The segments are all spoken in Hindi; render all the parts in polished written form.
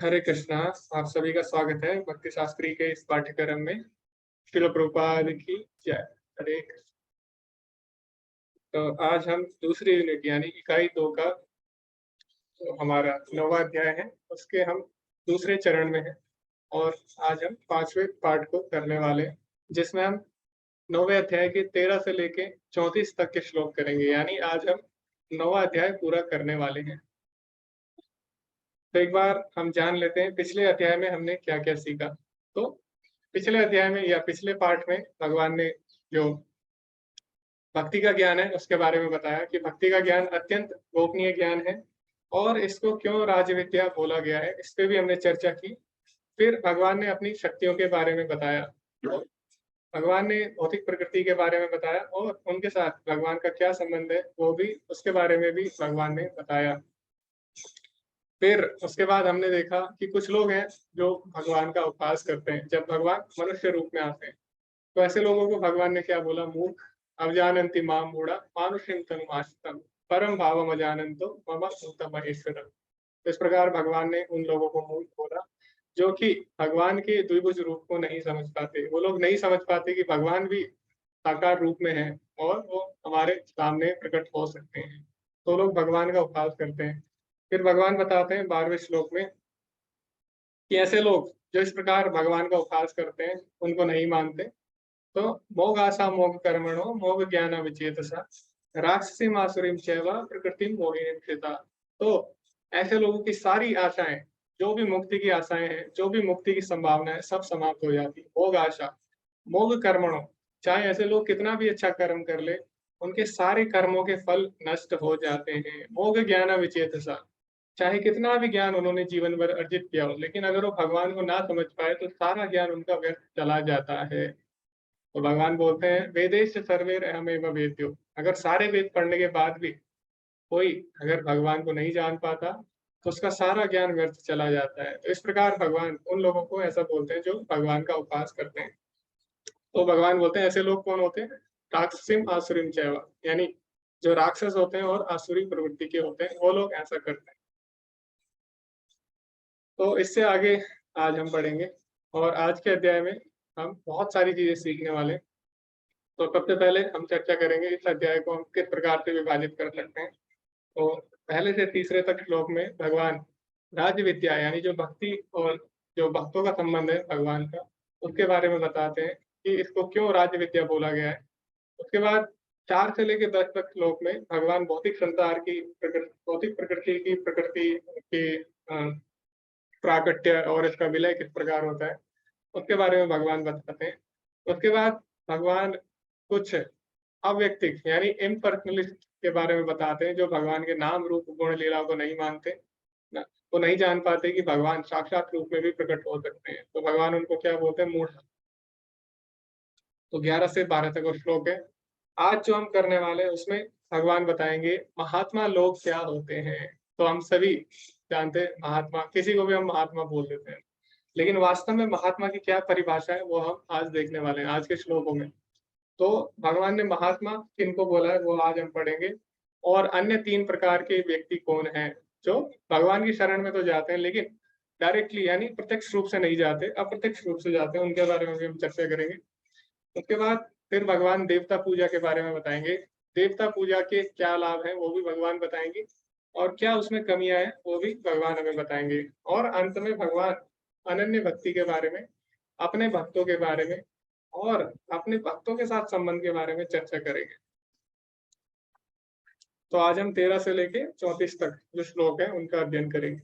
हरे कृष्णा। आप सभी का स्वागत है भक्ति शास्त्री के इस पाठ्यक्रम में। श्रील प्रभुपाद की जय। हरे कृष्ण। तो आज हम दूसरी यूनिट यानी इकाई 2 का जो हमारा 9वां अध्याय है उसके हम दूसरे चरण में हैं। और आज हम 5वें पाठ को करने वाले हैं, जिसमें हम 9वें अध्याय के 13 से लेके 34 तक के श्लोक करेंगे। यानी आज हम 9वां अध्याय पूरा करने वाले हैं। तो एक बार हम जान लेते हैं पिछले अध्याय में हमने क्या क्या सीखा। तो पिछले अध्याय में या पिछले पाठ में भगवान ने जो भक्ति का ज्ञान है उसके बारे में बताया कि भक्ति का ज्ञान अत्यंत गोपनीय ज्ञान है और इसको क्यों राजविद्या बोला गया है, इस पे भी हमने चर्चा की। फिर भगवान ने अपनी शक्तियों के बारे में बताया। भगवान ने भौतिक प्रकृति के बारे में बताया और उनके साथ भगवान का क्या संबंध है वो भी, उसके बारे में भी भगवान ने बताया। फिर उसके बाद हमने देखा कि कुछ लोग हैं जो भगवान का उपहास करते हैं जब भगवान मनुष्य रूप में आते हैं। तो ऐसे लोगों को भगवान ने क्या बोला? मूर्ख, अवजानन्ति माम मूढ़ा मानुषिं तनुमाश्रितम् परम भावम अजानन्तो मम भूतम महेश्वरम्। इस प्रकार भगवान ने उन लोगों को मूर्ख बोला जो कि भगवान के द्विभुज रूप को नहीं समझ पाते। वो लोग नहीं समझ पाते कि भगवान भी साकार रूप में है और वो हमारे सामने प्रकट हो सकते हैं। तो लोग भगवान का उपहास करते हैं। फिर भगवान बताते हैं 12वें श्लोक में कि ऐसे लोग जो इस प्रकार भगवान का उपहास करते हैं, उनको नहीं मानते, तो मोग आशा मोग कर्मणो मोग ज्ञान विचेतसा राक्षसी मासुरीम चैव प्रकृति मोहिनीम श्रिता। तो ऐसे लोगों की सारी आशाएं, जो भी मुक्ति की आशाएं हैं, जो भी मुक्ति की संभावना है, सब समाप्त हो जाती। मोग आशा, मोग कर्मणो, चाहे ऐसे लोग कितना भी अच्छा कर्म कर ले, उनके सारे कर्मों के फल नष्ट हो जाते हैं। मोग ज्ञान विचेतसा, चाहे कितना भी ज्ञान उन्होंने जीवन भर अर्जित किया हो, लेकिन अगर वो भगवान को ना समझ पाए तो सारा ज्ञान उनका व्यर्थ चला जाता है। तो भगवान बोलते हैं वेदेश सर्वेर अहमेव वेद्यो, अगर सारे वेद पढ़ने के बाद भी कोई अगर भगवान को नहीं जान पाता तो उसका सारा ज्ञान व्यर्थ चला जाता है। तो इस प्रकार भगवान उन लोगों को ऐसा बोलते हैं जो भगवान का उपहास करते हैं। तो भगवान बोलते हैं ऐसे लोग कौन होते हैं? राक्षसिम आसुरीम चैवा, यानी जो राक्षस होते हैं और आसुरी प्रवृत्ति के होते हैं वो लोग ऐसा करते हैं। तो इससे आगे आज हम पढ़ेंगे और आज के अध्याय में हम बहुत सारी चीजें सीखने वाले हैं। तो सबसे पहले हम चर्चा करेंगे इस अध्याय को हम किस प्रकार से विभाजित कर सकते हैं। तो पहले से तीसरे तक श्लोक में भगवान राज्य विद्या यानी जो भक्ति और जो भक्तों का संबंध है भगवान का, उसके बारे में बताते हैं कि इसको क्यों राज्य विद्या बोला गया है। उसके बाद 4 से लेकर 10 तक श्लोक में भगवान भौतिक संसार की भौतिक प्रकृति की प्राकट्य और इसका विलय किस प्रकार होता है उसके बारे में भगवान बताते हैं। उसके बाद भगवान कुछ अव्यक्तिक यानी इम्पर्सनलिस्ट के बारे में बताते हैं जो भगवान के नाम रूप गुण लीला को नहीं मानते ना, वो नहीं जान पाते कि भगवान साक्षात रूप में भी प्रकट हो सकते हैं। तो भगवान उनको क्या बोलते हैं? मूढ़। तो 11 से 12 तक वो श्लोक है। आज जो हम करने वाले हैं उसमें भगवान बताएंगे महात्मा लोग क्या होते हैं। तो हम सभी जानते हैं महात्मा, किसी को भी हम महात्मा बोल देते हैं, लेकिन वास्तव में महात्मा की क्या परिभाषा है वो हम आज देखने वाले हैं आज के श्लोकों में। तो भगवान ने महात्मा किनको बोला है वो आज हम पढ़ेंगे। और अन्य 3 प्रकार के व्यक्ति कौन हैं जो भगवान की शरण में तो जाते हैं लेकिन डायरेक्टली यानी प्रत्यक्ष रूप से नहीं जाते, अप्रत्यक्ष रूप से जाते हैं, उनके बारे में भी हम चर्चा करेंगे। उसके बाद फिर भगवान देवता पूजा के बारे में बताएंगे। देवता पूजा के क्या लाभ हैं वो भी भगवान बताएंगे और क्या उसमें कमियां हैं वो भी भगवान हमें बताएंगे। और अंत में भगवान अनन्य भक्ति के बारे में, अपने भक्तों के बारे में और अपने भक्तों के साथ संबंध के बारे में चर्चा करेंगे। तो आज हम 13 से लेके 34 तक जो श्लोक है उनका अध्ययन करेंगे।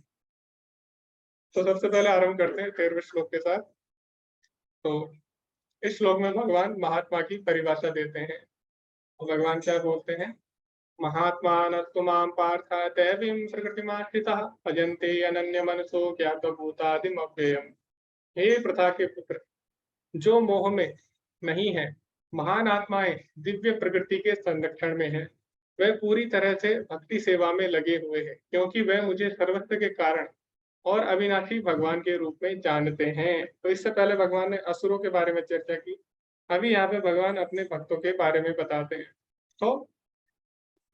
तो सबसे पहले आरंभ करते हैं 13वें श्लोक के साथ। तो इस श्लोक में भगवान महात्मा की परिभाषा देते हैं। तो भगवान क्या बोलते हैं? महात्मानस्तु मां पार्थ दैवीं प्रकृतिमाश्रिताः भजन्ते अनन्यमनसो ज्ञातभूतादिम अव्ययम्। हे प्रथा के पुत्र, जो मोह में नहीं है, महान आत्माएं दिव्य प्रकृति के संरक्षण में है, वह पूरी तरह से भक्ति सेवा में लगे हुए हैं क्योंकि वह मुझे सर्वस्व के कारण और अविनाशी भगवान के रूप में जानते हैं। तो इससे पहले भगवान ने असुरों के बारे में चर्चा की, अभी यहाँ पे भगवान अपने भक्तों के बारे में बताते हैं। तो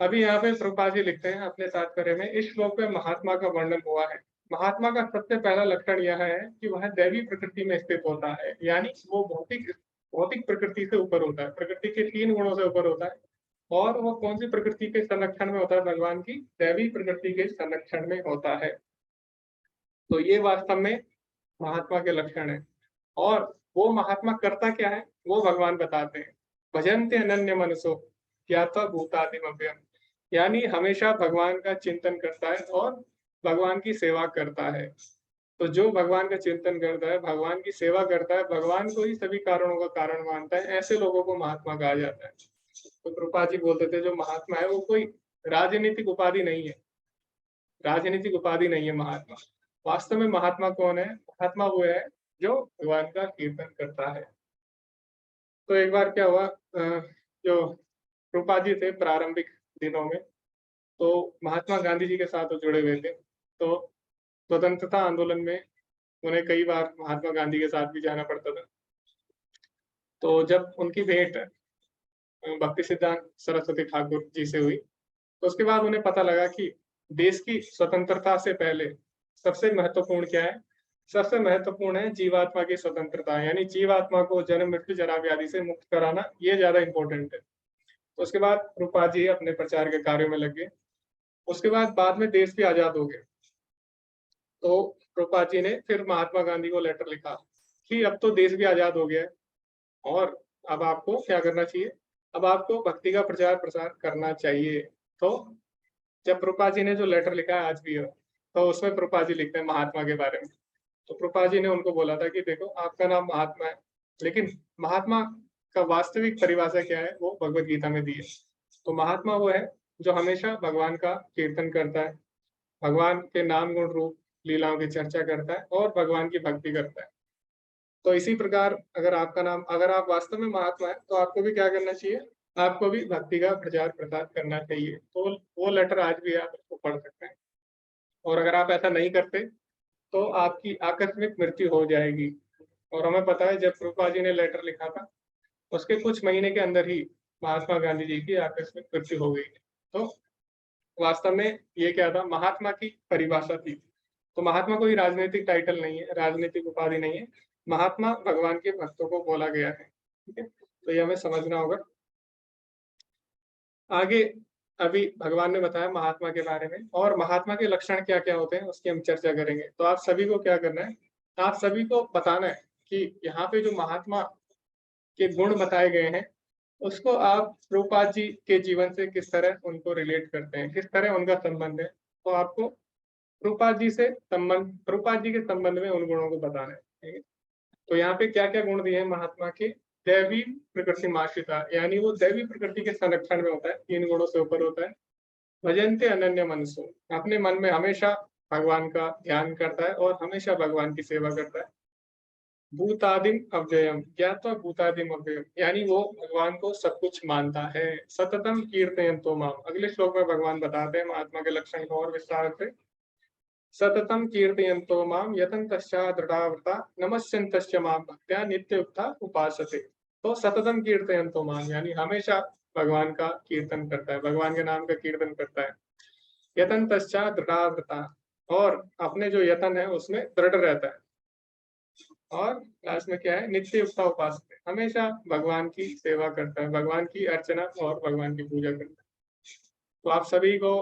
अभी यहाँ पे प्रभुपाद जी लिखते हैं अपने तात्पर्य में इस श्लोक में महात्मा का वर्णन हुआ है। महात्मा का सबसे पहला लक्षण यह है कि वह दैवी प्रकृति में स्थित होता है, यानी वो भौतिक भौतिक प्रकृति से ऊपर होता है, प्रकृति के 3 गुणों से ऊपर होता है। और वो कौन सी प्रकृति के संरक्षण में होता है? भगवान की दैवी प्रकृति के संरक्षण में होता है। तो ये वास्तव में महात्मा के लक्षण है। और वो महात्मा करता क्या है वो भगवान बताते हैं। भजन्ते अनन्य मनसो ज्ञात्वा भूतादिमव्ययम्, यानी हमेशा भगवान का चिंतन करता है और भगवान की सेवा करता है। तो जो भगवान का चिंतन करता है, भगवान की सेवा करता है, भगवान को ही सभी कारणों का कारण मानता है, ऐसे लोगों को महात्मा कहा जाता है। तो कृपा जी बोलते थे जो महात्मा है वो कोई राजनीतिक उपाधि नहीं है, राजनीतिक उपाधि नहीं है महात्मा। वास्तव में महात्मा कौन है? महात्मा वो है जो भगवान का कीर्तन करता है। तो एक बार क्या हुआ, जो रूपा जी थे प्रारंभिक दिनों में, तो महात्मा गांधी जी के साथ वो जुड़े हुए थे। तो स्वतंत्रता आंदोलन में उन्हें कई बार महात्मा गांधी के साथ भी जाना पड़ता था। तो जब उनकी भेंट भक्ति सिद्धांत सरस्वती ठाकुर जी से हुई, तो उसके बाद उन्हें पता लगा कि देश की स्वतंत्रता से पहले सबसे महत्वपूर्ण क्या है? सबसे महत्वपूर्ण है जीवात्मा की स्वतंत्रता, यानी जीवात्मा को जन्म मृत्यु जरा व्याधि से मुक्त कराना, ये ज्यादा इंपॉर्टेंट है। तो उसके बाद रूपा जी अपने प्रचार के कार्यों में लग गए। उसके बाद में देश भी आजाद हो गए। तो रूपा जी ने फिर महात्मा गांधी को लेटर लिखा कि अब तो देश भी आजाद हो गया है और अब आपको क्या करना चाहिए? अब आपको भक्ति का प्रचार प्रसार करना चाहिए। तो जब रूपा जी ने जो लेटर लिखा है आज भी है, तो उसमें रूपा जी लिखते हैं महात्मा के बारे में। तो रूपा जी ने उनको बोला था कि देखो आपका नाम महात्मा है, लेकिन महात्मा का वास्तविक परिभाषा क्या है वो भगवत गीता में दी है। तो महात्मा वो है जो हमेशा भगवान का कीर्तन करता है, भगवान के नाम गुण रूप लीलाओं की चर्चा करता है और भगवान की भक्ति करता है। तो इसी प्रकार अगर आप वास्तव में महात्मा है तो आपको भी क्या करना चाहिए? आपको भी भक्ति का प्रचार प्रसार करना चाहिए। तो वो लेटर आज भी आप उसको पढ़ सकते हैं। और अगर आप ऐसा नहीं करते तो आपकी आकस्मिक मृत्यु हो जाएगी। और हमें पता है जब रूपा जी ने लेटर लिखा था उसके कुछ महीने के अंदर ही महात्मा गांधी जी की आकस्मिक मृत्यु हो गई। तो वास्तव में ये क्या था? महात्मा की परिभाषा थी। तो महात्मा कोई राजनीतिक टाइटल नहीं है, राजनीतिक उपाधि नहीं है। महात्मा भगवान के भक्तों को बोला गया है। ठीक है, तो ये हमें समझना होगा। आगे अभी भगवान ने बताया महात्मा के बारे में, और महात्मा के लक्षण क्या क्या होते हैं उसकी हम चर्चा करेंगे। तो आप सभी को क्या करना है? आप सभी को बताना है कि यहाँ पे जो महात्मा के गुण बताए गए हैं उसको आप प्रभुपाद जी के जीवन से किस तरह उनको रिलेट करते हैं, किस तरह उनका संबंध है। तो आपको प्रभुपाद जी के संबंध में उन गुणों को बताना है। ठीक है, तो यहाँ पे क्या क्या गुण दिए हैं महात्मा के? दैवी प्रकृति माश्रिता, यानी वो दैवी प्रकृति के संरक्षण में होता है, 3 गुणों से ऊपर होता है। भजन्ते अनन्य मनसो, अपने मन में हमेशा भगवान का ध्यान करता है और हमेशा भगवान की सेवा करता है। भूतादिम अव्ययम ज्ञात्वा भूतादिम अव्ययम, यानी वो भगवान को सब कुछ मानता है। सततम कीर्तयन्तो माम, अगले श्लोक में भगवान बताते हैं महात्मा के लक्षण को और विस्तार से। सततम कीर्तयन्तो माम यतन्तश्च दृढ़ाव्रता नमस्यन्तश्च माम भक्त्या नित्ययुक्ता उपासते। तो सततम कीर्तयन्तो माम यानी हमेशा भगवान का कीर्तन करता है, भगवान के नाम का कीर्तन करता है। यतन्तश्च दृढ़ाव्रता, और अपने जो यतन है उसमें दृढ़ रहता है। और लास्ट में क्या है? नित्य युक्ता उपासना, हमेशा भगवान की सेवा करता है, भगवान की अर्चना और भगवान की पूजा करता है। तो आप सभी को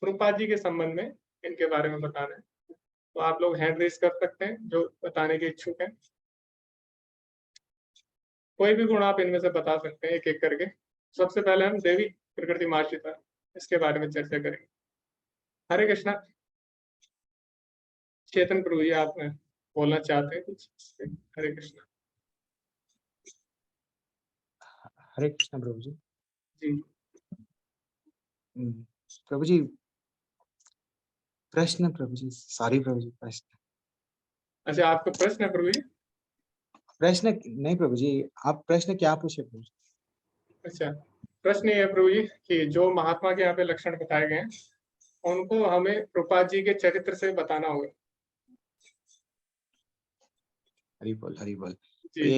प्रभुपाद जी के संबंध में इनके बारे में बताना है। तो आप लोग हैंड रेस कर सकते हैं जो बताने के इच्छुक हैं। कोई भी गुण आप इनमें से बता सकते हैं एक एक करके। सबसे पहले हम देवी प्रकृति मार्शिता इसके बारे में चर्चा करेंगे। हरे कृष्णा। चेतन प्रभु जी आप बोलना चाहते हैं कुछ? हरे कृष्णा। हरे कृष्णा प्रभु जी। जी प्रभु जी प्रश्न, प्रभु जी सॉरी प्रभु जी प्रश्न। अच्छा, आपका प्रश्न है प्रभु जी? प्रश्न नहीं प्रभु जी, आप प्रश्न क्या पूछे प्रभु जी? अच्छा, प्रश्न ये है प्रभु जी कि जो महात्मा के यहाँ पे लक्षण बताए गए हैं उनको हमें प्रभुपाद जी के चरित्र से बताना होगा। हरि बोल हरि बोल। जी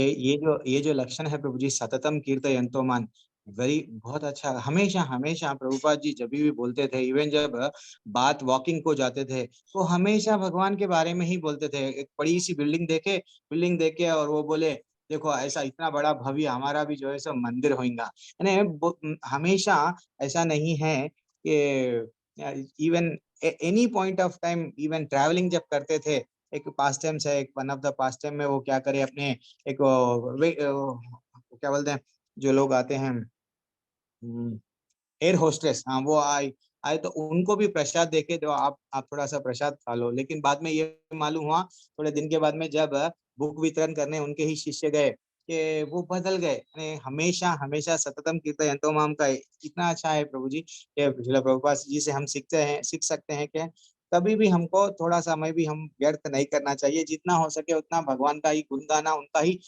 ये जो लक्षण है प्रभु जी, सततम कीर्तयन्तो मान, बहुत अच्छा। हमेशा हमेशा प्रभुपाद जी जब भी बोलते थे, इवन जब बात वॉकिंग को जाते थे, तो हमेशा भगवान के बारे में ही बोलते थे। एक बड़ी सी बिल्डिंग देखे और वो बोले देखो ऐसा इतना बड़ा भव्य हमारा भी जो है सब मंदिर होगा। यानी हमेशा ऐसा नहीं है कि even any point of time, even travelling जब करते थे, एक पास टाइम है, एक one of the pass time में वो क्या करे अपने एक क्या बोलते हैं जो लोग आते हैं, एयर होस्टेस, हाँ वो आए आए तो उनको भी प्रसाद देके दो, आप थोड़ा सा प्रसाद खा लो। लेकिन बाद में ये मालूम हुआ थोड़े दिन के बाद में, जब भूख वितरण करने उनके ही शिष्य गए, कि वो बदल गए। यानी हमेशा हमेशा सततम कीर्तयन्तो माम का इतना अच्छा है प्रभु जी, ये श्रील प्रभुपाद जी से हम सीख सकते हैं कि कभी भी हमको थोड़ा समय भी हम व्यर्थ नहीं करना चाहिए। जितना हो सके उतना भगवान का ही गुण गाना, उनका ही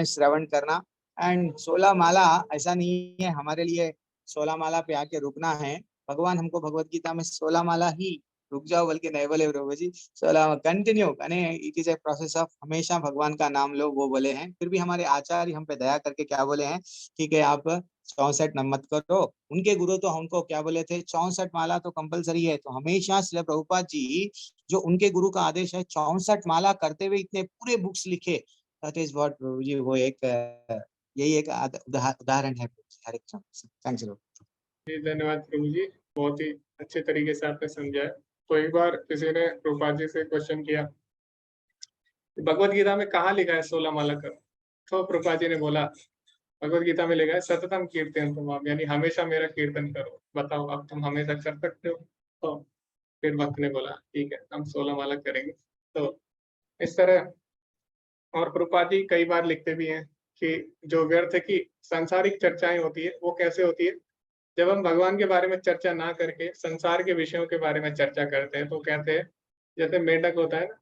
श्रवण करना। एंड 16 माला ऐसा नहीं है हमारे लिए 16 माला पे आके रुकना है। भगवान हमको भगवत गीता में 16 माला ही रुक जाओ बल्कि नहीं बोले प्रभु जी, 16 कंटिन्यू करें। It is a process of हमेशा भगवान का नाम लो, वो बोले हैं। फिर भी हमारे आचार्य हम पे दया करके क्या बोले हैं, ठीक है आप 64 मत करो। उनके गुरु तो हमको क्या बोले थे, 64 माला तो कंपलसरी है। तो हमेशा श्रील प्रभुपाद जी जो उनके गुरु का आदेश है, 64 माला करते हुए इतने पूरे बुक्स लिखे। दैट इज व्हाट प्रभु जी, वो एक यही एक उदाहरण है। हरे कृष्ण, थैंक्स लॉर्ड। जी धन्यवाद प्रभु जी, बहुत ही अच्छे तरीके से आपने समझाया। तो एक बार किसी ने प्रभुपाद जी से क्वेश्चन किया, भगवत गीता में कहाँ लिखा है 16 माला करो? तो प्रभुपाद जी ने बोला भगवत गीता में लिखा है सततम कीर्तन तुम आप, यानी हमेशा मेरा कीर्तन करो। बताओ अब तुम हमेशा कर सकते हो? तो फिर भक्त ने बोला ठीक है हम 16 माला करेंगे। तो इस तरह, और प्रभुपाद जी कई बार लिखते भी हैं कि जो व्यर्थ की सांसारिक चर्चाएं होती है वो कैसे होती है, जब हम भगवान के बारे में चर्चा ना करके संसार के विषयों के बारे में चर्चा करते हैं। तो कहते हैं जैसे मेंढक होता है ना,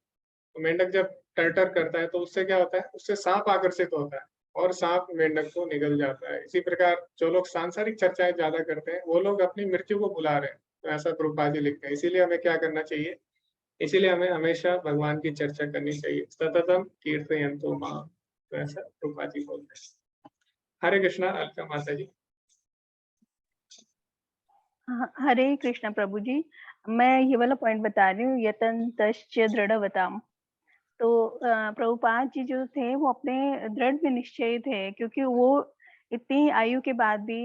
तो मेंढक जब टर्टर करता है तो उससे क्या होता है, उससे सांप आकर्षित होता है और सांप मेंढक को निगल जाता है। इसी प्रकार जो लोग सांसारिक चर्चाएं ज्यादा करते हैं वो लोग अपनी मृत्यु को बुला रहे हैं। तो ऐसा प्रभुपाद जी लिखते हैं। इसीलिए हमें क्या करना चाहिए, इसीलिए हमें हमेशा भगवान की चर्चा करनी चाहिए। सततम कीर्तयन्तु माम, तो ऐसा प्रभुपाद जी बोलते हैं। हरे कृष्णा। अलका माता जी। हरे कृष्ण प्रभु जी, मैं ये वाला पॉइंट बता रही हूँ, यतन्तश्च दृढ़वताम। तो प्रभुपाद जी जो थे वो अपने दृढ़ में निश्चय थे, क्योंकि वो इतनी आयु के बाद भी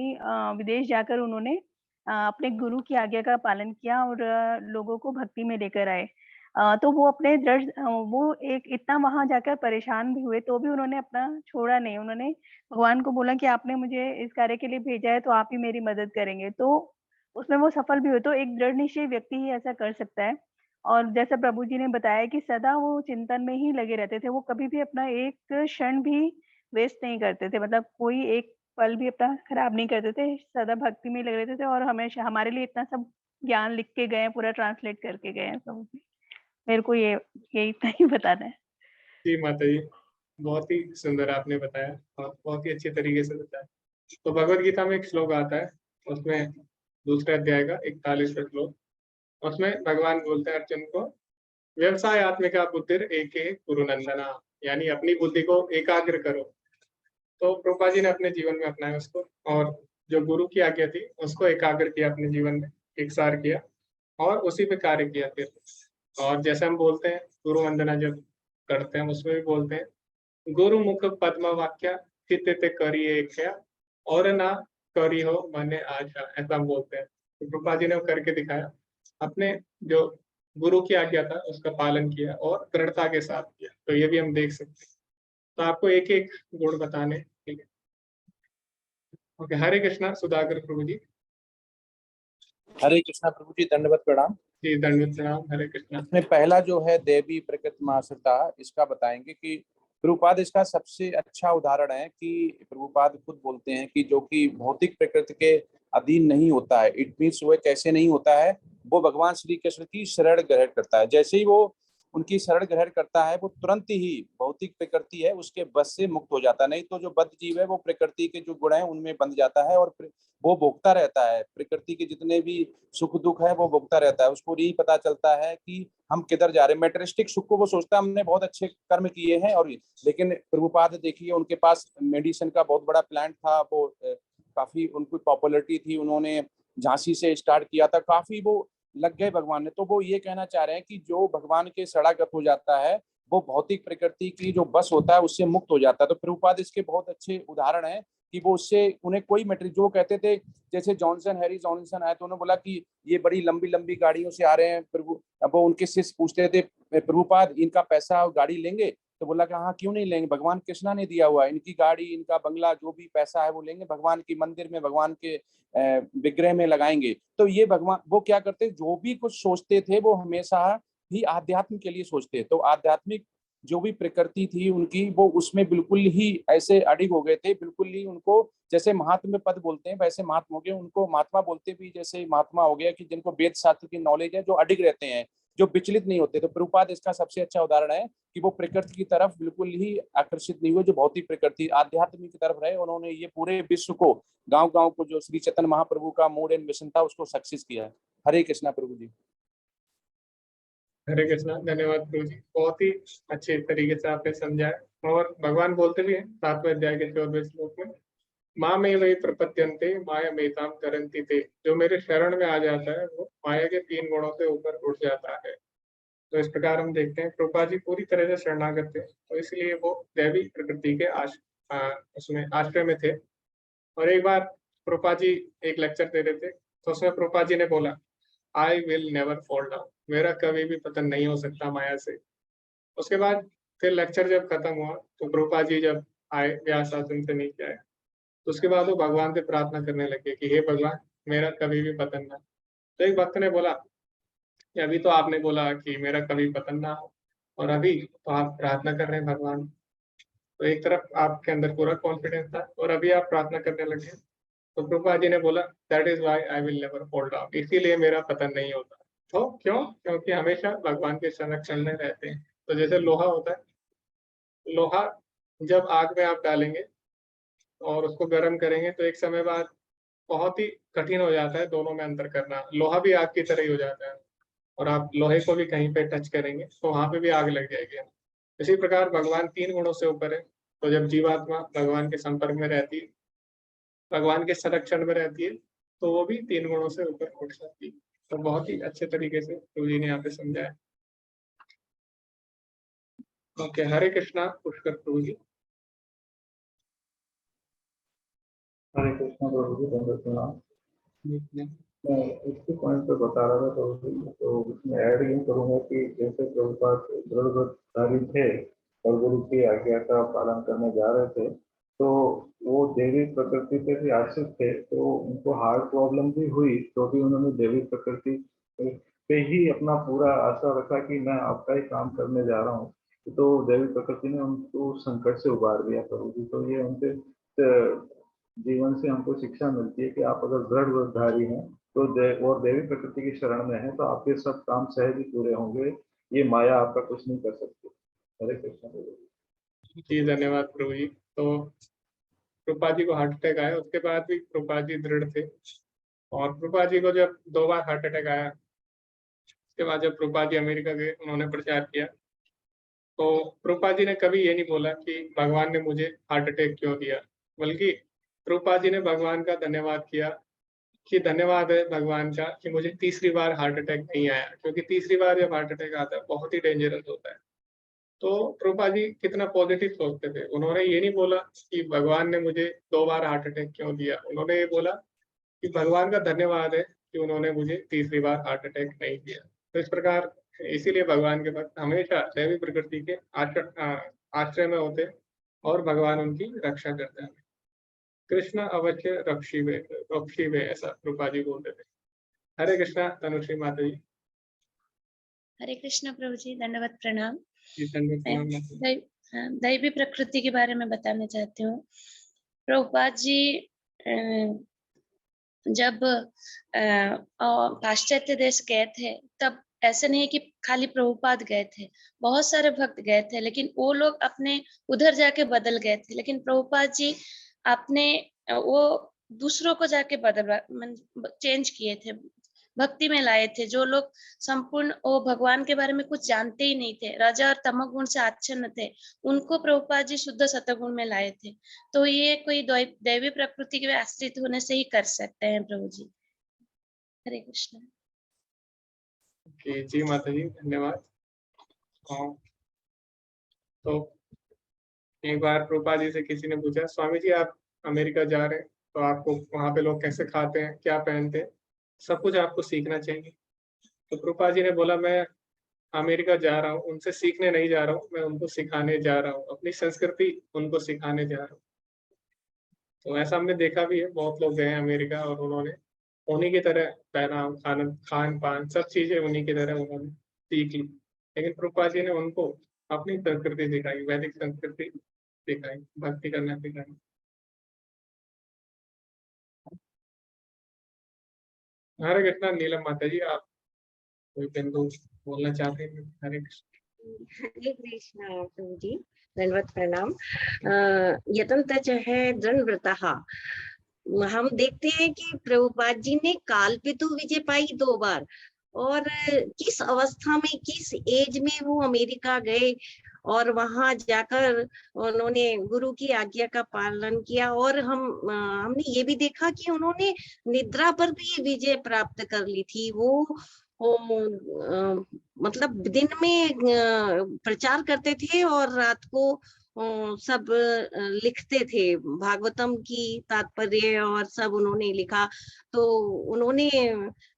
विदेश जाकर उन्होंने अपने गुरु की आज्ञा का पालन किया और लोगों को भक्ति में लेकर आए। तो वो अपने दृढ़ वो एक इतना वहां जाकर परेशान भी हुए तो भी उन्होंने अपना छोड़ा नहीं। उन्होंने भगवान को बोला कि आपने मुझे इस कार्य के लिए भेजा है तो आप ही मेरी मदद करेंगे। तो उसमें वो सफल भी हुए। तो एक दृढ़ निश्चयी व्यक्ति ही ऐसा कर सकता है। और जैसा प्रभु जी ने बताया कि सदा वो चिंतन में ही लगे रहते थे, वो कभी भी अपना एक क्षण भी वेस्ट नहीं करते थे, मतलब कोई एक पल भी अपना खराब नहीं करते थे, सदा भक्ति में लगे रहते थे। और हमेशा हमारे लिए इतना सब ज्ञान लिख के गए, पूरा ट्रांसलेट करके गए हैं। तो मेरे को ये इतना ही बताना है। जी माता जी, बहुत ही सुंदर आपने बताया और बहुत ही अच्छे तरीके से बताया। तो भगवत गीता में एक श्लोक आता है, उसमें दूसरे अध्याय का 41वां श्लोक, उसमें भगवान बोलते हैं अर्जुन को, व्यवसाय आत्मिका बुद्धिर एके कुरु नंदना, यानी अपनी बुद्धि को एकाग्र करो। तो प्रभुपाद जी ने अपने जीवन में अपनाया उसको, और जो गुरु की आज्ञा थी उसको एकाग्र किया अपने जीवन में, एकसार किया और उसी पे कार्य किया फिर। और जैसे हम बोलते हैं गुरु वंदना जब करते हैं उसमें भी बोलते हैं गुरु मुख पद्म वाक्या चित्त ते करिए क्या और ना करी हो मने आशा, ऐसा हम बोलते हैं। तो प्रभुपाद जी ने वो करके दिखाया, अपने जो गुरु की आज्ञा था उसका पालन किया और दृढ़ता के साथ किया। तो ये भी हम देख सकते हैं। तो आपको एक एक गुण बताने, ठीक है? ओके, हरे कृष्णा। सुधाकर प्रभु जी। हरे कृष्णा प्रभु जी, दंडवत प्रणाम। जी दंडवत प्रणाम। हरे कृष्णा। इसमें पहला जो है देवी प्रकृतिमाश्रिता, इसका बताएंगे कि प्रभुपाद इसका सबसे अच्छा उदाहरण है कि प्रभुपाद खुद बोलते हैं कि जो कि भौतिक प्रकृति के अधीन नहीं होता है, इट मीन्स वो कैसे नहीं होता है, वो भगवान श्री कृष्ण की शरण ग्रहण करता है। जैसे ही वो उनकी शरण ग्रहण करता है, वो तुरंत ही भौतिक प्रकृति है उसके बस से मुक्त हो जाता है। नहीं तो जो बद्ध जीव है वो प्रकृति के जो गुण है उनमें बंध जाता है और वो भोगता रहता है, प्रकृति के जितने भी सुख दुख है वो भोगता रहता है। उसको यही पता चलता है कि हम किधर जा रहे हैं। मेटेरिस्टिक सुख को वो सोचता है हमने बहुत अच्छे कर्म किए हैं, और लेकिन प्रभुपाद देखिए उनके पास मेडिसिन का बहुत बड़ा प्लांट था, वो काफी उनको पॉपुलैरिटी थी, उन्होंने झांसी से स्टार्ट किया था, काफी वो लग गए भगवान ने। तो वो ये कहना चाह रहे हैं कि जो भगवान के शरणागत हो जाता है वो भौतिक प्रकृति की जो बस होता है उससे मुक्त हो जाता है। तो प्रभुपाद इसके बहुत अच्छे उदाहरण हैं कि वो उससे उन्हें कोई मैटर, जो कहते थे जैसे हैरी जॉनसन आए तो उन्होंने बोला कि ये बड़ी लंबी लंबी गाड़ियों से आ रहे हैं प्रभु। अब वो उनके शिष्य पूछते थे प्रभुपाद इनका पैसा और गाड़ी लेंगे? तो बोला कि हाँ क्यों नहीं लेंगे, भगवान कृष्णा ने दिया हुआ है, इनकी गाड़ी इनका बंगला जो भी पैसा है वो लेंगे, भगवान की मंदिर में भगवान के विग्रह में लगाएंगे। तो ये भगवान वो क्या करते, जो भी कुछ सोचते थे वो हमेशा ही आध्यात्म के लिए सोचते। तो आध्यात्मिक जो भी प्रकृति थी उनकी, वो उसमें बिल्कुल ही ऐसे अडिग हो गए थे, बिल्कुल ही उनको जैसे महात्मा पद बोलते हैं वैसे महात्मा हो गए, उनको महात्मा बोलते भी जैसे महात्मा हो गया कि जिनको वेद शास्त्र की नॉलेज है, जो अडिग रहते हैं, जो विचलित नहीं होते। तो प्रभुपाद इसका सबसे अच्छा उदाहरण है कि वो प्रकृति की तरफ बिल्कुल ही आकर्षित नहीं हुए, जो भौतिक प्रकृति आध्यात्म की तरफ रहे। उन्होंने ये पूरे विश्व को, गांव गांव को, जो श्री चैतन्य महाप्रभु का मोड एंड मिशन था उसको सक्सेस किया है। हरे कृष्णा प्रभु जी। हरे कृष्णा। धन्यवाद प्रभु जी, बहुत ही अच्छे तरीके से आपने समझाया। और भगवान बोलते भी हैं 7वें अध्याय के 14वें श्लोक में, माँ में वही प्रपद्यन्ते माया मेताम करंती थे। जो मेरे शरण में आ जाता है वो माया के 3 गुणों से ऊपर उठ जाता है। तो इस प्रकार हम देखते हैं प्रभुपाद जी पूरी तरह से शरणागत थे, तो इसलिए वो दैवी प्रकृति के उसमें आश्रय में थे। और एक बार प्रभुपाद जी एक लेक्चर दे रहे थे, तो उसमें प्रभुपाद जी ने बोला, आई विल नेवर फॉल डाउन, मेरा कभी भी पतन नहीं हो सकता माया से। उसके बाद फिर लेक्चर जब खत्म हुआ तो प्रभुपाद जी जब आए व्यास आश्रम से नीचे आए, तो उसके बाद वो भगवान से प्रार्थना करने लगे कि हे भगवान, मेरा कभी भी पतन ना। तो एक भक्त ने बोला कि अभी तो आपने बोला कि मेरा कभी पतन ना हो, और अभी तो आप प्रार्थना कर रहे हैं भगवान। तो एक तरफ आपके अंदर पूरा कॉन्फिडेंस था और अभी आप प्रार्थना करने लगे। तो प्रभुपाद जी ने बोला, that is why I will never fall down, इसीलिए मेरा पतन नहीं होता। तो क्यों? क्योंकि हमेशा भगवान के संरक्षण में रहते हैं। तो जैसे लोहा होता है, लोहा जब आग में आप डालेंगे और उसको गर्म करेंगे तो एक समय बाद बहुत ही कठिन हो जाता है दोनों में अंतर करना। लोहा भी आग की तरह ही हो जाता है, और आप लोहे को भी कहीं पे टच करेंगे तो वहां पे भी आग लग जाएगी। इसी प्रकार भगवान 3 गुणों से ऊपर है। तो जब जीवात्मा भगवान के संपर्क में रहती है, भगवान के संरक्षण में रहती है, तो वो भी 3 गुणों से ऊपर उठ जाती है। तो बहुत ही अच्छे तरीके से प्रभु जी ने यहाँ पे समझाया। ओके, हरे कृष्णा पुष्कर प्रभु जी। हरे कृष्णा प्रभु जी, दंडवत प्रणाम। मैं इसके पॉइंट पे बता रहा था प्रभु जी, तो उसमें ऐड ये करूंगा कि जैसे प्रभुपाद दृढ़धारी थे और गुरु की आज्ञा का पालन करने जा रहे थे, तो वो देवी प्रकृति से भी आश्रित थे, तो उनको हार्ट प्रॉब्लम भी हुई, तो भी उन्होंने देवी प्रकृति पे ही अपना पूरा आशा रखा कि मैं आपका ही काम करने जा रहा हूँ। तो देवी प्रकृति ने उनको संकट से उबार दिया प्रभु जी। तो ये उनके जीवन से हमको शिक्षा मिलती है कि आप अगर दृढ़धारी हैं तो और देवी प्रकृति की शरण में है तो आपके सब काम सहज ही पूरे होंगे, ये माया आपका कुछ नहीं कर सकती। हरे कृष्ण प्रभु जी। धन्यवाद प्रभु जी। तो प्रभुपाद जी को हार्ट अटैक आया, उसके बाद भी प्रभुपाद जी दृढ़ थे। और प्रभुपाद जी को जब 2 बार हार्ट अटैक आया, उसके बाद जब प्रभुपाद जी अमेरिका गए, उन्होंने प्रचार किया, तो प्रभुपाद जी ने कभी ये नहीं बोला कि भगवान ने मुझे हार्ट अटैक क्यों दिया, बल्कि प्रभुपाद जी ने भगवान का धन्यवाद किया कि धन्यवाद है भगवान का कि मुझे तीसरी बार हार्ट अटैक नहीं आया। क्योंकि तीसरी बार जब हार्ट अटैक आता है बहुत ही डेंजरस होता है। तो प्रभुपाद जी कितना पॉजिटिव सोचते थे, उन्होंने ये नहीं बोला कि भगवान ने मुझे 2 बार हार्ट अटैक क्यों दिया, उन्होंने ये बोला कि भगवान का धन्यवाद है कि उन्होंने मुझे तीसरी बार हार्ट अटैक नहीं दिया। तो इस प्रकार इसीलिए भगवान के भक्त हमेशा दैवी प्रकृति के आश्रय में होते और भगवान उनकी रक्षा करते हैं। कृष्ण अवश्य रक्षिवे ऐसा प्रभुपाद जी बोलते थे। हरे कृष्णा तनुश्री माता जी। हरे कृष्ण प्रभु जी, दंडवत प्रणाम। जी, दंडवत प्रणाम माता जी। दैवी प्रकृति के बारे में बताना चाहती हूँ। प्रभुपाद जी जब पाश्चात्य देश गए थे, तब ऐसे नहीं कि खाली प्रभुपाद गए थे, बहुत सारे भक्त गए थे, लेकिन वो लोग अपने उधर जाके बदल गए थे। लेकिन प्रभुपाद जी अपने वो दूसरों को जाके चेंज किए थे, भक्ति में लाए थे। जो लोग संपूर्ण वो भगवान के बारे में कुछ जानते ही नहीं थे, रज और तमोगुण से आच्छन्न थे, उनको प्रभुपाद जी शुद्ध सतगुण में लाए थे। तो ये कोई दैवी प्रकृति के आश्रित होने से ही कर सकते हैं प्रभु जी। हरे कृष्ण। जी माता जी, धन्यवाद। तो एक बार प्रभुपाद जी से किसी ने पूछा, स्वामी जी आप अमेरिका जा रहे हैं तो आपको वहां पे लोग कैसे खाते हैं, क्या पहनते हैं, सब कुछ आपको सीखना चाहिए। तो प्रभुपाद जी ने बोला, मैं अमेरिका जा रहा हूँ, उनसे सीखने नहीं जा रहा हूँ, मैं उनको सिखाने जा रहा हूँ, अपनी संस्कृति उनको सिखाने जा रहा हूँ। तो ऐसा हमने देखा भी है, बहुत लोग गए अमेरिका और उन्होंने उन्हीं की तरह पहनाव, खान पान सब चीजें उन्हीं की तरह उन्होंने सीख ली। लेकिन प्रभुपाद जी ने उनको अपनी संस्कृति सिखाई, वैदिक संस्कृति सिखाई, भक्ति करना सिखाई। हरे कृष्णा। नीलम माता जी, आप कोई बिंदु बोलना चाहते हैं? हरे कृष्ण। हरे कृष्णा प्रभु जी, दंडवत प्रणाम। यतंत है दृढ़ व्रतः। हम देखते हैं कि प्रभुपाद जी ने काल पे तो विजय पाई 2 बार, और किस अवस्था में, किस एज में वो अमेरिका गए और वहां जाकर उन्होंने गुरु की आज्ञा का पालन किया। और हमने ये भी देखा कि उन्होंने निद्रा पर भी विजय प्राप्त कर ली थी। वो मतलब दिन में प्रचार करते थे और रात को सब लिखते थे, भागवतम की तात्पर्य और सब उन्होंने लिखा। तो उन्होंने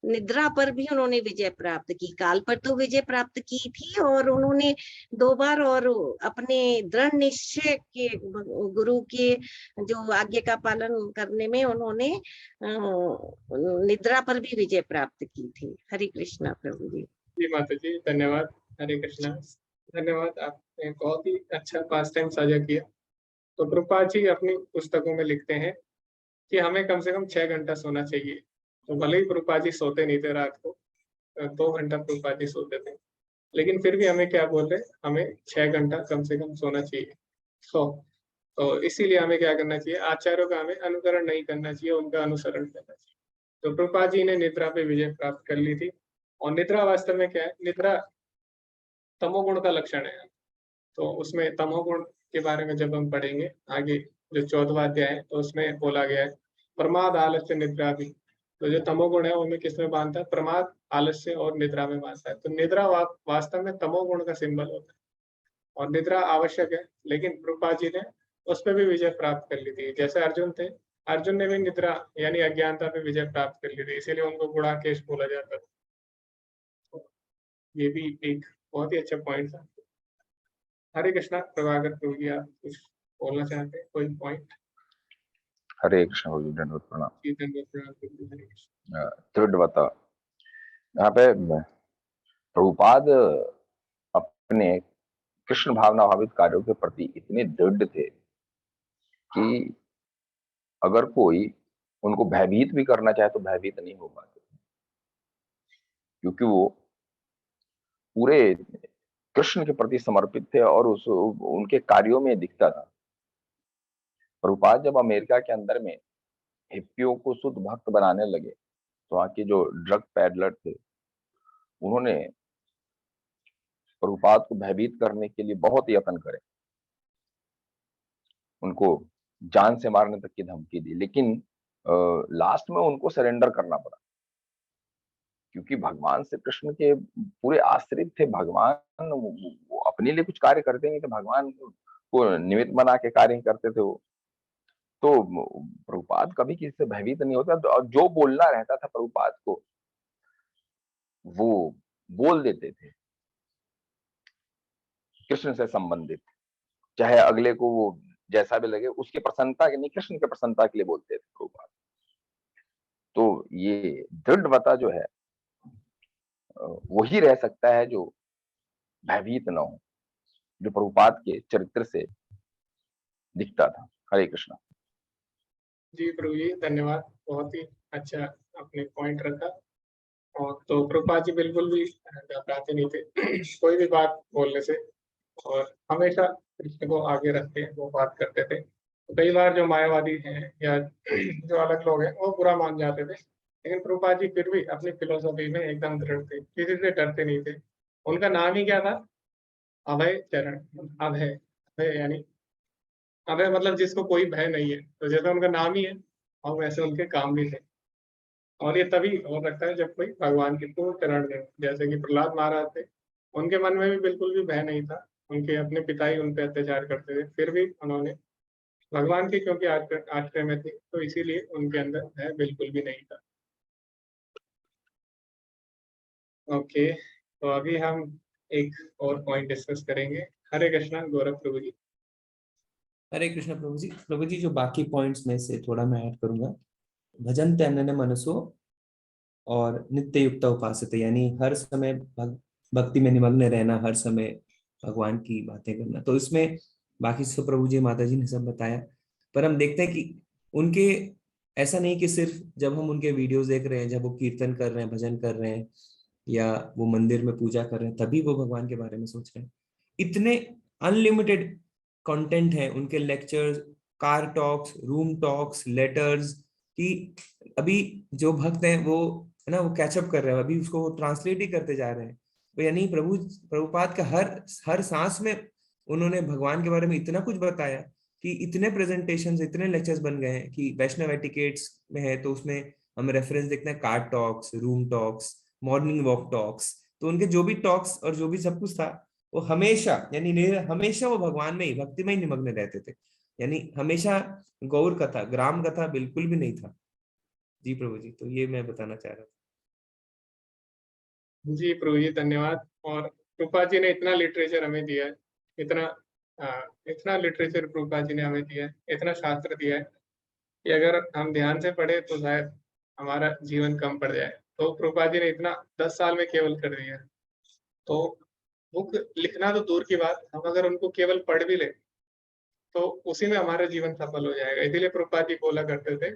निद्रा पर भी उन्होंने विजय प्राप्त की, काल पर तो विजय प्राप्त की थी, और उन्होंने 2 बार और अपने दृढ़ निश्चय के गुरु के जो आज्ञा का पालन करने में उन्होंने निद्रा पर भी विजय प्राप्त की थी। हरे कृष्णा प्रभु जी। जी माता जी, धन्यवाद। हरे कृष्णा। धन्यवाद, आपने बहुत ही अच्छा पास टाइम साझा किया। तो प्रभुपाद जी अपनी पुस्तकों में लिखते हैं कि हमें कम से कम 6 घंटा सोना चाहिए। तो भले ही प्रभुपाद जी सोते नहीं थे रात को, 2 घंटा प्रभुपाद जी सोते थे, लेकिन फिर भी हमें क्या बोल रहे, हमें 6 घंटा कम से कम सोना चाहिए। तो इसीलिए हमें क्या करना चाहिए, आचार्यों का हमें अनुकरण नहीं करना चाहिए, उनका अनुसरण करना चाहिए। तो प्रभुपाद जी ने निद्रा पे विजय प्राप्त कर ली थी। और निद्रा वास्तव में क्या है, निद्रा तमोगुण का लक्षण है। तो उसमें तमोगुण के बारे में जब हम पढ़ेंगे आगे, जो 14वां अध्याय है, तो उसमें बोला गया है प्रमाद आलस्य निद्रा भी। तो जो तमोगुण है उनमें किसमें बांधता है, प्रमाद आलस्य और निद्रा में बांधता है। तो निद्रा वास्तव में तमोगुण का सिंबल होता है और निद्रा आवश्यक है। लेकिन प्रभुपाद जी ने उस पर भी विजय प्राप्त कर ली थी। जैसे अर्जुन थे, अर्जुन ने भी निद्रा यानी अज्ञानता पे विजय प्राप्त कर ली थी, इसीलिए उनको गुणाकेश बोला जाता था। तो ये भी एक बहुत ही अच्छा पॉइंट था। हरे कृष्णा। प्रभाकर प्रभु जी, आप कुछ बोलना चाहते हैं, कोई पॉइंट? हरे कृष्ण प्रभु जी, दंडवत प्रणाम। जी धन्यवाद प्रभु जी, हरे कृष्ण। दृढ़वता, यहाँ पे प्रभुपाद अपने कृष्ण भावना भावित कार्यों के प्रति इतने दृढ़ थे कि अगर कोई उनको भयभीत भी करना चाहे तो भयभीत नहीं हो पाते, क्योंकि वो पूरे कृष्ण के प्रति समर्पित थे और उनके कार्यों में दिखता था। प्रभुपाद जब अमेरिका के अंदर में हिप्पियों को शुद्ध भक्त बनाने लगे, तो वहाँ के जो ड्रग पैडलर थे उन्होंने प्रभुपाद को भयभीत करने के लिए बहुत यत्न करे, उनको जान से मारने तक की धमकी दी, लेकिन लास्ट में उनको सरेंडर करना पड़ा, क्योंकि भगवान श्री कृष्ण के पूरे आश्रित थे। भगवान वो अपने लिए कुछ कार्य करते नहीं थे, भगवान को निमित्त बना के कार्य करते थे वो। तो प्रभुपाद कभी किसी से भयभीत नहीं होता, और जो बोलना रहता था प्रभुपाद को वो बोल देते थे कृष्ण से संबंधित, चाहे अगले को वो जैसा भी लगे, उसकी प्रसन्नता के नहीं, कृष्ण की प्रसन्नता के लिए बोलते थे प्रभुपाद। तो ये दृढ़ता जो है वही रह सकता है जो भयभीत न हो, जो प्रभुपाद के चरित्र से दिखता था। हरे कृष्णा। जी प्रभु जी, धन्यवाद। बहुत ही अच्छा आपने पॉइंट रखा। और तो प्रभुपाद जी बिल्कुल भी घबराते नहीं थे कोई भी बात बोलने से, और हमेशा कृष्ण को आगे रख के वो बात करते थे। तो कई बार जो मायावादी हैं या जो अलग लोग हैं वो बुरा मान जाते थे, लेकिन प्रभुपाद जी फिर भी अपनी फिलोसफी में एकदम दृढ़ थे, किसी से डरते नहीं थे। उनका नाम ही क्या था? अभय चरण। अभय, अभय यानी अभय मतलब जिसको कोई भय नहीं है, तो जैसा उनका नाम ही है और वैसे उनके काम भी थे। और ये तभी हो सकता है जब कोई भगवान के पूर्ण चरण दे, जैसे कि प्रहलाद महाराज थे, उनके मन में भी बिल्कुल भी भय नहीं था। उनके अपने पिता ही उन पे अत्याचार करते थे, फिर भी उन्होंने भगवान के क्योंकि आश्रय में थे, तो इसीलिए उनके अंदर भय बिल्कुल भी नहीं था। ओके, तो अभी हम एक और पॉइंट डिस्कस करेंगे। हरे कृष्णा गौरव प्रभु जी। हरे कृष्ण प्रभु जी जो बाकी पॉइंट्स में से थोड़ा मैं ऐड करूंगा। भजन तैनने मनसो और नित्य युक्त उपासते, यानी हर समय भक्ति में निमग्न रहना, हर समय भगवान की बातें करना। तो इसमें बाकी सब प्रभु जी माता जी ने सब बताया, पर हम देखते हैं कि उनके ऐसा नहीं कि सिर्फ जब हम उनके वीडियोस देख रहे हैं, जब वो कीर्तन कर रहे हैं, भजन कर रहे हैं, या वो मंदिर में पूजा कर रहे हैं, तभी वो भगवान के बारे में सोच रहे हैं। इतने अनलिमिटेड कंटेंट है उनके lectures, car talks, room talks, letters, कि अभी जो भक्त हैं वो है ना, वो कैचअप कर रहे हैं, अभी उसको ट्रांसलेट ही करते जा रहे हैं। तो यानी प्रभुपाद का हर सांस में उन्होंने भगवान के बारे में इतना कुछ बताया कि इतने प्रेजेंटेशंस, इतने लेक्चर्स बन गए हैं कि वैष्णव एटिकेट्स में है तो उसमें हम रेफरेंस देखते हैं, car talks, room talks, morning walk talks. तो उनके जो भी टॉक्स और जो भी सब कुछ था, वो हमेशा यानी हमेशा वो भगवान में ही, भक्ति में ही निमग्न रहते थे। यानी हमेशा गौर कथा, ग्राम कथा बिल्कुल भी नहीं था। जी प्रभु जी, तो ये मैं बताना चाह रहा था। जी प्रभु जी धन्यवाद। और प्रभुपाद जी ने इतना लिटरेचर हमें दिया है, इतना लिटरेचर प्रभुपाद जी ने हमें दिया है, इतना शास्त्र दिया है कि अगर हम ध्यान से पढ़े तो शायद हमारा जीवन कम पड़ जाए। तो प्रभुपाद जी ने इतना 10 साल में केवल कर दिया है। तो बुक लिखना तो दूर की बात, हम अगर उनको केवल पढ़ भी ले तो उसी में हमारा जीवन सफल हो जाएगा। इसीलिए प्रभुपाद जी बोला करते थे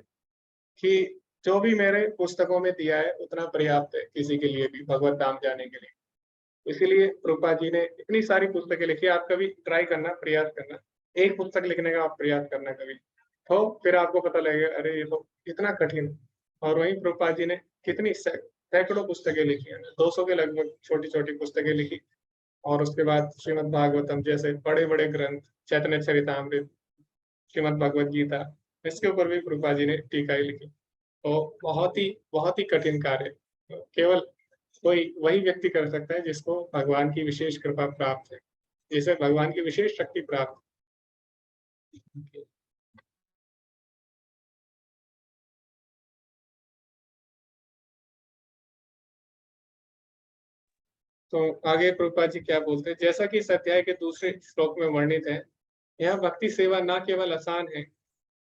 कि जो भी मेरे पुस्तकों में दिया है उतना पर्याप्त है किसी के लिए भी भगवत धाम जाने के लिए। इसीलिए प्रभुपाद जी ने इतनी सारी पुस्तकें लिखी। आप कभी ट्राई करना, प्रयास करना, एक पुस्तक लिखने का आप प्रयास करना कभी, तो फिर आपको पता लगेगा अरे ये तो इतना कठिन है। और वहीं प्रभुपाद जी ने कितनी सैकड़ों पुस्तकें लिखी हैं, 200 के लगभग छोटी छोटी पुस्तकें लिखी। और उसके बाद श्रीमद् भागवतम जैसे बड़े बड़े ग्रंथ, चैतन्य चरितामृत, श्रीमद् भगवद गीता, इसके ऊपर भी प्रभुपाद जी ने टीकाएं लिखी। तो बहुत ही कठिन कार्य केवल कोई वही व्यक्ति कर सकता है जिसको भगवान की विशेष कृपा प्राप्त है, जिसे भगवान की विशेष शक्ति प्राप्त है। तो आगे प्रभुपाद जी क्या बोलते हैं, जैसा कि इस अध्याय के दूसरे श्लोक में वर्णित है, यह भक्ति सेवा न केवल आसान है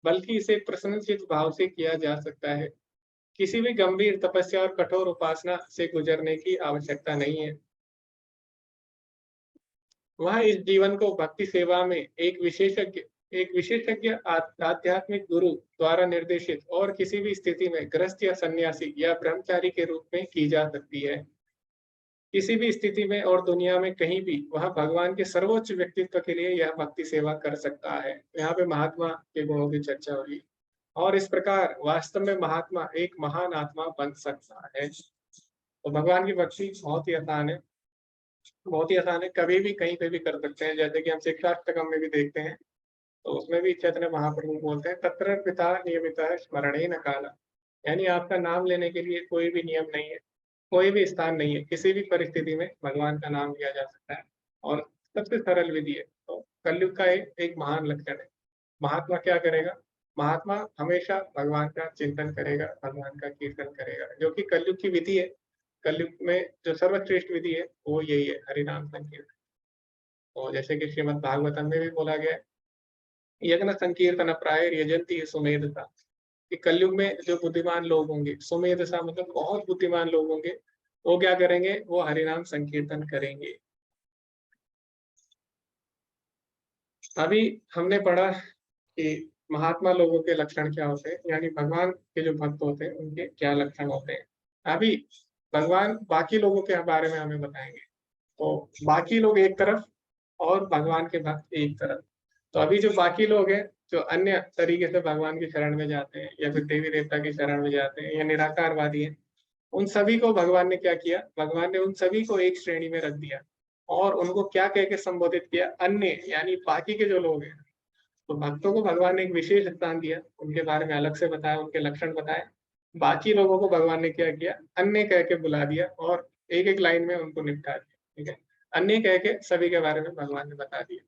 बल्कि इसे प्रसन्नचित्त भाव से किया जा सकता है। किसी भी गंभीर तपस्या और कठोर उपासना से गुजरने की आवश्यकता नहीं है। वह इस जीवन को भक्ति सेवा में एक विशेषज्ञ आध्यात्मिक गुरु द्वारा निर्देशित और किसी भी स्थिति में गृहस्थ या सन्यासी या ब्रह्मचारी के रूप में की जा सकती है। किसी भी स्थिति में और दुनिया में कहीं भी वह भगवान के सर्वोच्च व्यक्तित्व के लिए यह भक्ति सेवा कर सकता है। यहाँ पे महात्मा के गुणों की चर्चा हो रही है। और इस प्रकार वास्तव में महात्मा एक महान आत्मा बन सकता है। तो भगवान की भक्ति बहुत ही आसान है, बहुत ही आसान है, कभी भी कहीं पे भी कर सकते हैं। जैसे कि हम शिक्षाष्टकम में भी देखते हैं, तो उसमें भी चैतन्य महाप्रभु बोलते हैं, तत्र पिता नियमित स्मरणे न काला, यानी आपका नाम लेने के लिए कोई भी नियम नहीं है, कोई भी स्थान नहीं है, किसी भी परिस्थिति में भगवान का नाम लिया जा सकता है। और सबसे सरल विधि है। तो कलयुग का एक महान लक्षण है। महात्मा क्या करेगा? महात्मा हमेशा भगवान का चिंतन करेगा, भगवान का कीर्तन करेगा, जो कि कलयुग की विधि है। कलयुग में जो सर्वश्रेष्ठ विधि है वो यही है, हरिनाम संकीर्तन। और जैसे कि श्रीमद् भागवतम में भी बोला गया है, यज्ञ संकीर्तन प्राय यजंती सुमेधसा, कि कलयुग में जो बुद्धिमान लोग होंगे, सुमेधसा मतलब बहुत बुद्धिमान लोग होंगे, वो क्या करेंगे? वो हरिनाम संकीर्तन करेंगे। अभी हमने पढ़ा कि महात्मा लोगों के लक्षण क्या होते हैं, यानी भगवान के जो भक्त होते हैं उनके क्या लक्षण होते हैं। अभी भगवान बाकी लोगों के बारे में हमें बताएंगे। तो बाकी लोग एक तरफ और भगवान के भक्त एक तरफ। तो अभी जो बाकी लोग हैं, जो अन्य तरीके से भगवान की शरण में जाते हैं या फिर देवी देवता की शरण में जाते हैं या निराकारवादी हैं, उन सभी को भगवान ने क्या किया, भगवान ने उन सभी को एक श्रेणी में रख दिया और उनको क्या कह के संबोधित किया, अन्य, यानी बाकी के जो लोग हैं। तो भक्तों को भगवान ने एक विशेष स्थान दिया, उनके बारे में अलग से बताया, उनके लक्षण बताए। बाकी लोगों को भगवान ने क्या किया, अन्य कह के बुला दिया और एक एक लाइन में उनको निपटा दिया। ठीक है, अन्य कह के सभी के बारे में भगवान ने बता दिया।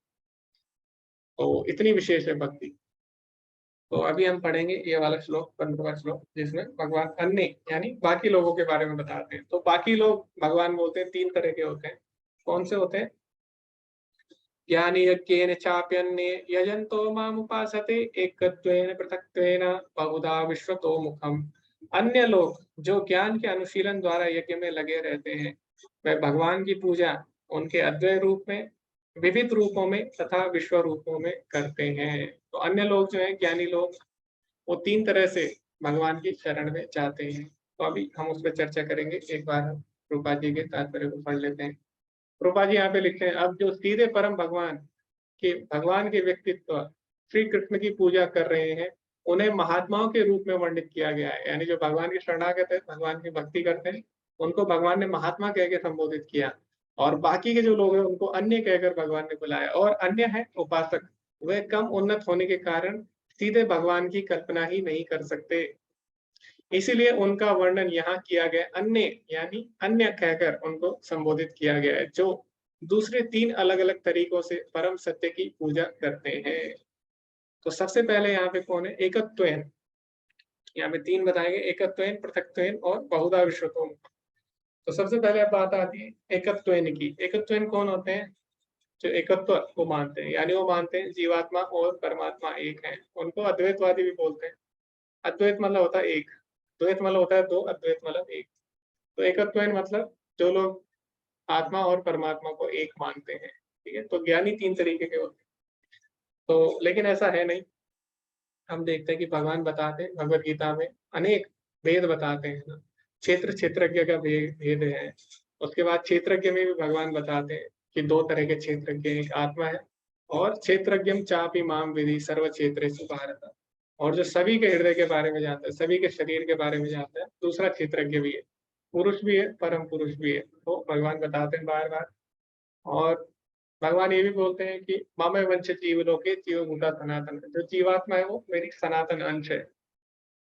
तो इतनी विशेष है भक्ति। तो अभी हम पढ़ेंगे ये वाला श्लोक, 15वां श्लोक, जिसमें भगवान अन्य यानी बाकी लोगों के बारे में बताते हैं। तो बाकी लोग भगवान बोलते हैं 3 तरह के होते हैं। कौन से होते हैं? ज्ञानी यज्ञेन चाप्यन्ये यजन्तो माम उपासते एकत्वेन पृथक्त्वेन बहुधा विश्वतो मुखम। अन्य लोग जो ज्ञान के अनुशीलन द्वारा यज्ञ में लगे रहते हैं, वह भगवान की पूजा उनके अद्वैत रूप में, विविध रूपों में तथा विश्व रूपों में करते हैं। तो अन्य लोग जो हैं, ज्ञानी लोग, वो 3 तरह से भगवान की शरण में जाते हैं। तो अभी हम उस पर चर्चा करेंगे। एक बार हम प्रभुपाद जी के तात्पर्य को पढ़ लेते हैं। प्रभुपाद जी यहाँ पे लिखते हैं, अब जो सीधे परम भगवान के व्यक्तित्व श्री कृष्ण की पूजा कर रहे हैं, उन्हें महात्माओं के रूप में वर्णित किया गया है। यानी जो भगवान की शरणागत है, भगवान की भक्ति करते हैं, उनको भगवान ने महात्मा कह के संबोधित किया और बाकी के जो लोग हैं उनको अन्य कहकर भगवान ने बुलाया। और अन्य है उपासक, वे कम उन्नत होने के कारण सीधे भगवान की कल्पना ही नहीं कर सकते, इसीलिए उनका वर्णन यहाँ किया गया। अन्य यानी अन्य कहकर उनको संबोधित किया गया है, जो दूसरे 3 अलग अलग तरीकों से परम सत्य की पूजा करते हैं। तो सबसे पहले यहाँ पे कौन है? एकत्वेन। यहाँ पे 3 बताएंगे, एकत्वेन, पृथक्त्वेन और बहुधा विश्वतो। तो सबसे पहले अब बात आती है एकत्वेन की। एकत्वेन कौन होते हैं? जो एकत्व को मानते हैं, यानी वो मानते हैं जीवात्मा और परमात्मा एक है। उनको अद्वैतवादी भी बोलते हैं। अद्वैत मतलब होता है एक, द्वैत मतलब होता है 2, अद्वैत मतलब एक। तो एकत्वेन मतलब जो लोग आत्मा और परमात्मा को एक मानते हैं। ठीक है, तो ज्ञानी 3 तरीके के होते हैं। तो लेकिन ऐसा है नहीं। हम देखते हैं कि भगवान बताते हैं भगवत गीता में अनेक भेद बताते हैं ना, क्षेत्र क्षेत्रज्ञ का भेद है। उसके बाद क्षेत्रज्ञ में भी भगवान बताते हैं कि 2 तरह के क्षेत्रज्ञ, एक आत्मा है और क्षेत्रज्ञम चापि माम विधि सर्व क्षेत्रेषु भारत। और जो सभी के हृदय के बारे में जानता है, सभी के शरीर के बारे में जानता है, दूसरा क्षेत्रज्ञ भी है, पुरुष भी है, परम पुरुष भी है। तो भगवान बताते हैं बार बार। और भगवान ये भी बोलते हैं कि मम वंश जीवलोके जीवभूता सनातन। जो जीवात्मा है वो मेरी सनातन अंश है।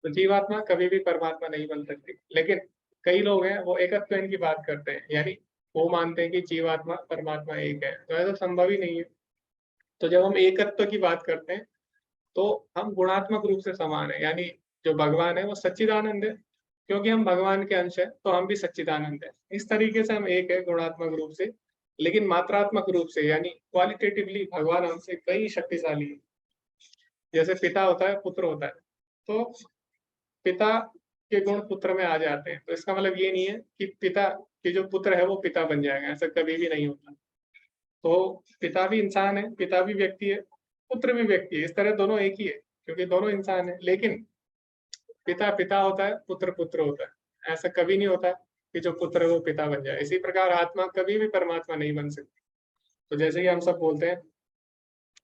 तो जीवात्मा कभी भी परमात्मा नहीं बन सकती। लेकिन कई लोग हैं वो एकत्व की बात करते हैं, यानी वो मानते हैं कि जीवात्मा परमात्मा एक है। तो ऐसा संभव ही नहीं है। तो जब हम एकत्व की बात करते हैं तो हम गुणात्मक रूप से समान है, यानी जो भगवान है वो सच्चिदानंद है। क्योंकि हम भगवान के अंश है तो हम भी सच्चिदानंद है। इस तरीके से हम एक है गुणात्मक रूप से, लेकिन मात्रात्मक रूप से यानी क्वालिटेटिवली भगवान हमसे कई शक्तिशाली है। जैसे पिता होता है, पुत्र होता है, तो पिता के गुण पुत्र में आ जाते हैं। तो इसका मतलब ये नहीं है कि पिता के जो पुत्र है वो पिता बन जाएगा, ऐसा कभी भी नहीं होता। तो पिता भी इंसान है, पिता भी व्यक्ति है, पुत्र भी व्यक्ति है। इस तरह दोनों एक ही है, क्योंकि दोनों इंसान है। लेकिन पिता पिता होता है, पुत्र पुत्र होता है। ऐसा कभी नहीं होता कि जो पुत्र है वो पिता बन जाए। इसी प्रकार आत्मा कभी भी परमात्मा नहीं बन सकती। तो जैसे कि हम सब बोलते हैं,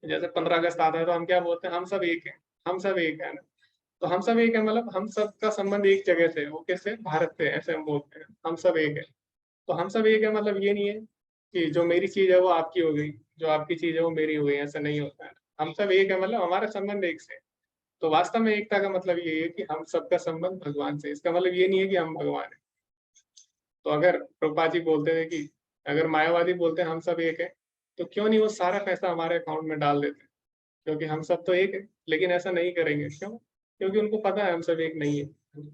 जैसे 15 अगस्त आता है तो हम क्या बोलते हैं? हम सब एक हैं, हम सब एक है ना। तो हम सब एक है मतलब हम सब का संबंध एक जगह से, वो किससे? भारत से। ऐसे हम बोलते हैं हम सब एक है। तो हम सब एक है मतलब ये नहीं है कि जो मेरी चीज है वो आपकी हो गई, जो आपकी चीज है वो मेरी हो गई। ऐसा नहीं होता है। हम सब एक है मतलब हमारा संबंध एक से। तो वास्तव में एकता का मतलब ये है कि हम सबका संबंध भगवान से। इसका मतलब ये नहीं है कि हम भगवान है। तो अगर प्रभुपाद जी बोलते थे कि अगर मायावादी बोलते हैं हम सब एक है, तो क्यों नहीं वो सारा पैसा हमारे अकाउंट में डाल देते? क्योंकि हम सब तो एक है। लेकिन ऐसा नहीं करेंगे, क्यों? क्योंकि उनको पता है हम सब एक नहीं है।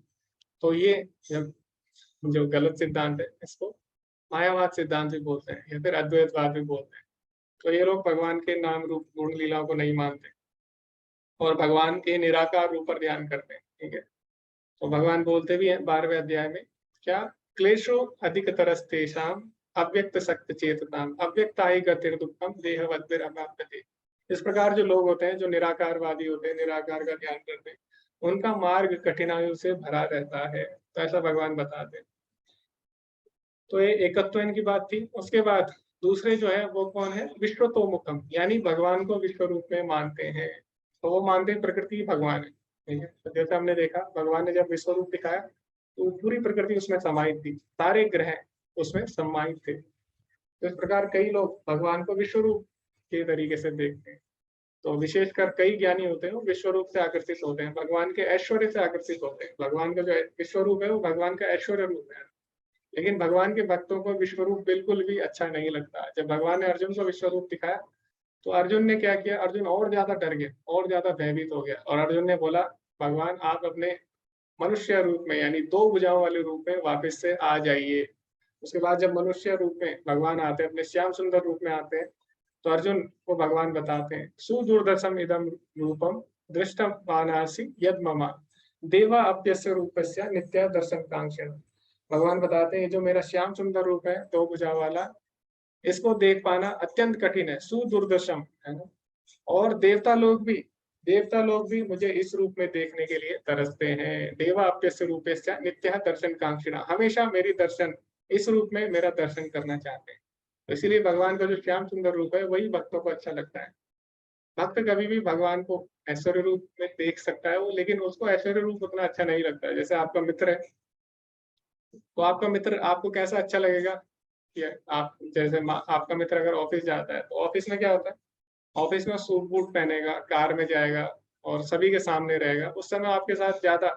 तो ये जो गलत सिद्धांत है, इसको मायावाद सिद्धांत भी बोलते हैं या फिर अद्वैतवाद भी बोलते हैं। तो ये लोग भगवान के नाम रूप गुण लीलाओं को नहीं मानते और भगवान के निराकार रूप पर ध्यान करते हैं। ठीक है, तो भगवान बोलते भी हैं 12वें अध्याय में, क्या? क्लेशो अधिक तरस्तेषाम अव्यक्त शक्ति चेतनाम अव्यक्ताई गतिर दुखम देहवद्भिर अभाप्यते। इस प्रकार जो लोग होते हैं, जो निराकारवादी होते हैं, निराकार का ध्यान करते हैं, उनका मार्ग कठिनाइयों से भरा रहता है। तो ऐसा भगवान बताते हैं। तो ये एकत्व की बात थी। उसके बाद दूसरे जो है वो कौन है? विश्वतोमुखम, यानी भगवान को विश्व रूप में मानते हैं। तो वो मानते हैं प्रकृति ही भगवान है, ठीक है। तो जैसे हमने देखा भगवान ने जब विश्व रूप दिखाया तो पूरी प्रकृति उसमें समाहित थी, सारे ग्रह उसमें समाहित थे। तो इस प्रकार कई लोग भगवान को विश्व रूप के तरीके से देखते हैं। तो विशेषकर कई ज्ञानी होते हैं वो विश्व रूप से आकर्षित होते हैं, भगवान के ऐश्वर्य से आकर्षित होते हैं। भगवान का जो विश्व रूप है वो भगवान का ऐश्वर्य रूप है। लेकिन भगवान के भक्तों को विश्व रूप बिल्कुल भी अच्छा नहीं लगता। जब भगवान ने अर्जुन को विश्व रूप दिखाया तो अर्जुन ने क्या किया, अर्जुन और ज्यादा डर गया, और ज्यादा भयभीत हो गया, और अर्जुन ने बोला भगवान आप अपने मनुष्य रूप में यानी 2 भुजाओं वाले रूप में वापस से आ जाइए। उसके बाद जब मनुष्य रूप में भगवान आते हैं, अपने श्याम सुंदर रूप में आते हैं, तो अर्जुन को भगवान बताते हैं सुदुर्दशम इदम रूपम दृष्टम वानासी यद ममा देवा अप्यस्य रूपस्य नित्य दर्शन कांक्षण। भगवान बताते हैं ये जो मेरा श्याम सुंदर रूप है 2 भुजा वाला, इसको देख पाना अत्यंत कठिन है, सुदुर्दशम है ना। और देवता लोग भी मुझे इस रूप में देखने के लिए तरसते हैं। देवा अप्यस्य रूपस्य नित्य दर्शन कांक्षिणा, हमेशा मेरी दर्शन इस रूप में मेरा दर्शन करना चाहते हैं। तो इसीलिए भगवान का जो श्याम सुंदर रूप है वही भक्तों को अच्छा लगता है। भक्त कभी भी भगवान को ऐश्वर्य रूप में देख सकता है वो, लेकिन उसको ऐश्वर्य रूप उतना अच्छा नहीं लगता है। जैसे आपका मित्र है तो आपका मित्र आपको कैसा अच्छा लगेगा कि आप जैसे आपका मित्र अगर ऑफिस जाता है तो ऑफिस में क्या होता है, ऑफिस में सूट बूट पहनेगा, कार में जाएगा और सभी के सामने रहेगा। उस समय आपके साथ ज्यादा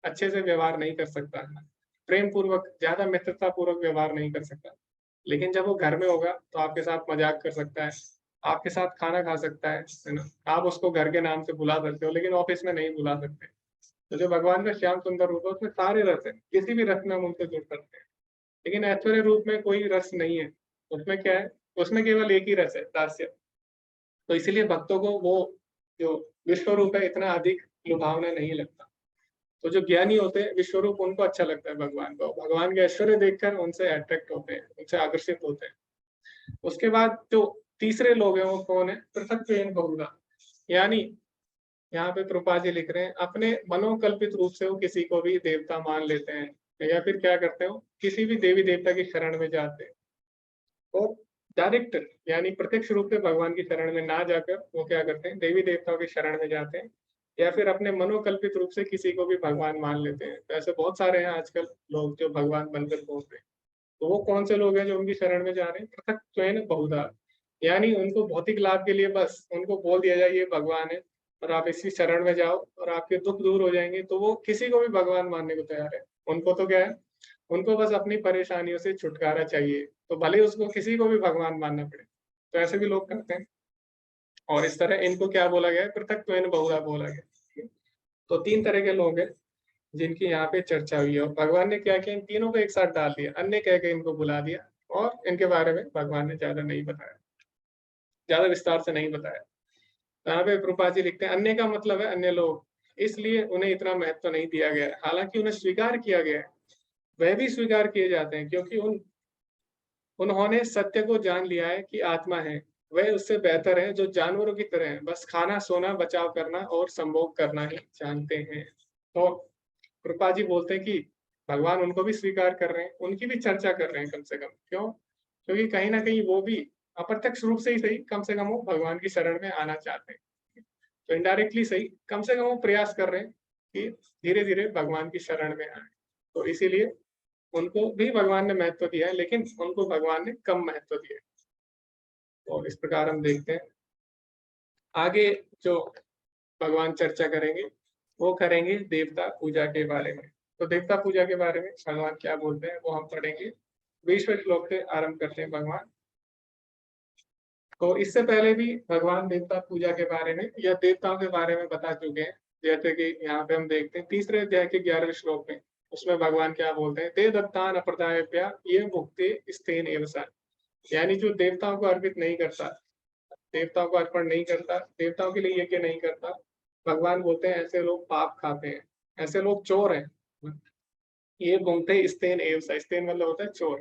अच्छे से व्यवहार नहीं कर सकता है, प्रेम पूर्वक ज्यादा मित्रता पूर्वक व्यवहार नहीं कर सकता। लेकिन जब वो घर में होगा तो आपके साथ मजाक कर सकता है, आपके साथ खाना खा सकता है ना। आप उसको घर के नाम से बुला सकते हो, लेकिन ऑफिस में नहीं बुला सकते। तो जो भगवान का श्याम सुंदर रूप है उसमें सारे रस है, किसी भी रस में हम उनसे जुड़ सकते हैं। लेकिन ऐश्वर्य रूप में कोई रस नहीं है। उसमें क्या है, उसमें केवल एक ही रस है, दास्य। तो इसीलिए भक्तों को वो जो विश्व रूप है इतना अधिक लुभावना नहीं लगता। तो जो ज्ञानी होते हैं विश्व रूप उनको अच्छा लगता है, भगवान को, भगवान के ऐश्वर्य देखकर उनसे अट्रैक्ट होते हैं, उनसे आकर्षित होते हैं। उसके बाद जो तीसरे लोग हैं वो कौन है, पृथक्त्वेन बहुधा, यानी यहाँ पे प्रभुपाद जी लिख रहे हैं अपने मनोकल्पित रूप से वो किसी को भी देवता मान लेते हैं, या फिर क्या करते हो किसी भी देवी देवता की शरण में जाते हैं और डायरेक्ट यानी प्रत्यक्ष रूप से भगवान की शरण में ना जाकर वो क्या करते हैं, देवी देवताओं की शरण में जाते हैं, या फिर अपने मनोकल्पित रूप से किसी को भी भगवान मान लेते हैं। तो ऐसे बहुत सारे हैं आजकल लोग जो भगवान बनकर घूम रहे हैं। तो वो कौन से लोग हैं जो उनकी शरण में जा रहे हैं, पृथक्त्वेन बहुधा, यानी उनको भौतिक लाभ के लिए बस उनको बोल दिया जाए ये भगवान है और आप इसकी शरण में जाओ और आपके दुख दूर हो जाएंगे, तो वो किसी को भी भगवान मानने को तैयार है। उनको तो क्या है, उनको बस अपनी परेशानियों से छुटकारा चाहिए, तो भले उसको किसी को भी भगवान मानना पड़े। तो ऐसे भी लोग करते हैं, और इस तरह इनको क्या बोला गया है, पृथक्त्वेन बहुधा बोला गया। तो 3 तरह के लोग हैं जिनकी यहाँ पे चर्चा हुई है, और भगवान ने क्या किया, इन तीनों को एक साथ डाल दिया, अन्य कह के इनको बुला दिया, और इनके बारे में भगवान ने ज्यादा नहीं बताया, ज्यादा विस्तार से नहीं बताया। तो यहाँ पे प्रभुपाद जी लिखते हैं अन्य का मतलब है अन्य लोग, इसलिए उन्हें इतना महत्व नहीं दिया गया है। हालांकि उन्हें स्वीकार किया गया है, वह भी स्वीकार किए जाते हैं, क्योंकि उन्होंने सत्य को जान लिया है कि आत्मा है, वह उससे बेहतर है जो जानवरों की तरह है, बस खाना सोना बचाव करना और संभोग करना ही जानते हैं। तो कृपा जी बोलते हैं कि भगवान उनको भी स्वीकार कर रहे हैं, उनकी भी चर्चा कर रहे हैं कम से कम। क्यों? क्योंकि कहीं ना कहीं वो भी अप्रत्यक्ष रूप से ही सही, कम से कम वो भगवान की शरण में आना चाहते हैं। तो इनडायरेक्टली सही, कम से कम वो प्रयास कर रहे हैं कि धीरे धीरे भगवान की शरण में आए। तो इसीलिए उनको भी भगवान ने महत्व दिया है, लेकिन उनको भगवान ने कम महत्व दिया है। तो इस प्रकार हम देखते हैं आगे जो भगवान चर्चा करेंगे वो करेंगे देवता पूजा के बारे में। तो देवता पूजा के बारे में भगवान क्या बोलते हैं वो हम पढ़ेंगे। 20वें श्लोक से आरंभ करते हैं भगवान। तो इससे पहले भी भगवान देवता पूजा के बारे में या देवताओं के बारे में बता चुके हैं। जैसे कि यहाँ पे हम देखते हैं 3रे अध्याय के 11वें श्लोक में, उसमें भगवान क्या बोलते हैं, ते दत्तान अप्रदायप्या ये भुक्ते स्तेन एवसा, यानी जो देवताओं को अर्पित नहीं करता, देवताओं को अर्पण नहीं करता, देवताओं के लिए यज्ञ नहीं करता, भगवान बोलते हैं ऐसे लोग पाप खाते हैं, ऐसे लोग चोर हैं। ये घूमते स्तेन एवसा, स्तेन मतलब होता है चोर।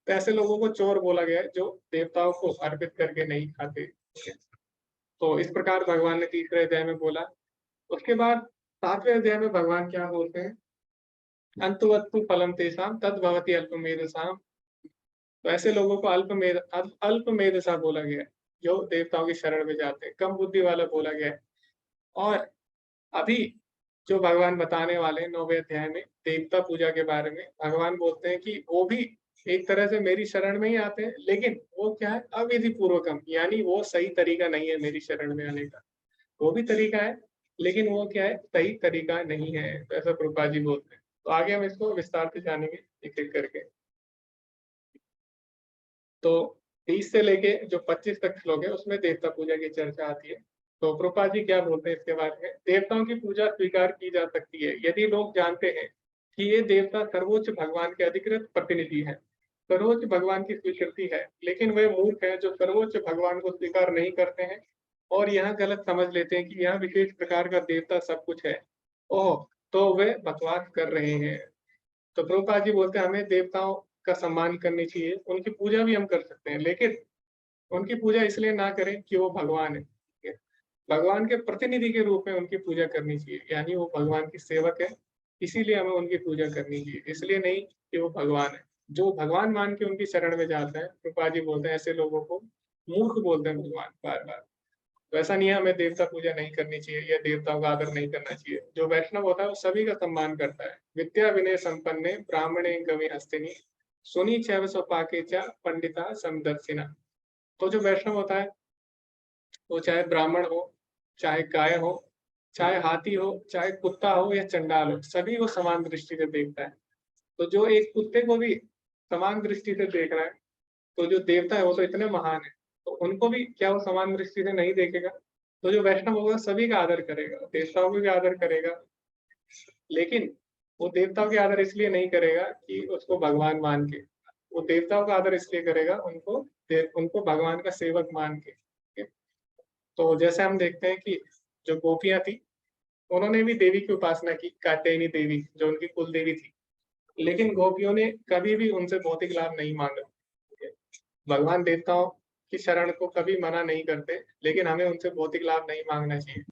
तो ऐसे लोगों को चोर बोला गया है जो देवताओं को अर्पित करके नहीं खाते। तो इस प्रकार भगवान ने 3रे अध्याय में बोला। उसके बाद 7वें अध्याय में भगवान क्या बोलते हैं, अंतुवत्तु फलम तेषाम तद भवति अल्पमेधसाम। तो ऐसे लोगों को अल्पमेधसा बोला गया है, जो देवताओं की शरण में जाते हैं, कम बुद्धि वाला बोला गया है। और अभी जो भगवान बताने वाले हैं 9वें अध्याय में देवता पूजा के बारे में, भगवान बोलते हैं कि वो भी एक तरह से मेरी शरण में ही आते हैं, लेकिन वो क्या है, अविधि पूर्वकम, यानी वो सही तरीका नहीं है मेरी शरण में आने का। वो भी तरीका है, लेकिन वो क्या है, सही तरीका नहीं है, तो ऐसा प्रभुपाद जी बोलते हैं। तो आगे हम इसको विस्तार से जानेंगे एक एक करके। तो 30 से लेके जो 25 तक श्लोक है उसमें देवता पूजा की चर्चा आती है। तो प्रभुपाद जी क्या बोलते हैं इसके बारे में, देवताओं की पूजा स्वीकार की जा सकती है यदि लोग जानते हैं कि ये देवता सर्वोच्च भगवान के अधिकृत प्रतिनिधि हैं, सर्वोच्च भगवान की स्वीकृति है, लेकिन वे मूर्ख हैं जो सर्वोच्च भगवान को स्वीकार नहीं करते हैं और यहाँ गलत समझ लेते हैं कि यहाँ विशेष प्रकार का देवता सब कुछ है। ओह, तो वे बकवास कर रहे हैं। तो प्रभुपाद जी बोलते हैं हमें देवताओं का सम्मान करनी चाहिए, उनकी पूजा भी हम कर सकते हैं, लेकिन उनकी पूजा इसलिए ना करें कि वो भगवान है, ठीक है? भगवान के प्रतिनिधि के रूप में उनकी पूजा करनी चाहिए, यानी वो भगवान की सेवक है, इसीलिए हमें उनकी पूजा करनी चाहिए, इसलिए नहीं कि वो भगवान है। जो भगवान मान के उनकी शरण में जाता है, प्रभुपाद जी बोलते हैं ऐसे लोगों को मूर्ख बोलते हैं भगवान बार बार। तो ऐसा नहीं है हमें देवता पूजा नहीं करनी चाहिए या देवताओं का आदर नहीं करना चाहिए। जो वैष्णव होता है वो सभी का सम्मान करता है। विद्या विनय संपन्ने ब्राह्मणे गवि हस्तिनी सुनी चैव स्वपाके च पंडिता समदर्शिना। तो जो वैष्णव होता है वो चाहे ब्राह्मण हो, चाहे गाय हो, चाहे हाथी हो, चाहे कुत्ता हो या चंडाल हो, सभी को समान दृष्टि से देखता है। तो जो एक कुत्ते को भी समान दृष्टि से देख रहा है, तो जो देवता है वो तो इतने महान है, तो उनको भी क्या वो समान दृष्टि से नहीं देखेगा? तो जो वैष्णव होगा सभी का आदर करेगा, देवताओं को भी आदर करेगा, लेकिन वो देवताओं के आदर इसलिए नहीं करेगा कि उसको भगवान मान के, वो देवताओं का आदर इसलिए करेगा उनको भगवान का सेवक मान के, ठीक है? तो जैसे हम देखते हैं कि जो गोपियां थी उन्होंने भी देवी की उपासना की, कात्यायनी देवी जो उनकी कुल देवी थी, लेकिन गोपियों ने कभी भी उनसे भौतिक लाभ नहीं मांगा, ठीक है? भगवान देवताओं की शरण को कभी मना नहीं करते, लेकिन हमें उनसे भौतिक लाभ नहीं मांगना चाहिए।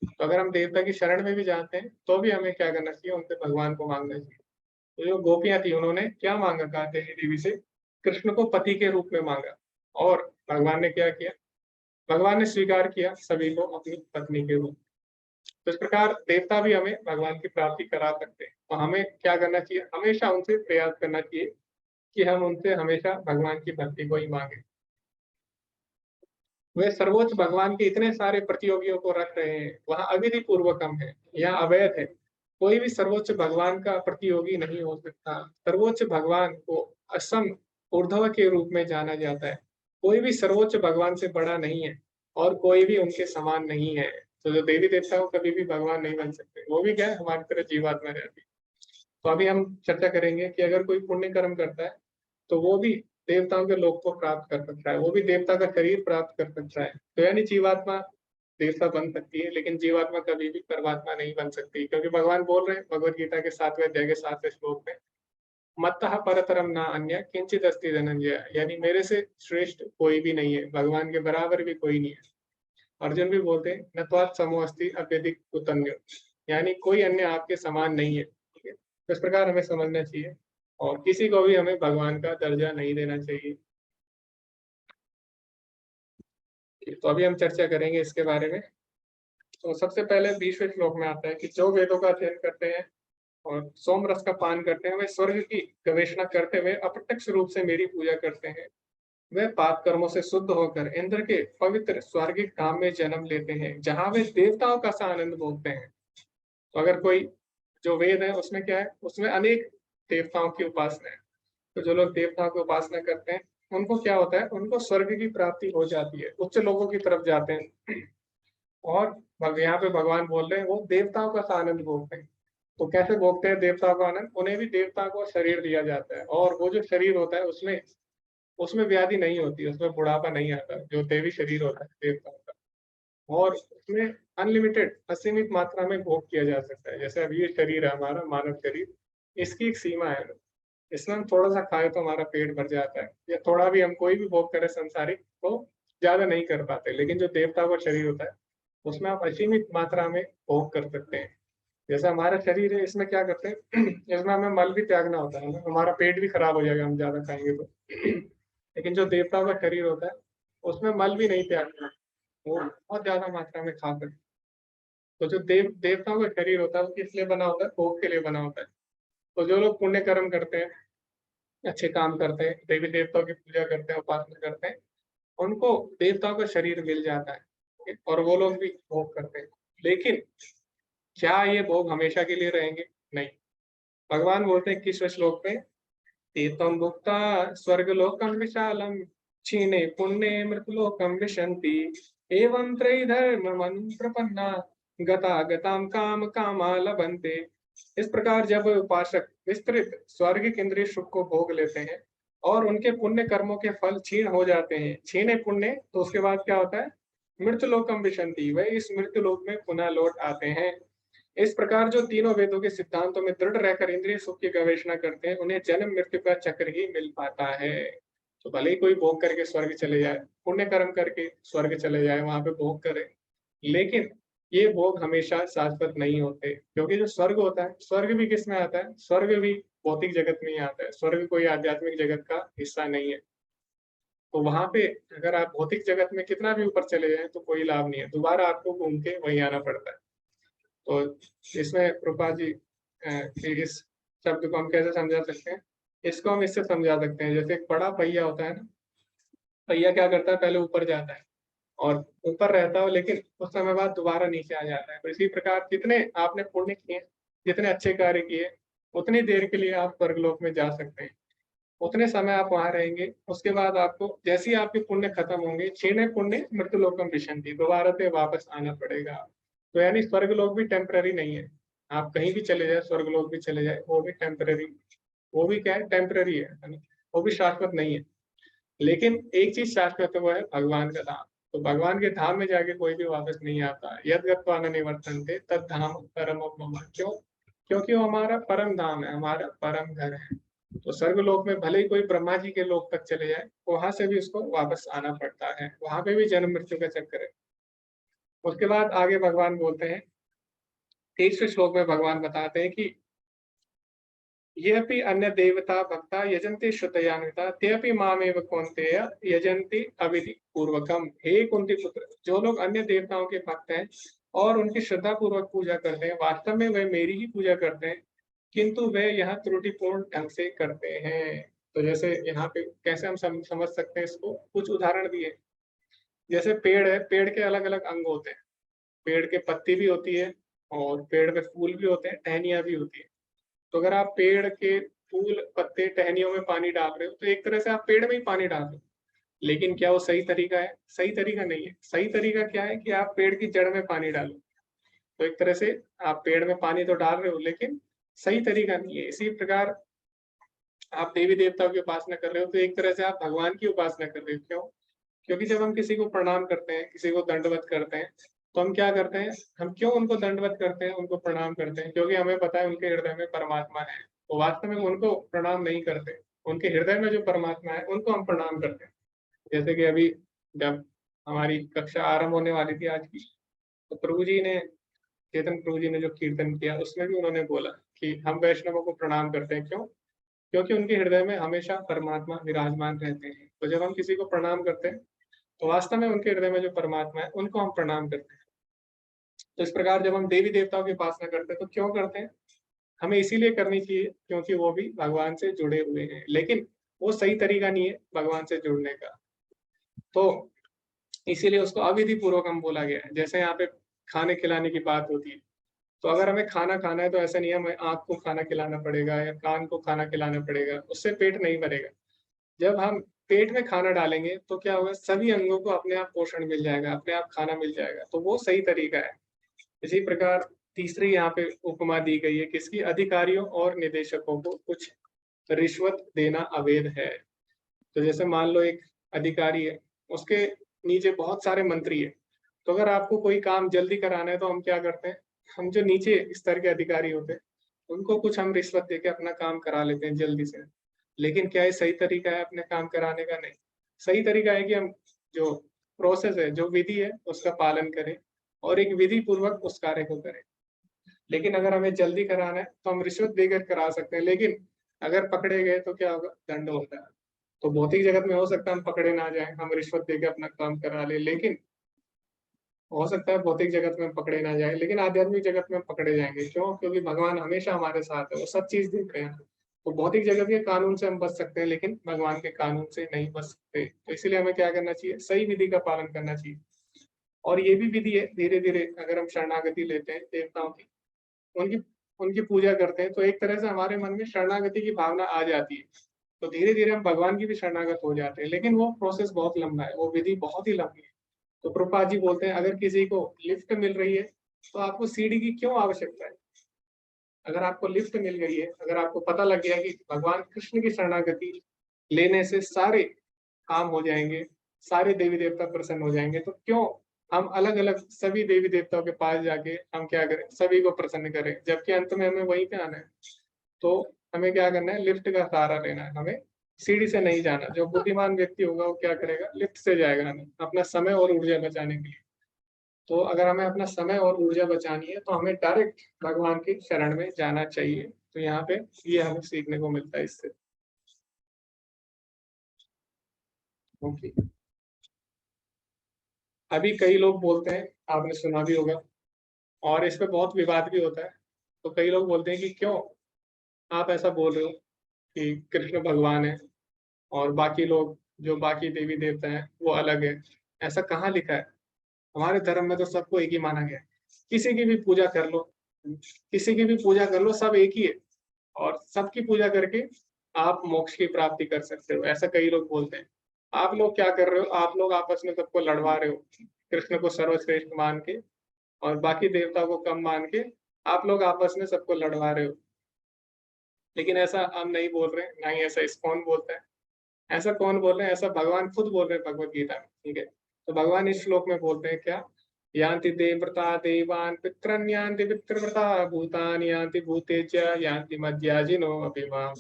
तो अगर हम देवता की शरण में भी जाते हैं तो भी हमें क्या करना चाहिए, उनसे भगवान को मांगना चाहिए। तो जो गोपियां थी उन्होंने क्या मांगा कात्यायनी देवी से, कृष्ण को पति के रूप में मांगा, और भगवान ने क्या किया, भगवान ने स्वीकार किया सभी को अपनी पत्नी के रूप। तो इस प्रकार देवता भी हमें भगवान की प्राप्ति करा सकते हैं। तो हमें क्या करना चाहिए, हमेशा उनसे प्रयास करना चाहिए कि हम उनसे हमेशा भगवान की भक्ति को ही मांगे। वे सर्वोच्च भगवान के इतने सारे प्रतियोगियों को रख रहे हैं, वहां अविधि पूर्वकम है, यहाँ अवैध है। कोई भी सर्वोच्च भगवान का प्रतियोगी नहीं हो सकता। सर्वोच्च भगवान को असम ऊर्ध्व के रूप में जाना जाता है। कोई भी सर्वोच्च भगवान से बड़ा नहीं है और कोई भी उनके समान नहीं है। तो जो देवी देवता हो कभी भी भगवान नहीं बन सकते, वो भी क्या है, हमारी तरह जीवात्मा रहती है। तो अभी हम चर्चा करेंगे कि अगर कोई पुण्य कर्म करता है तो वो भी देवताओं के लोक को प्राप्त कर सकता है, वो भी देवता का शरीर प्राप्त कर सकता है। तो यानी जीवात्मा देवता बन सकती है, लेकिन जीवात्मा कभी भी परमात्मा नहीं बन सकती, क्योंकि भगवान बोल रहे हैं भगवद गीता के 7वें अध्याय के 7वें श्लोक में, मत्तः परतरम ना अन्य किंचित अस्ति धनंजय, यानी मेरे से श्रेष्ठ कोई भी नहीं है, भगवान के बराबर भी कोई नहीं है। अर्जुन भी बोलते हैं न त्वात् समो अस्ति अत्यधिक कुतन्य, यानी कोई अन्य आपके समान नहीं है, ठीक है? तो इस प्रकार हमें समझना चाहिए और किसी को भी हमें भगवान का दर्जा नहीं देना चाहिए। तो अभी हम चर्चा करेंगे इसके बारे में। तो सबसे पहले 20वें श्लोक में आता है कि जो वेदों का अध्ययन करते हैं और सोम रस का पान करते हैं, वे स्वर्ग की गवेषणा करते हुए अप्रत्यक्ष रूप से मेरी पूजा करते हैं। वे पाप कर्मों से शुद्ध होकर इंद्र के पवित्र स्वर्गिक धाम में जन्म लेते हैं, जहां वे देवताओं का सा आनंद भोगते हैं। तो अगर कोई जो वेद है उसमें क्या है, उसमें अनेक देवताओं की उपासना है। तो जो लोग देवताओं की उपासना करते हैं उनको क्या होता है, उनको स्वर्ग की प्राप्ति हो जाती है, उच्च लोगों की तरफ जाते हैं। और यहाँ पे भगवान बोल रहे हैं वो देवताओं का आनंद भोगते हैं। तो कैसे भोगते हैं देवताओं का आनंद, उन्हें भी देवताओं को शरीर दिया जाता है, और वो जो शरीर होता है उसमें उसमें व्याधि नहीं होती, उसमें बुढ़ापा नहीं आता, जो देवी शरीर होता है देवताओं का। और उसमें अनलिमिटेड असीमित मात्रा में भोग किया जा सकता है। जैसे अभी ये शरीर है हमारा मानव शरीर, इसकी एक सीमा है, इसमें हम थोड़ा सा खाए तो हमारा पेट भर जाता है, या थोड़ा भी हम कोई भी भोग करें संसारिक तो ज्यादा नहीं कर पाते। लेकिन जो देवता का शरीर होता है उसमें आप असीमित मात्रा में भोग कर सकते हैं। जैसे हमारा शरीर है, इसमें क्या करते हैं इसमें हमें मल भी त्यागना होता है, हमारा पेट भी खराब हो जाएगा हम ज्यादा खाएंगे तो। लेकिन जो देवताओं का शरीर होता है उसमें मल भी नहीं त्यागना, वो बहुत ज्यादा मात्रा में खा सकते। तो जो देवताओं का शरीर होता है वो किस लिए बना होता है? भोग के लिए बना होता है। तो जो लोग पुण्य कर्म करते हैं, अच्छे काम करते हैं, देवी देवताओं की पूजा करते हैं, उपासना करते हैं, उनको देवताओं का शरीर मिल जाता है और वो लोग भी भोग करते हैं। लेकिन क्या ये भोग हमेशा के लिए रहेंगे? नहीं। भगवान बोलते हैं 21वें श्लोक में, तीर्थम भुक्ता स्वर्गलोकम विशालम क्षीणे पुण्ये मृतलोकम विशन्ति एवं त्रैधर्मं प्रपन्ना गता गताम काम कामा लभन्ते। इस प्रकार जब उपासक विस्तृत स्वर्ग केंद्रीय सुख को भोग लेते हैं और उनके पुण्य कर्मों के फल क्षीण हो जाते हैं, क्षीणे पुण्य, तो उसके बाद क्या होता है? मृतलोकम विशन्ति, वह इस मृत्यु लोक में पुनः लौट आते हैं। इस प्रकार जो तीनों वेदों के सिद्धांतों में दृढ़ रहकर इंद्रिय सुख की गवेषणा करते हैं, उन्हें जन्म मृत्यु का चक्र ही मिल पाता है। तो भले ही कोई भोग करके स्वर्ग चले जाए, पुण्य कर्म करके स्वर्ग चले जाए, वहां पे भोग करे, लेकिन ये भोग हमेशा शाश्वत नहीं होते। क्योंकि जो स्वर्ग होता है, स्वर्ग भी किस में आता है? स्वर्ग भी भौतिक जगत में ही आता है। स्वर्ग कोई आध्यात्मिक जगत का हिस्सा नहीं है। तो वहां पे अगर आप भौतिक जगत में कितना भी ऊपर चले जाए तो कोई लाभ नहीं है, दोबारा आपको घूम के वहीं आना पड़ता है। तो इसमें प्रभुपाद जी इस शब्द को हम कैसे समझा सकते हैं? इसको हम इससे समझा सकते हैं, जैसे एक बड़ा पहिया होता है ना, पहिया क्या करता है? पहले ऊपर जाता है और ऊपर रहता है, लेकिन कुछ समय बाद दोबारा नीचे आ जाता है। तो इसी प्रकार जितने आपने पुण्य किए, जितने अच्छे कार्य किए, उतनी देर के लिए आप स्वर्गलोक में जा सकते हैं, उतने समय आप वहां रहेंगे। उसके बाद आपको जैसे ही आपके पुण्य खत्म होंगे, क्षीणे पुण्य मृत्युलोकम विशन्ति, दोबारा से वापस आना पड़ेगा। तो यानी स्वर्गलोक भी टेम्पररी नहीं है। आप कहीं भी चले जाए, स्वर्गलोक भी चले जाए, वो भी टेम्पररी, वो भी क्या है? टेम्पररी है, वो भी शाश्वत नहीं है। लेकिन एक चीज शाश्वत है, वो है भगवान का धाम। तो भगवान के धाम में जाके कोई भी वापस नहीं आता। यद गत्वा न निवर्तन्ते तद धाम परम मम। क्यों? क्योंकि वो हमारा परम धाम है, हमारा परम घर है। तो स्वर्गलोक में भले ही कोई ब्रह्मा जी के लोक तक चले जाए, वहां से भी उसको वापस आना पड़ता है, वहां पे भी जन्म मृत्यु का चक्कर है। उसके बाद आगे भगवान बोलते हैं, 23वें श्लोक में भगवान बताते हैं कि ये अपि अन्य देवता भक्ता यजन्ति श्रुतयान्विता ते अपि मामेव कौन्तेय यजन्ति अविधि पूर्वकम। हे कुंती पुत्र, जो लोग अन्य देवताओं के भक्त हैं और उनकी श्रद्धा पूर्वक पूजा करते हैं, वास्तव में वे मेरी ही पूजा करते हैं, किंतु वे यहाँ त्रुटिपूर्ण ढंग से करते हैं। तो जैसे यहाँ पे कैसे हम समझ सकते हैं इसको? कुछ उदाहरण दिए। जैसे पेड़ है, पेड़ के अलग अलग अंग होते हैं। पेड़ के पत्ती भी होती है और पेड़ में फूल भी होते हैं, टहनियां भी होती है। तो अगर आप पेड़ के फूल, पत्ते, टहनियों में पानी डाल रहे हो, तो एक तरह से आप पेड़ में ही पानी डाल रहे हो। लेकिन क्या वो सही तरीका है? सही तरीका नहीं है। सही तरीका क्या है कि आप पेड़ की जड़ में पानी डालो। तो एक तरह से आप पेड़ में पानी तो डाल रहे हो, लेकिन सही तरीका नहीं है। इसी प्रकार आप देवी देवताओं की उपासना कर रहे हो, तो एक तरह से आप भगवान की उपासना कर रहे हो। क्यों? क्योंकि जब हम किसी को प्रणाम करते हैं, किसी को दंडवत करते हैं, तो हम क्या करते हैं? हम क्यों उनको दंडवत करते हैं, उनको प्रणाम करते हैं? क्योंकि हमें पता है उनके हृदय में परमात्मा है। तो वास्तव में उनको प्रणाम नहीं करते, उनके हृदय में जो परमात्मा है उनको हम प्रणाम करते हैं। जैसे कि अभी जब हमारी कक्षा आरंभ होने वाली थी आज की, तो प्रभु जी ने, चेतन प्रभु जी ने जो कीर्तन किया, उसमें भी उन्होंने बोला कि हम वैष्णवों को प्रणाम करते हैं। क्यों? क्योंकि उनके हृदय में हमेशा परमात्मा विराजमान रहते हैं। तो जब हम किसी को प्रणाम करते हैं, तो वास्तव में उनके हृदय में जो परमात्मा है उनको हम प्रणाम करते हैं। तो इस प्रकार जब हम देवी देवताओं की उपासना करते हैं, तो क्यों करते हैं? हमें इसीलिए करनी चाहिए क्योंकि वो भी भगवान से जुड़े हुए हैं। लेकिन वो सही तरीका नहीं है भगवान से जुड़ने का, तो इसीलिए उसको अविधि पूर्वक हम बोला गया है। जैसे यहाँ पे खाने खिलाने की बात होती है, तो अगर हमें खाना खाना है, तो ऐसा नहीं है हमें आँख को खाना खिलाना पड़ेगा या कान को खाना खिलाना पड़ेगा, उससे पेट नहीं भरेगा। जब हम पेट में खाना डालेंगे तो क्या होगा? सभी अंगों को अपने आप पोषण मिल जाएगा, अपने आप खाना मिल जाएगा। तो वो सही तरीका है। इसी प्रकार तीसरी यहाँ पे उपमा दी गई है किसकी? अधिकारियों और निदेशकों को कुछ रिश्वत देना अवैध है। तो जैसे मान लो एक अधिकारी है, उसके नीचे बहुत सारे मंत्री है, तो अगर आपको कोई काम जल्दी कराना है, तो हम क्या करते हैं? हम जो नीचे स्तर के अधिकारी होते हैं, उनको कुछ हम रिश्वत देके अपना काम करा लेते हैं जल्दी से। लेकिन क्या ये सही तरीका है अपने काम कराने का? नहीं। सही तरीका है कि हम जो प्रोसेस है, जो विधि है, उसका पालन करें और एक विधि पूर्वक उस कार्य को करें। लेकिन अगर हमें जल्दी कराना है, तो हम रिश्वत देकर करा सकते हैं, लेकिन अगर पकड़े गए तो क्या होगा? दंड होता है। तो भौतिक जगत में हो सकता है हम पकड़े ना जाए, हम रिश्वत देकर अपना काम करा ले, लेकिन हो सकता है भौतिक जगत में पकड़े ना जाए, लेकिन आध्यात्मिक जगत में पकड़े जाएंगे। क्यों? क्योंकि भगवान हमेशा हमारे साथ है, वो सब चीज देख रहे हैं। तो भौतिक जगत के कानून से हम बच सकते हैं, लेकिन भगवान के कानून से नहीं बच सकते। तो इसीलिए हमें क्या करना चाहिए? सही विधि का पालन करना चाहिए। और ये भी विधि है, धीरे धीरे अगर हम शरणागति लेते हैं देवताओं की, उनकी उनकी पूजा करते हैं, तो एक तरह से हमारे मन में शरणागति की भावना आ जाती है। तो धीरे धीरे हम भगवान की भी शरणागत हो जाते हैं। लेकिन वो प्रोसेस बहुत लंबा है, वो विधि बहुत ही लंबी है। तो प्रभुपाद जी बोलते हैं, अगर किसी को लिफ्ट मिल रही है तो आपको सीढ़ी की क्यों आवश्यकता है? अगर आपको लिफ्ट मिल गई है, अगर आपको पता लग गया कि भगवान कृष्ण की शरणागति लेने से सारे काम हो जाएंगे, सारे देवी देवता प्रसन्न हो जाएंगे, तो क्यों हम अलग अलग सभी देवी देवताओं के पास जाके हम क्या करें? सभी को प्रसन्न करें, जबकि अंत में हमें वहीं पे आना है। तो हमें क्या करना है? लिफ्ट का सहारा लेना है, हमें सीढ़ी से नहीं जाना। जो बुद्धिमान व्यक्ति होगा वो क्या करेगा? लिफ्ट से जाएगा, हमें अपना समय और ऊर्जा बचाने के लिए। तो अगर हमें अपना समय और ऊर्जा बचानी है तो हमें डायरेक्ट भगवान की शरण में जाना चाहिए। तो यहाँ पे ये हमें सीखने को मिलता है इससे। ओके, अभी कई लोग बोलते हैं, आपने सुना भी होगा और इस पे बहुत विवाद भी होता है। तो कई लोग बोलते हैं कि क्यों आप ऐसा बोल रहे हो कि कृष्ण भगवान है और बाकी लोग जो बाकी देवी देवता हैं वो अलग है? ऐसा कहाँ लिखा है? हमारे धर्म में तो सबको एक ही माना गया है। किसी की भी पूजा कर लो, किसी की भी पूजा कर लो, सब एक ही है। और सबकी पूजा करके आप मोक्ष की प्राप्ति कर सकते हो, ऐसा कई लोग बोलते हैं। आप लोग क्या कर रहे हो? आप लोग आपस में सबको लड़वा रहे हो, कृष्ण को सर्वश्रेष्ठ मान के और बाकी देवताओं को कम मान के आप लोग आपस में सबको लड़वा रहे हो। लेकिन ऐसा हम नहीं बोल रहे, ना ही ऐसा इस्कॉन बोलता है। ऐसा कौन बोल रहे हैं? ऐसा भगवान खुद बोल रहे हैं भगवत गीता में। ठीक है, तो भगवान इस श्लोक में बोलते हैं क्या? यान्ति देवव्रता देवान् पितॄन् यान्ति पितृव्रता भूतानि यान्ति भूतेज यान्ति मद्याजिनो अभिमाम।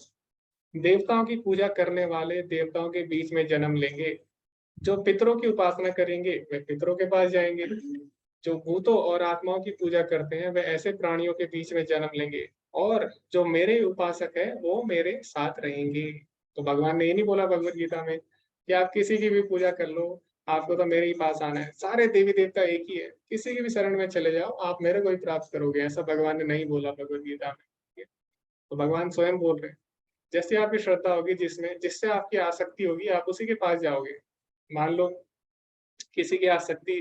देवताओं की पूजा करने वाले देवताओं के बीच में जन्म लेंगे, जो पितरों की उपासना करेंगे वे पितरों के पास जाएंगे, जो भूतों और आत्माओं की पूजा करते हैं वे ऐसे प्राणियों के बीच में जन्म लेंगे, और जो मेरे उपासक है वो मेरे साथ रहेंगे। तो भगवान ने ये नहीं बोला भगवत गीता में कि आप किसी की भी पूजा कर लो, आपको तो मेरे ही पास आना है। सारे देवी देवता एक ही है, किसी की भी शरण में चले जाओ, आप मेरे को ही प्राप्त करोगे। ऐसा भगवान ने नहीं बोला भगवत गीता में। तो भगवान स्वयं बोल रहे हैं, जैसे आपकी श्रद्धा होगी, जिसमें जिससे आपकी आसक्ति होगी, आप उसी के पास जाओगे। मान लो किसी की आसक्ति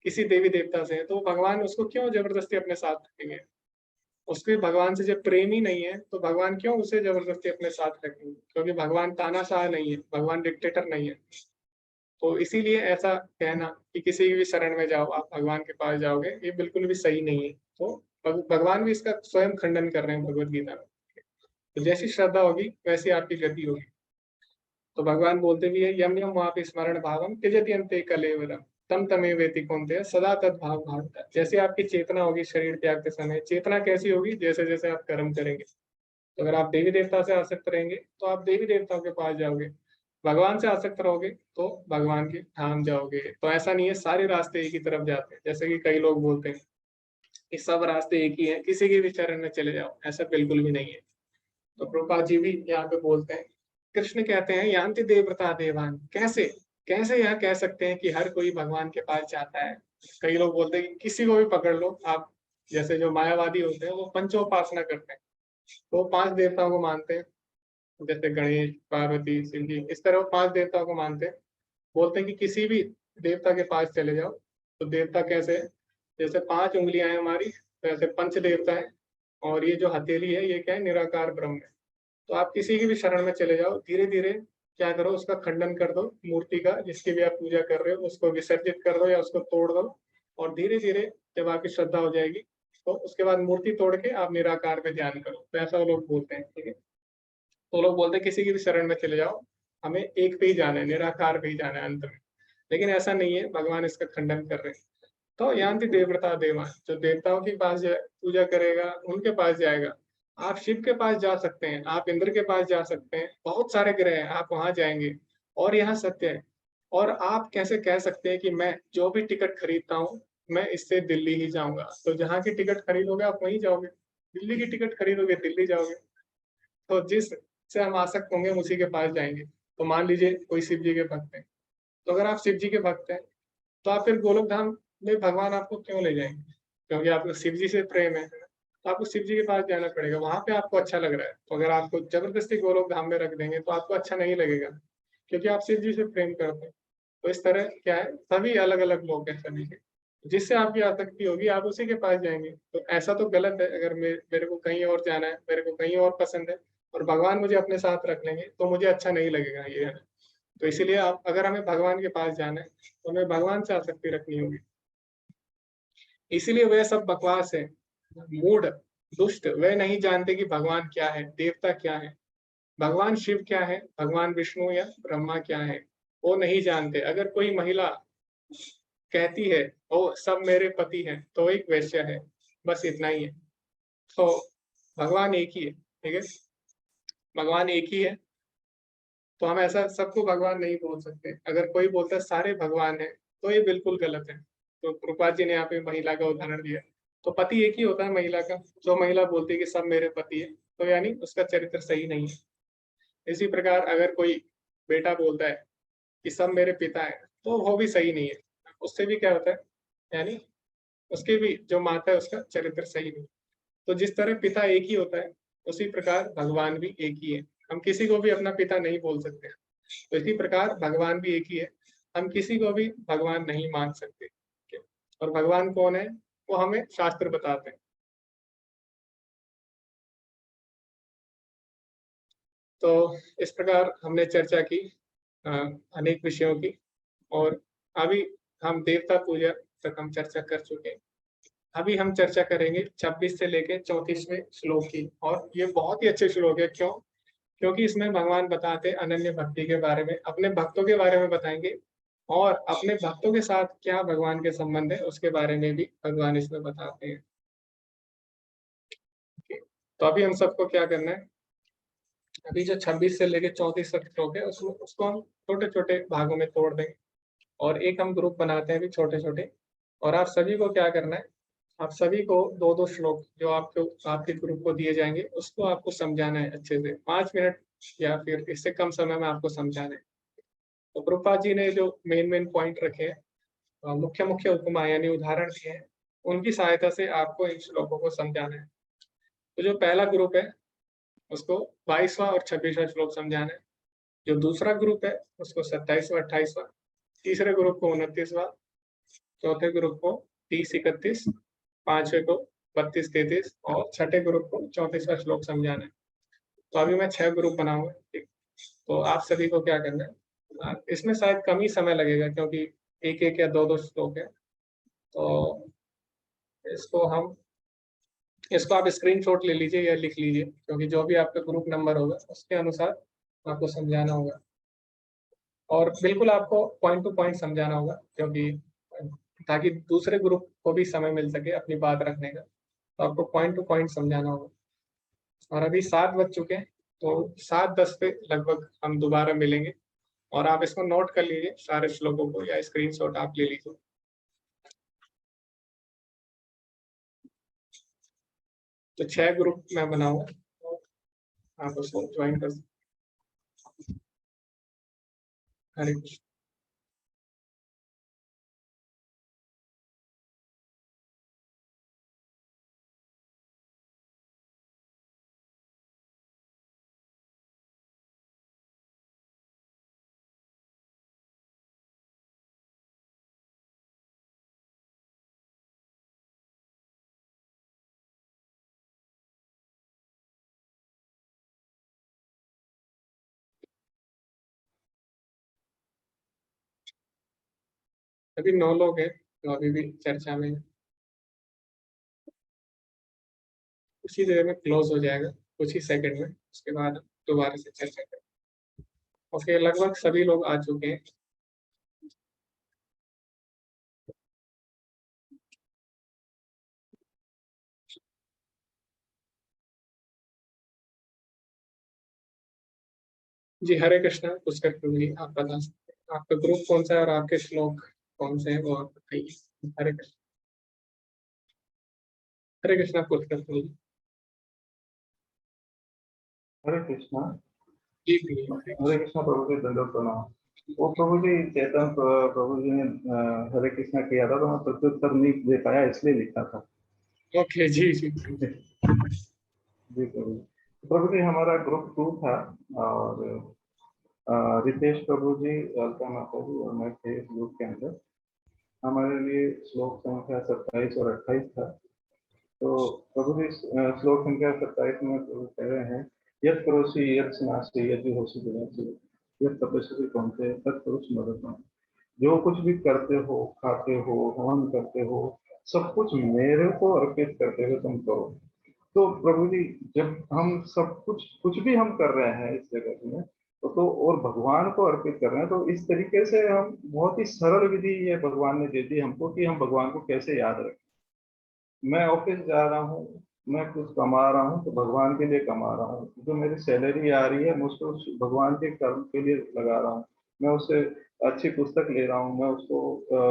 किसी देवी देवता से है, तो भगवान उसको क्यों जबरदस्ती अपने साथ रखेंगे? उसके भगवान से जब प्रेम ही नहीं है तो भगवान क्यों उसे जबरदस्ती अपने साथ रखेंगे? क्योंकि भगवान तानाशाह नहीं है, भगवान डिक्टेटर नहीं है। तो इसीलिए ऐसा कहना कि किसी भी शरण में जाओ आप भगवान के पास जाओगे, ये बिल्कुल भी सही नहीं है। तो भगवान भी इसका स्वयं खंडन कर रहे हैं भगवत गीता में। तो जैसी श्रद्धा होगी वैसी आपकी गति होगी। तो भगवान बोलते भी है, यम यम वापि स्मरण भावम त्यजति अन्ते कलेवरम तम तमे वेति कौन्तेय सदा तद भाव भावता। जैसे आपकी चेतना होगी शरीर त्यागते समय, चेतना कैसी होगी? जैसे जैसे आप कर्म करेंगे। तो अगर आप देवी देवता से आसक्त रहेंगे तो आप देवी देवताओं के पास जाओगे, भगवान से आसक्त रहोगे तो भगवान के धाम जाओगे। तो ऐसा नहीं है सारे रास्ते एक ही तरफ जाते हैं, जैसे कि कई लोग बोलते हैं कि सब रास्ते एक ही हैं, किसी के भी चरण में चले जाओ। ऐसा बिल्कुल भी नहीं है। तो प्रभुपाद जी भी यहाँ पे बोलते हैं, कृष्ण कहते हैं यान्ति देवव्रता देवान। कैसे कैसे यहाँ कह सकते हैं कि हर कोई भगवान के पास जाता है? कई लोग बोलते हैं कि किसी को भी पकड़ लो आप, जैसे जो मायावादी होते हैं वो पंचोपासना करते हैं, तो 5 देवताओं को मानते हैं, जैसे गणेश पार्वती शिव जी, इस तरह वो 5 देवताओं को मानते हैं। बोलते हैं कि किसी भी देवता के पास चले जाओ। तो देवता कैसे? जैसे 5 उंगलियां हैं हमारी, तो ऐसे पंच देवता है। और ये जो हथेली है ये क्या है? निराकार ब्रह्म है। तो आप किसी की भी शरण में चले जाओ, धीरे धीरे क्या करो? उसका खंडन कर दो, मूर्ति का जिसकी भी आप पूजा कर रहे हो उसको विसर्जित कर दो या उसको तोड़ दो। और धीरे धीरे जब आपकी श्रद्धा हो जाएगी तो उसके बाद मूर्ति तोड़ के आप निराकार पे ध्यान करो। तो ऐसा वो लोग बोलते हैं। ठीक है, तो लोग बोलते हैं किसी की भी शरण में चले जाओ, हमें एक पे ही जाना है, निराकार पे ही जाना है अंत में। लेकिन ऐसा नहीं है, भगवान इसका खंडन कर रहे हैं। तो यान्ति देवव्रता देवान, जो देवताओं के पास पूजा करेगा उनके पास जाएगा। आप शिव के पास जा सकते हैं, आप इंद्र के पास जा सकते हैं, बहुत सारे ग्रह हैं, आप वहां जाएंगे। और यहाँ सत्य है। और आप कैसे कह सकते हैं कि मैं जो भी टिकट खरीदता हूँ मैं इससे दिल्ली ही जाऊंगा? तो जहाँ की टिकट खरीदोगे आप वहीं जाओगे, दिल्ली की टिकट खरीदोगे दिल्ली जाओगे। तो जिस से हम आसक्त होंगे हम उसी के पास जाएंगे। तो मान लीजिए कोई शिव जी के भक्त हैं, तो अगर आप शिव जी के भक्त हैं तो आप फिर गोलोक धाम भाई भगवान आपको क्यों ले जाएंगे? क्योंकि आपको शिव जी से प्रेम है, तो आपको शिव जी के पास जाना पड़ेगा, वहां पे आपको अच्छा लग रहा है। तो अगर आपको जबरदस्ती गोलोक धाम में रख देंगे तो आपको अच्छा नहीं लगेगा, क्योंकि आप शिव जी से प्रेम करते हैं। तो इस तरह क्या है, सभी अलग अलग लोग हैं सभी के, जिससे आपकी आसक्ति होगी आप उसी के पास जाएंगे। तो ऐसा तो गलत है। अगर मेरे को कहीं और जाना है, मेरे को कहीं और पसंद है, और भगवान मुझे अपने साथ रख लेंगे तो मुझे अच्छा नहीं लगेगा, ये है। तो इसीलिए आप, अगर हमें भगवान के पास जाना है तो हमें भगवान से आसक्ति रखनी होगी। इसीलिए वह सब बकवास है, मूढ़ दुष्ट वे नहीं जानते कि भगवान क्या है, देवता क्या है, भगवान शिव क्या है, भगवान विष्णु या ब्रह्मा क्या है, वो नहीं जानते। अगर कोई महिला कहती है ओ सब मेरे पति हैं, तो एक वैश्य है, बस इतना ही है। तो भगवान एक ही है, ठीक है, भगवान एक ही है। तो हम ऐसा सबको भगवान नहीं बोल सकते। अगर कोई बोलता है सारे भगवान है, तो ये बिल्कुल गलत है। तो प्रभुपाद जी ने यहाँ पे महिला का उदाहरण दिया, तो पति एक ही होता है महिला का। जो महिला बोलती है कि सब मेरे पति है, तो यानी उसका चरित्र सही नहीं है। इसी प्रकार अगर कोई बेटा बोलता है कि सब मेरे पिता है, तो वो भी सही नहीं है। उससे भी क्या होता है, यानी उसके भी जो माता है उसका चरित्र सही नहीं। तो जिस तरह पिता एक ही होता है, उसी प्रकार भगवान भी एक ही है। हम किसी को भी अपना पिता नहीं बोल सकते। तो इसी प्रकार भगवान भी एक ही है, हम किसी को भी भगवान नहीं मान सकते। और भगवान कौन है, वो हमें शास्त्र बताते हैं। तो इस प्रकार हमने चर्चा की अनेक विषयों की, और अभी हम देवता पूजा तक हम चर्चा कर चुके हैं। अभी हम चर्चा करेंगे 26 से लेके 34वें श्लोक की, और ये बहुत ही अच्छे श्लोक है। क्यों? क्योंकि इसमें भगवान बताते अनन्य भक्ति के बारे में, अपने भक्तों के बारे में बताएंगे, और अपने भक्तों के साथ क्या भगवान के संबंध है उसके बारे में भी भगवान इसमें बताते हैं। तो अभी हम सबको क्या करना है, अभी जो 26 से लेके 34 तक श्लोक है उसको हम छोटे छोटे भागों में तोड़ देंगे, और एक हम ग्रुप बनाते हैं भी छोटे छोटे। और आप सभी को क्या करना है, आप सभी को दो दो श्लोक जो आपको आपके ग्रुप को दिए जाएंगे उसको आपको समझाना है अच्छे से, 5 मिनट या फिर इससे कम समय में आपको समझाना है। तो प्रभुपाद जी ने जो मेन मेन पॉइंट रखे हैं, मुख्य मुख्य उपमा यानी उदाहरण दिए हैं, उनकी सहायता से आपको इन श्लोकों को समझाना है। तो जो पहला ग्रुप है उसको 22वां और 26वां श्लोक समझाना है। जो दूसरा ग्रुप है उसको 27वां 28वां, तीसरे ग्रुप को 29वां, चौथे ग्रुप को 30-31, पांचवे को 32-33, और छठे ग्रुप को 34वां श्लोक समझाना है। तो अभी मैं 6 ग्रुप बनाऊंगा, ठीक। तो आप सभी को क्या करना है, इसमें शायद कम ही समय लगेगा क्योंकि एक एक या दो दो श्लोक है। तो इसको आप स्क्रीनशॉट ले लीजिए या लिख लीजिए, क्योंकि जो भी आपका ग्रुप नंबर होगा उसके अनुसार आपको समझाना होगा। और बिल्कुल आपको पॉइंट टू पॉइंट समझाना होगा, क्योंकि ताकि दूसरे ग्रुप को भी समय मिल सके अपनी बात रखने का। तो आपको पॉइंट टू पॉइंट समझाना होगा। और अभी 7 बज चुके हैं, तो 7:10 पे लगभग हम दोबारा मिलेंगे। और आप इसको नोट कर लीजिए सारे श्लोकों को, या स्क्रीनशॉट आप ले लीजिए। तो 6 ग्रुप मैं बनाऊंगा, तो आप उसको ज्वाइन कर सकते। हरे कृष्ण। अभी 9 लोग हैं तो अभी भी चर्चा में हैं। उसी देर में क्लोज हो जाएगा, कुछ ही सेकंड में। उसके बाद दोबारा से चर्चा करें। और फिर लगभग सभी लोग आ चुके हैं। जी हरे कृष्णा। पुष्कर प्रभु जी आप बता सकते हैं आपका ग्रुप कौन सा है और आपके श्लोक कौन से हैं, वो आप बताइए। हरे कृष्ण। हरे कृष्णा पुष्कर प्रभु जी। हरे कृष्णा। जी प्रभु जी, हरे कृष्ण। हरे कृष्णा प्रभु जी, दंडवत प्रणाम। वो प्रभु जी चेतन प्रभु जी ने हरे कृष्णा किया था, तो मैं प्रत्युत्तर नहीं दे पाया, इसलिए लिखा था। ओके जी जी। जी प्रभु जी। प्रभु जी हमारा ग्रुप 2 था, और रितेश प्रभु जी, अलका माता जी और मैं थे इस ग्रुप के अंदर। हमारे लिए श्लोक संख्या 27 और 28 था। तो प्रभु जी श्लोक संख्या 27 में प्रभु कह रहे हैं, यत् करोसि यत् स्नासि यदि होसि विनाशि यत् तपस्वी कौन्तेय तत्पुरुष मदतम्। जो कुछ भी करते हो, खाते हो, हवन करते हो, सब कुछ मेरे को अर्पित करते हुए तुम करो। तो प्रभु जी जब हम सब कुछ भी हम कर रहे हैं इस जगत में, तो और भगवान को अर्पित कर रहे हैं, तो इस तरीके से हम बहुत ही सरल विधि ये भगवान ने दे दी हमको कि हम भगवान को कैसे याद रखें। मैं ऑफिस जा रहा हूँ, मैं कुछ कमा रहा हूँ तो भगवान के लिए कमा रहा हूँ। जो मेरी सैलरी आ रही है मैं उसको भगवान के कर्म के लिए लगा रहा हूँ। मैं उससे अच्छी पुस्तक ले रहा हूँ, मैं उसको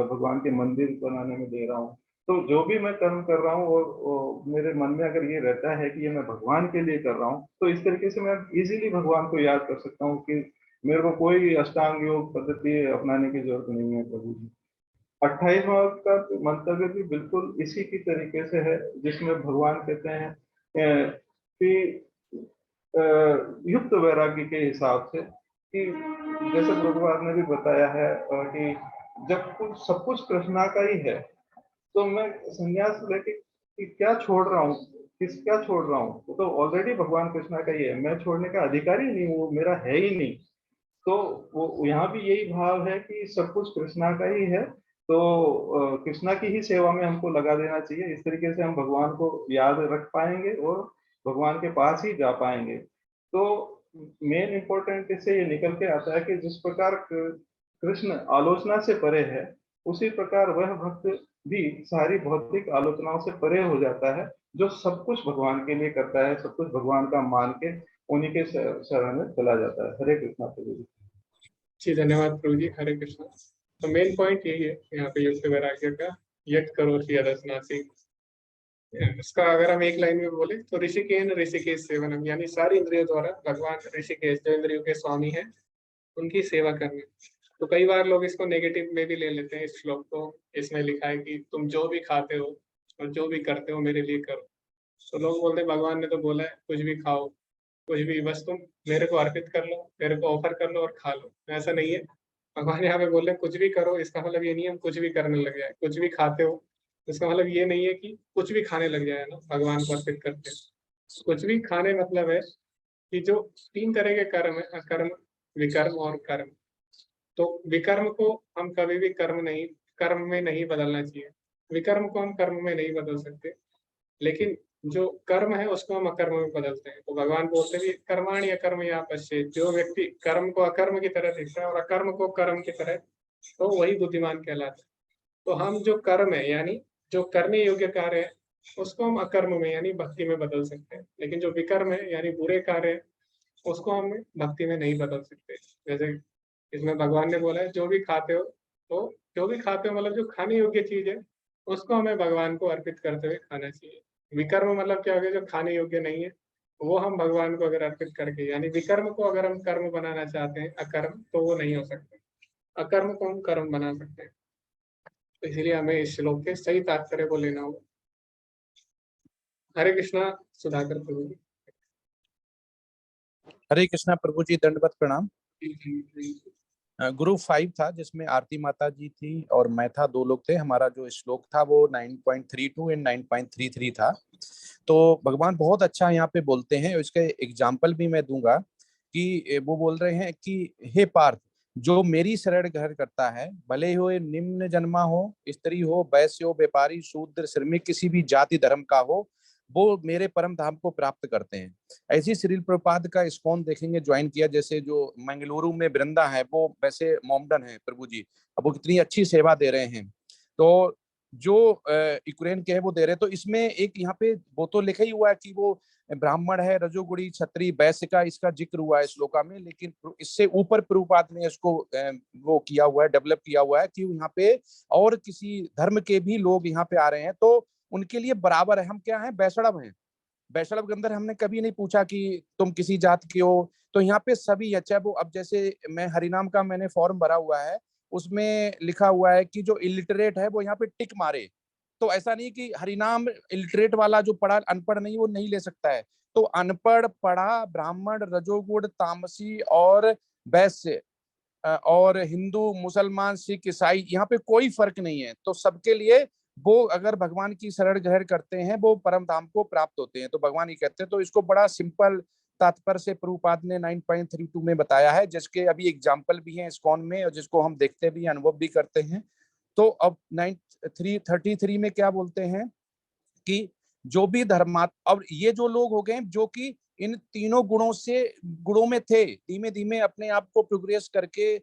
भगवान के मंदिर बनाने में दे रहा हूँ। तो जो भी मैं कर्म कर रहा हूँ और मेरे मन में अगर ये रहता है कि ये मैं भगवान के लिए कर रहा हूँ, तो इस तरीके से मैं इजीली भगवान को याद कर सकता हूँ कि मेरे को कोई अष्टांग योग पद्धति अपनाने की जरूरत नहीं है। प्रभु जी 28वां का मंतव्य भी बिल्कुल इसी की तरीके से है, जिसमें भगवान कहते हैं कि युक्त वैराग्य के हिसाब से, कि जैसे प्रभुपाद ने भी बताया है कि जब कुछ सब कुछ कृष्णा का ही है, तो मैं संन्यास लेके कि क्या छोड़ रहा हूँ, क्या छोड़ रहा हूँ, वो तो ऑलरेडी भगवान कृष्णा का ही है, मैं छोड़ने का अधिकारी नहीं, वो मेरा है ही नहीं। तो वो यहाँ भी यही भाव है कि सब कुछ कृष्णा का ही है, तो कृष्णा की ही सेवा में हमको लगा देना चाहिए। इस तरीके से हम भगवान को याद रख पाएंगे और भगवान के पास ही जा पाएंगे। तो मेन इम्पोर्टेंट इससे ये निकल के आता है कि जिस प्रकार कृष्ण आलोचना से परे है, उसी प्रकार वह भक्त भी सारी भौतिक आलोचनाओं से परे हो जाता है, जो सब कुछ भगवान के लिए करता है, सब कुछ भगवान का मान के उन्हीं के शरण में चला जाता है। हरे कृष्णा प्रभु जी। जी धन्यवाद प्रभु जी। हरे कृष्णा। तो मेन पॉइंट यही है यहाँ पे युक्त वैराग्य का, यत् करोसि यदस्नासि। इसका अगर हम एक लाइन में बोले तो ऋषिकेन ऋषिकेश सेवनम, यानी सारी इंद्रियों द्वारा भगवान ऋषिकेश जो इंद्रियों के स्वामी है उनकी सेवा करनी। तो कई बार लोग इसको नेगेटिव में भी ले लेते हैं इस श्लोक को। इसमें लिखा है कि तुम जो भी खाते हो और जो भी करते हो मेरे लिए करो। तो लोग बोलते हैं भगवान ने तो बोला है कुछ भी खाओ, कुछ भी, बस तुम मेरे को अर्पित कर लो, मेरे को ऑफर कर लो और खा लो। ऐसा नहीं है। भगवान यहाँ पे बोल रहे हैं कुछ भी करो, इसका मतलब ये नहीं है हम कुछ भी करने लग जाए। कुछ भी खाते हो इसका मतलब ये नहीं है कि कुछ भी खाने लग जाए ना भगवान को अर्पित करते। कुछ भी खाने मतलब है कि जो 3 तरह के कर्म है, अकर्म, विकर्म और कर्म। तो विकर्म को हम कभी भी कर्म में नहीं बदलना चाहिए। विकर्म को हम कर्म में नहीं बदल सकते, लेकिन जो कर्म है उसको हम अकर्म में बदलते हैं। तो भगवान बोलते हैं कर्माणि अकर्म या पश्चेत। जो व्यक्ति कर्म को अकर्म की तरह देखता है और अकर्म को कर्म की तरह, तो वही बुद्धिमान कहलाता है। तो हम जो कर्म है यानी जो करने योग्य कार्य है उसको हम अकर्म में यानी भक्ति में बदल सकते हैं, लेकिन जो विकर्म है यानी बुरे कार्य है उसको हम भक्ति में नहीं बदल सकते। जैसे इसमें भगवान ने बोला है जो भी खाते हो, तो जो भी खाते हो मतलब जो खाने योग्य चीज है उसको हमें भगवान को अर्पित करते हुए खाना चाहिए। विकर्म मतलब क्या हो गया, जो खाने योग्य नहीं है वो हम भगवान को अगर अर्पित करके, यानी विकर्म को अगर हम कर्म बनाना चाहते हैं अकर्म, तो वो नहीं हो सकते। अकर्म को हम कर्म बना सकते हैं। तो इसलिए हमें इस श्लोक के सही तात्पर्य को लेना होगा। हरे कृष्णा। सुधाकर प्रभु जी। हरे कृष्णा प्रभु जी, दंडवत प्रणाम। जी, जी, जी। ग्रुप 5 था जिसमें आरती माता जी थी और मैं था, 2 लोग थे। हमारा जो श्लोक था वो 9.32 एंड 9.33 था। तो भगवान बहुत अच्छा यहाँ पे बोलते हैं। इसके एग्जाम्पल भी मैं दूंगा कि वो बोल रहे हैं कि हे पार्थ, जो मेरी शरण ग्रहण करता है, भले हो निम्न जन्मा हो, स्त्री हो, वैश्य हो, व्यापारी, शूद्र, श्रमिक, किसी भी जाति धर्म का हो, वो मेरे परम धाम को प्राप्त करते हैं। ऐसी श्रील प्रभुपाद का इस्कॉन देखेंगे ज्वाइन किया, जैसे जो मंगलुरु में वृंदा है वो वैसे मोमडन है प्रभु जी। अब वो कितनी अच्छी सेवा दे रहे हैं। तो जो यूक्रेन के हैं वो दे रहे हैं। तो इसमें एक यहाँ पे वो तो लिखा ही हुआ है कि वो ब्राह्मण है, रजोगुणी, क्षत्रिय, वैश्य का इसका जिक्र हुआ है श्लोका में, लेकिन इससे ऊपर प्रभुपाद ने इसको वो किया हुआ है, डेवलप किया हुआ है कि यहाँ पे और किसी धर्म के भी लोग यहाँ पे आ रहे हैं तो उनके लिए बराबर है। हम क्या है, वैष्णव हैं। वैष्णव के अंदर हमने कभी नहीं पूछा कि तुम किसी जात के हो। तो यहाँ पे सभी है, चाहे वो, अब जैसे मैं हरिनाम का मैंने फॉर्म भरा हुआ है, उसमें लिखा हुआ है कि जो इलिटरेट है वो यहाँ पे टिक मारे। तो ऐसा नहीं कि हरिनाम इलिटरेट वाला जो पढ़ा अनपढ़ नहीं वो नहीं ले सकता है। तो अनपढ़, पढ़ा, ब्राह्मण, रजोगुण, तामसी और वैश्य और हिंदू, मुसलमान, सिख, ईसाई, यहाँ पे कोई फर्क नहीं है। तो सबके लिए वो अगर भगवान की शरण ग्रहण करते हैं वो परम धाम को प्राप्त होते हैं। तो भगवान ये कहते हैं। तो इसको बड़ा सिंपल तात्पर्य से प्रभुपाद ने 9.32 में बताया है, जिसके अभी एग्जाम्पल भी हैं इस्कॉन में और जिसको हम देखते भी, अनुभव भी करते हैं। तो अब 9.33 में क्या बोलते हैं कि जो भी धर्मात, अब ये जो लोग हो गए जो कि इन तीनों गुणों में थे, धीमे धीमे अपने आप को प्रोग्रेस करके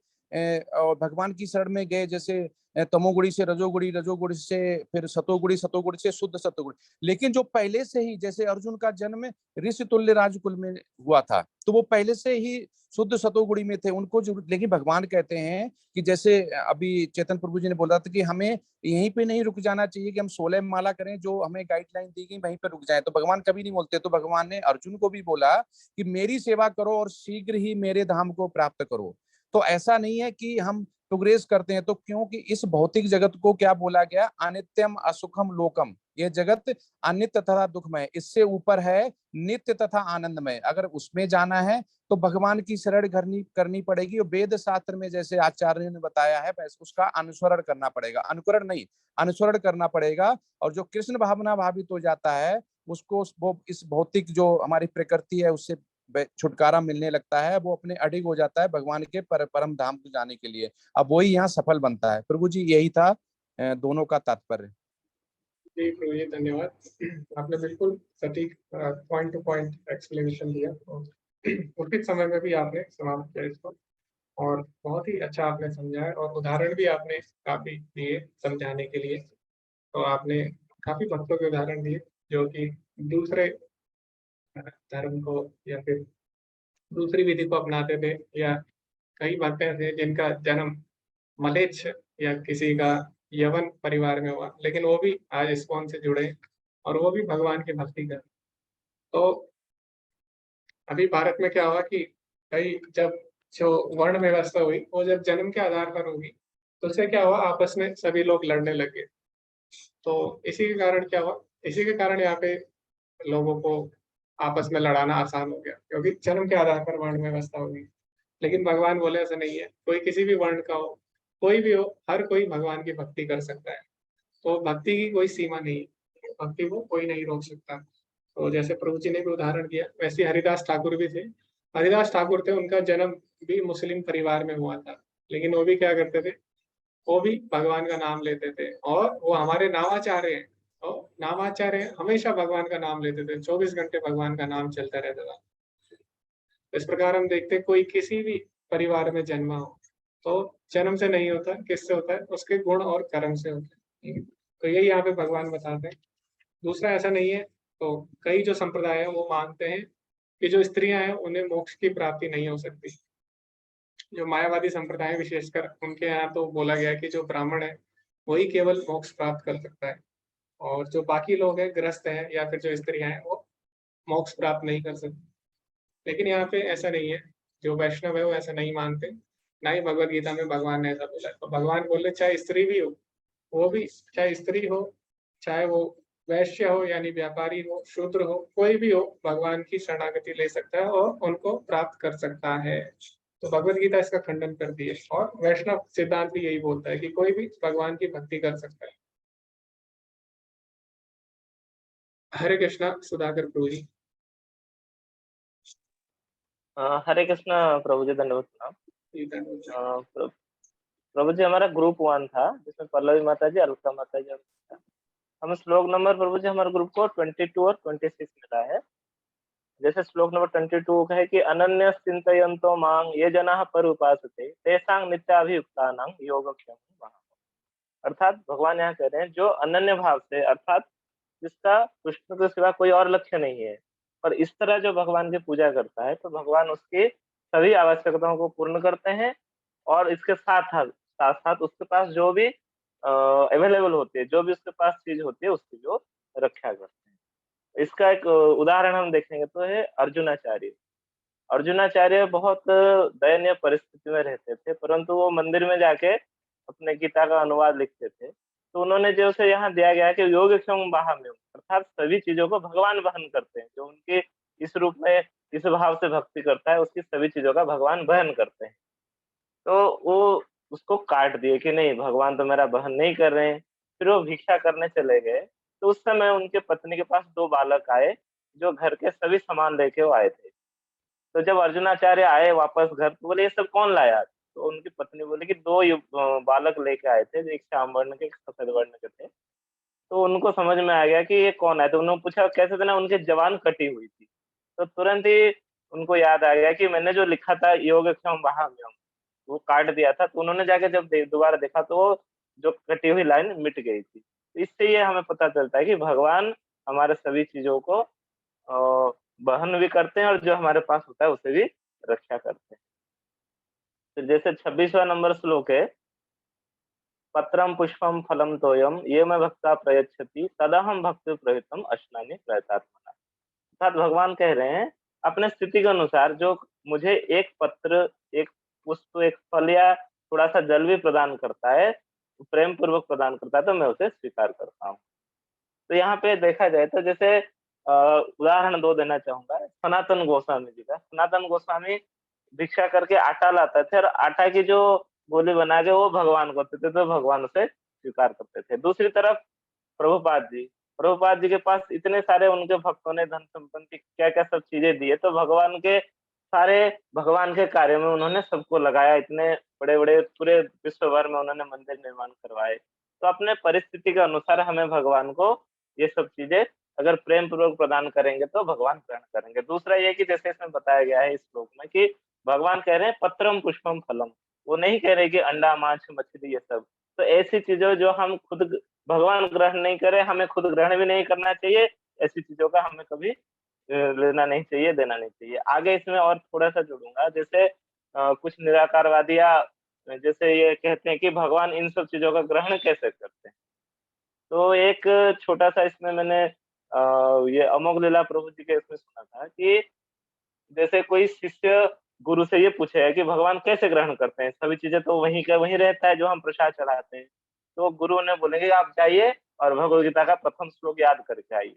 और भगवान की शरण में गए, जैसे तमोगुणी से रजोगुणी, रजोगुणी से फिर सतोगुणी, सतोगुणी से शुद्ध सतोगुणी। लेकिन जो पहले से ही, जैसे अर्जुन का जन्म ऋषि तुल्य राजकुल में हुआ था, तो वो पहले से ही शुद्ध सतोगुणी में थे, उनको जरूरत। लेकिन भगवान कहते हैं कि जैसे अभी चेतन प्रभु जी ने बोला था कि हमें यहीं पे नहीं रुक जाना चाहिए कि हम 16 माला करें, जो हमें गाइडलाइन दी गई वहीं पे रुक जाए। तो भगवान कभी नहीं बोलते। तो भगवान ने अर्जुन को भी बोला कि मेरी सेवा करो और शीघ्र ही मेरे धाम को प्राप्त करो। तो ऐसा नहीं है कि हम प्रोग्रेस करते हैं। तो क्योंकि इस भौतिक जगत को क्या बोला गया, अनित्यम असुखम लोकम, ये जगत अनित्य तथा दुखमय, इससे ऊपर है नित्य तथा आनंदमय। अगर उसमें जाना है तो भगवान की शरण करनी पड़ेगी। और वेद शास्त्र में जैसे आचार्य ने बताया है वैसे उसका अनुसरण करना पड़ेगा, अनुकरण नहीं, अनुसरण करना पड़ेगा। और जो कृष्ण भावना भावित हो जाता है उसको वो इस भौतिक जो हमारी प्रकृति है उससे छुटकारा मिलने लगता है, वो अपने अडिग हो जाता है भगवान के परम धाम को जाने के लिए। अब वही यहाँ सफल बनता है। प्रभु जी यही था दोनों का तात्पर्य। जी प्रभु जी, धन्यवाद। आपने बिल्कुल सटीक पॉइंट टू पॉइंट एक्सप्लेनेशन दिया और उचित समय में भी आपने समाप्त किया इसको, और बहुत ही अच्छा आपने समझाया और उदाहरण भी आपने काफी दिए समझाने के लिए। तो आपने काफी भक्तों के उदाहरण दिए जो कि दूसरे धर्म को या फिर दूसरी विधि को अपनाते थे, या कई भक्त थे जिनका जन्म मलेच्छ या किसी का यवन परिवार में हुआ, लेकिन वो भी आज इस्कॉन से जुड़े और वो भी भगवान की भक्ति कर। तो अभी भारत में क्या हुआ कि कई जब जो वर्ण व्यवस्था हुई वो जब जन्म के आधार पर होगी तो उससे क्या हुआ, आपस में सभी लोग लड़ने लगे। तो इसी के कारण क्या हुआ, इसी के कारण यहाँ पे लोगों को आपस में लड़ाना आसान हो गया, क्योंकि जन्म के आधार पर वर्ण व्यवस्था होगी। लेकिन भगवान बोले ऐसा नहीं है, कोई किसी भी वर्ण का हो, कोई भी हो, हर कोई भगवान की भक्ति कर सकता है। तो भक्ति की कोई सीमा नहीं है, भक्ति को कोई नहीं रोक सकता। तो जैसे प्रभु जी ने भी उदाहरण दिया, वैसे हरिदास ठाकुर भी थे। हरिदास ठाकुर थे, उनका जन्म भी मुस्लिम परिवार में हुआ था, लेकिन वो भी क्या करते थे, वो भी भगवान का नाम लेते थे। और वो हमारे नामाचार्य हैं, तो नामाचार्य हमेशा भगवान का नाम लेते थे, 24 घंटे भगवान का नाम चलता रहता था। इस प्रकार हम देखते हैं कोई किसी भी परिवार में जन्मा हो तो जन्म से नहीं होता, किससे होता है, उसके गुण और कर्म से होता है। तो यही यहाँ पे भगवान बताते हैं। दूसरा ऐसा नहीं है, तो कई जो संप्रदाय है वो मानते हैं कि जो स्त्रियां हैं उन्हें मोक्ष की प्राप्ति नहीं हो सकती। जो मायावादी संप्रदाय विशेषकर उनके यहाँ तो बोला गया है कि जो ब्राह्मण है वही केवल मोक्ष प्राप्त कर सकता है, और जो बाकी लोग हैं, ग्रस्त हैं या फिर जो स्त्रियां हैं, वो मोक्ष प्राप्त नहीं कर सकती। लेकिन यहाँ पे ऐसा नहीं है, जो वैष्णव है वो ऐसा नहीं मानते, ना ही भगवत गीता में भगवान ने ऐसा बोला है। तो भगवान बोले चाहे स्त्री भी हो, वो भी, चाहे स्त्री हो, चाहे वो वैश्य हो यानी व्यापारी हो, शूद्र हो, कोई भी हो, भगवान की शरणागति ले सकता है और उनको प्राप्त कर सकता है। तो भगवत गीता इसका खंडन करती है, और वैष्णव सिद्धांत भी यही बोलता है कि कोई भी भगवान की भक्ति कर सकता है। हरे कृष्णा सुधाकर प्रभु जी। हरे कृष्णा प्रभु जी, धन्यवाद प्रणाम। प्रभु जी, हमारा ग्रुप 1 था जिसमें पल्लवी माता जी, अलका माता जी, हम श्लोक नंबर प्रभु जी हमारे ग्रुप को 22 और 26 मिला है। जैसे श्लोक नंबर 22 का है कि अनन्य चिंतयन्तो मांग ये जनाः पर उपासते तेषां नित्याभियुक्तानां योगक्षेमं वहां। अर्थात भगवान यहाँ कह रहे हैं जो अनन्य भाव से, अर्थात जिसका कृष्ण के सिवा कोई और लक्ष्य नहीं है, और इस तरह जो भगवान की पूजा करता है तो भगवान उसकी सभी आवश्यकताओं को पूर्ण करते हैं, और इसके साथ साथ उसके पास जो भी अवेलेबल होती है, जो भी उसके पास चीज होती है उसकी जो रक्षा करते हैं। इसका एक उदाहरण हम देखेंगे तो है अर्जुनाचार्य। अर्जुनाचार्य बहुत दयनीय परिस्थिति में रहते थे, परंतु वो मंदिर में जाके अपने गीता का अनुवाद लिखते थे। तो उन्होंने जो से यहाँ दिया गया है कि योगक्षेमं वहाम्यहम्, अर्थात सभी चीजों को भगवान वहन करते हैं। जो उनके इस रूप में इस भाव से भक्ति करता है, उसकी सभी चीजों का भगवान वहन करते हैं। तो वो उसको काट दिए कि नहीं, भगवान तो मेरा वहन नहीं कर रहे हैं। फिर वो भिक्षा करने चले गए। तो उस समय उनके पत्नी के पास 2 बालक आए, जो घर के सभी सामान लेके वो आए थे। तो जब अर्जुनाचार्य आए वापस घर, तो बोले ये सब कौन लाया? तो उनकी पत्नी बोली कि 2 बालक लेके आए थे, एक श्याम वर्ण के, एक सफेद वर्ण के थे। तो उनको समझ में आ गया कि ये कौन है। तो उन्होंने पूछा कैसे थे ना, उनकी जबान कटी हुई थी। तो तुरंत ही उनको याद आ गया कि मैंने जो लिखा था योगक्षेमं वहाम्यहम्, वो काट दिया था। तो उन्होंने जाके जब दोबारा देखा तो वो जो कटी हुई लाइन मिट गई थी। तो इससे ये हमें पता चलता है कि भगवान हमारे सभी चीजों को वहन भी करते हैं और जो हमारे पास होता है उसे भी रक्षा करते हैं। तो जैसे 26वां नंबर श्लोक है, पत्रम पुष्पम फलम तोयम ये मैं भक्ता प्रयच्छति तदहम भक्ति प्रहितम अश्नानि प्रयतात्मना। अर्थात भगवान कह रहे हैं अपने स्थिति के अनुसार जो मुझे एक पत्र, एक पुष्प, एक फल या थोड़ा सा जल भी प्रदान करता है, प्रेम पूर्वक प्रदान करता है, तो मैं उसे स्वीकार करता हूँ। तो यहाँ पे देखा जाए तो जैसे उदाहरण 2 देना चाहूंगा सनातन गोस्वामी जी का। सनातन गोस्वामी भिक्षा करके आटा लाते थे और आटा की जो गोली बना के वो भगवान को देते थे, तो भगवान उसे स्वीकार करते थे। दूसरी तरफ प्रभुपाद जी के पास इतने सारे उनके भक्तों ने धन संपत्ति क्या क्या सब चीजें दी है, तो भगवान के सारे भगवान के कार्यों में उन्होंने सबको लगाया। इतने बड़े बड़े पूरे विश्व भर में उन्होंने मंदिर निर्माण करवाए। तो अपने परिस्थिति के अनुसार हमें भगवान को ये सब चीजें अगर प्रेम पूर्वक प्रदान करेंगे तो भगवान ग्रहण करेंगे। दूसरा ये कि जैसे इसमें बताया गया है इस श्लोक में कि भगवान कह रहे हैं पत्रम पुष्पम फलम, वो नहीं कह रहे कि अंडा माछ मछली ये सब। तो ऐसी चीजों जो हम खुद भगवान ग्रहण नहीं करे, हमें खुद ग्रहण भी नहीं करना चाहिए। ऐसी चीजों का हमें कभी लेना नहीं चाहिए, देना नहीं चाहिए। आगे इसमें और थोड़ा सा जोड़ूंगा, जैसे कुछ निराकारवादी या जैसे ये कहते हैं कि भगवान इन सब चीजों का ग्रहण कैसे करते हैं। तो एक छोटा सा इसमें मैंने ये अमोघ लीला प्रभु जी के इसमें सुना था कि जैसे कोई शिष्य गुरु से ये पूछे कि भगवान कैसे ग्रहण करते हैं, सभी चीजें तो वहीं का वहीं रहता है जो हम प्रसाद चढ़ाते हैं। तो गुरु ने बोलेंगे आप जाइए और भगवद गीता का प्रथम श्लोक याद करके आइए।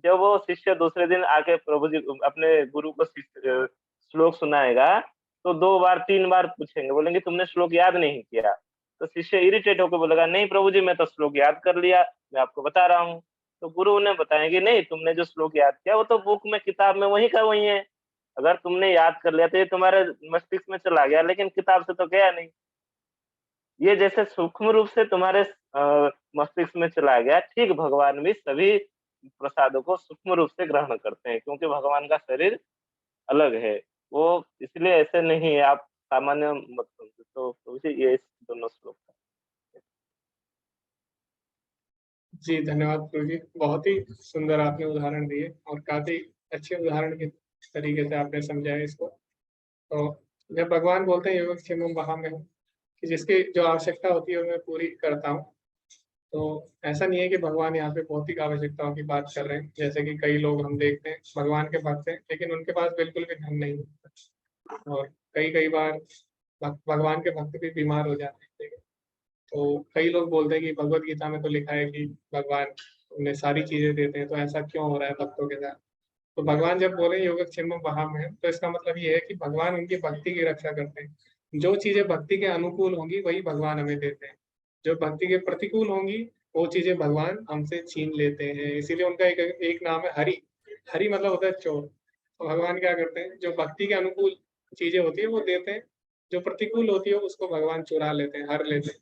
जब वो शिष्य दूसरे दिन आके प्रभु जी अपने गुरु को श्लोक सुनाएगा, तो 2 बार 3 बार पूछेंगे, बोलेंगे तुमने श्लोक याद नहीं किया। तो शिष्य इरिटेट होकर बोलेगा नहीं प्रभु जी मैं तो श्लोक याद कर लिया, मैं आपको बता रहा हूँ। तो गुरु उन्हें बताएंगे नहीं, तुमने जो श्लोक याद किया वो तो बुक में किताब में वही का वही है। अगर तुमने याद कर लिया तो ये तुम्हारे मस्तिष्क में चला गया, लेकिन किताब से तो गया नहीं। ये जैसे सूक्ष्म रूप से तुम्हारे मस्तिष्क में चला गया, ठीक भगवान भी सभी प्रसादों को सूक्ष्म रूप से ग्रहण करते हैं, क्योंकि भगवान का शरीर अलग है, वो इसलिए ऐसे नहीं है। आप सामान्य मत समझो। तो ये इस दोनों श्लोक है। जी धन्यवाद प्रभु जी, बहुत ही सुंदर आपने उदाहरण दिए और काफी अच्छे उदाहरण के तरीके से आपने समझाया इसको। तो जब भगवान बोलते हैं योगक्षेमं वहाम्यहम् कि जिसकी जो आवश्यकता होती है वो मैं पूरी करता हूँ, तो ऐसा नहीं है कि भगवान यहाँ पे भौतिक आवश्यकताओं की बात कर रहे हैं। जैसे कि कई लोग हम देखते हैं भगवान के भक्त हैं लेकिन उनके पास बिल्कुल भी धन नहीं होता, और कई बार भगवान के भक्त भी बीमार हो जाते हैं। तो कई लोग बोलते हैं कि भगवत गीता में तो लिखा है कि भगवान उन्हें सारी चीजें देते हैं, तो ऐसा क्यों हो रहा है भक्तों के साथ। तो भगवान जब बोले योगक्षेमं वहाम्यहम्, तो इसका मतलब ये है कि भगवान उनकी भक्ति की रक्षा करते हैं। जो चीजें भक्ति के अनुकूल होंगी वही भगवान हमें देते हैं, जो भक्ति के प्रतिकूल होंगी वो चीजें भगवान हमसे छीन लेते हैं। इसीलिए उनका एक नाम है हरि। हरि मतलब होता है चोर। तो भगवान क्या करते हैं, जो भक्ति के अनुकूल चीजें होती है वो देते हैं, जो प्रतिकूल होती है उसको भगवान चुरा लेते हैं, हर लेते हैं।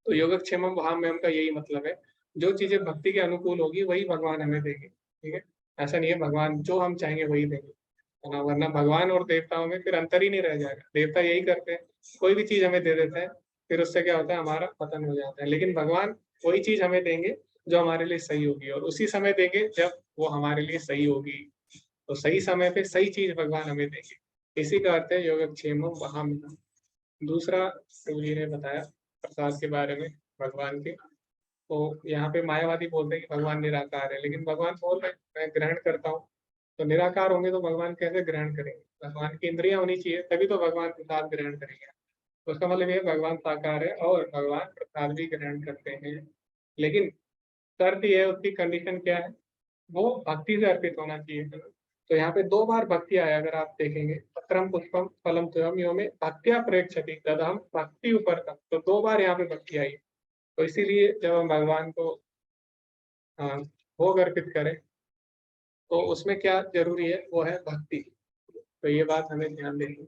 तो योगक्षेमं वहाम्यहम् का यही मतलब है, जो चीजें भक्ति के अनुकूल होगी वही भगवान हमें देंगे। ठीक है, ऐसा नहीं है भगवान जो हम चाहेंगे वही देंगे, है ना, वरना भगवान और देवताओं में फिर अंतर ही नहीं रह जाएगा। देवता यही करते हैं, कोई भी चीज हमें दे देते हैं, फिर उससे क्या होता है हमारा पतन हो जाता है। लेकिन भगवान वही चीज हमें देंगे जो हमारे लिए सही होगी, और उसी समय देंगे जब वो हमारे लिए सही होगी। तो सही समय पे सही चीज भगवान हमें देंगे, इसी का अर्थ है योगक्षेमं वहाम्यहम्। दूसरा प्रभु जी ने बताया प्रसाद के बारे में भगवान के, तो यहाँ पे मायावादी बोलते हैं कि भगवान निराकार है, लेकिन भगवान बोल रहे हैं मैं ग्रहण करता हूँ। तो निराकार होंगे तो भगवान कैसे ग्रहण करेंगे? भगवान की इंद्रियां होनी चाहिए, तभी तो भगवान प्रसाद ग्रहण करेंगे। तो उसका मतलब ये भगवान साकार है और भगवान प्रसाद भी ग्रहण करते हैं, लेकिन शर्त ये है, उसकी कंडीशन क्या है? वो भक्ति से अर्पित होना चाहिए। तो यहाँ पे 2 बार भक्ति आया, अगर आप देखेंगे, पत्रम पुष्पम फलम त्वयम यो में भक्त्या प्रयच्छति तदहम भक्ति उपरतम, तो 2 बार यहाँ पे भक्ति आई। तो इसीलिए जब हम भगवान को भोग अर्पित करें तो उसमें क्या जरूरी है? वो है भक्ति। तो ये बात हमें ध्यान देनी।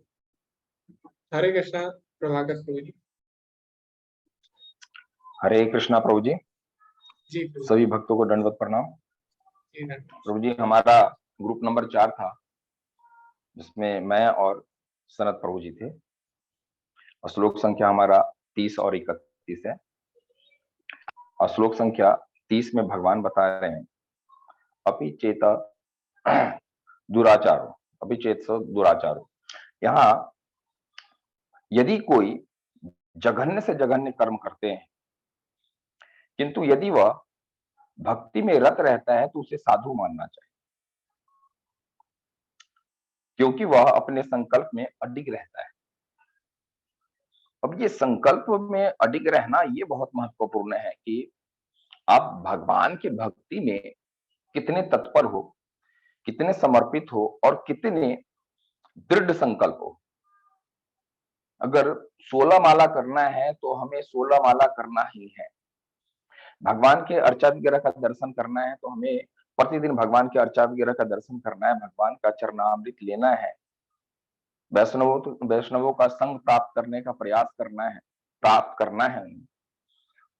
हरे कृष्णा प्रभाकर प्रभु जी। हरे कृष्णा प्रभु जी। जी प्रभु सभी भक्तों को दंडवत प्रणाम। जी, धन्यवाद। प्रभु जी, हमारा ग्रुप नंबर 4 था, जिसमें मैं और सनत प्रभु जी थे। और श्लोक संख्या हमारा 30 और 31 है। और श्लोक संख्या 30 में भगवान बता रहे हैं अपि चेत दुराचारो, अपि चेत दुराचारो। यहाँ यदि कोई जघन्य से जघन्य कर्म करते हैं, किंतु यदि वह भक्ति में रत रहता है तो उसे साधु मानना चाहिए, क्योंकि वह अपने संकल्प में अडिग रहता है। अब ये संकल्प में अडिग रहना ये बहुत महत्वपूर्ण है कि आप भगवान की भक्ति में कितने तत्पर हो, कितने समर्पित हो और कितने दृढ़ संकल्प हो। अगर 16 माला करना है तो हमें 16 माला करना ही है। भगवान के अर्चा विग्रह का दर्शन करना है तो हमें प्रतिदिन भगवान के अर्चा विग्रह का दर्शन करना है, भगवान का चरणामृत लेना है, वैष्णवों का संग प्राप्त करने का प्रयास करना है, प्राप्त करना है।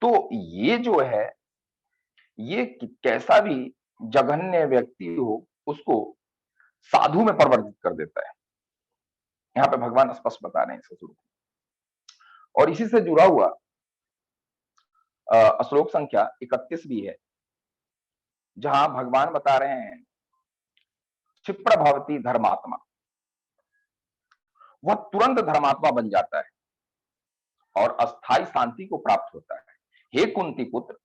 तो ये जो है, ये कैसा भी जघन्य व्यक्ति हो उसको साधु में परिवर्तित कर देता है। यहाँ पे भगवान स्पष्ट बता रहे हैं इस श्लोक में। और इसी से जुड़ा हुआ श्लोक संख्या 31 भी है, जहां भगवान बता रहे हैं क्षिप्र भवति धर्मात्मा, वह तुरंत धर्मात्मा बन जाता है और अस्थाई शांति को प्राप्त होता है। हे कुंती पुत्र,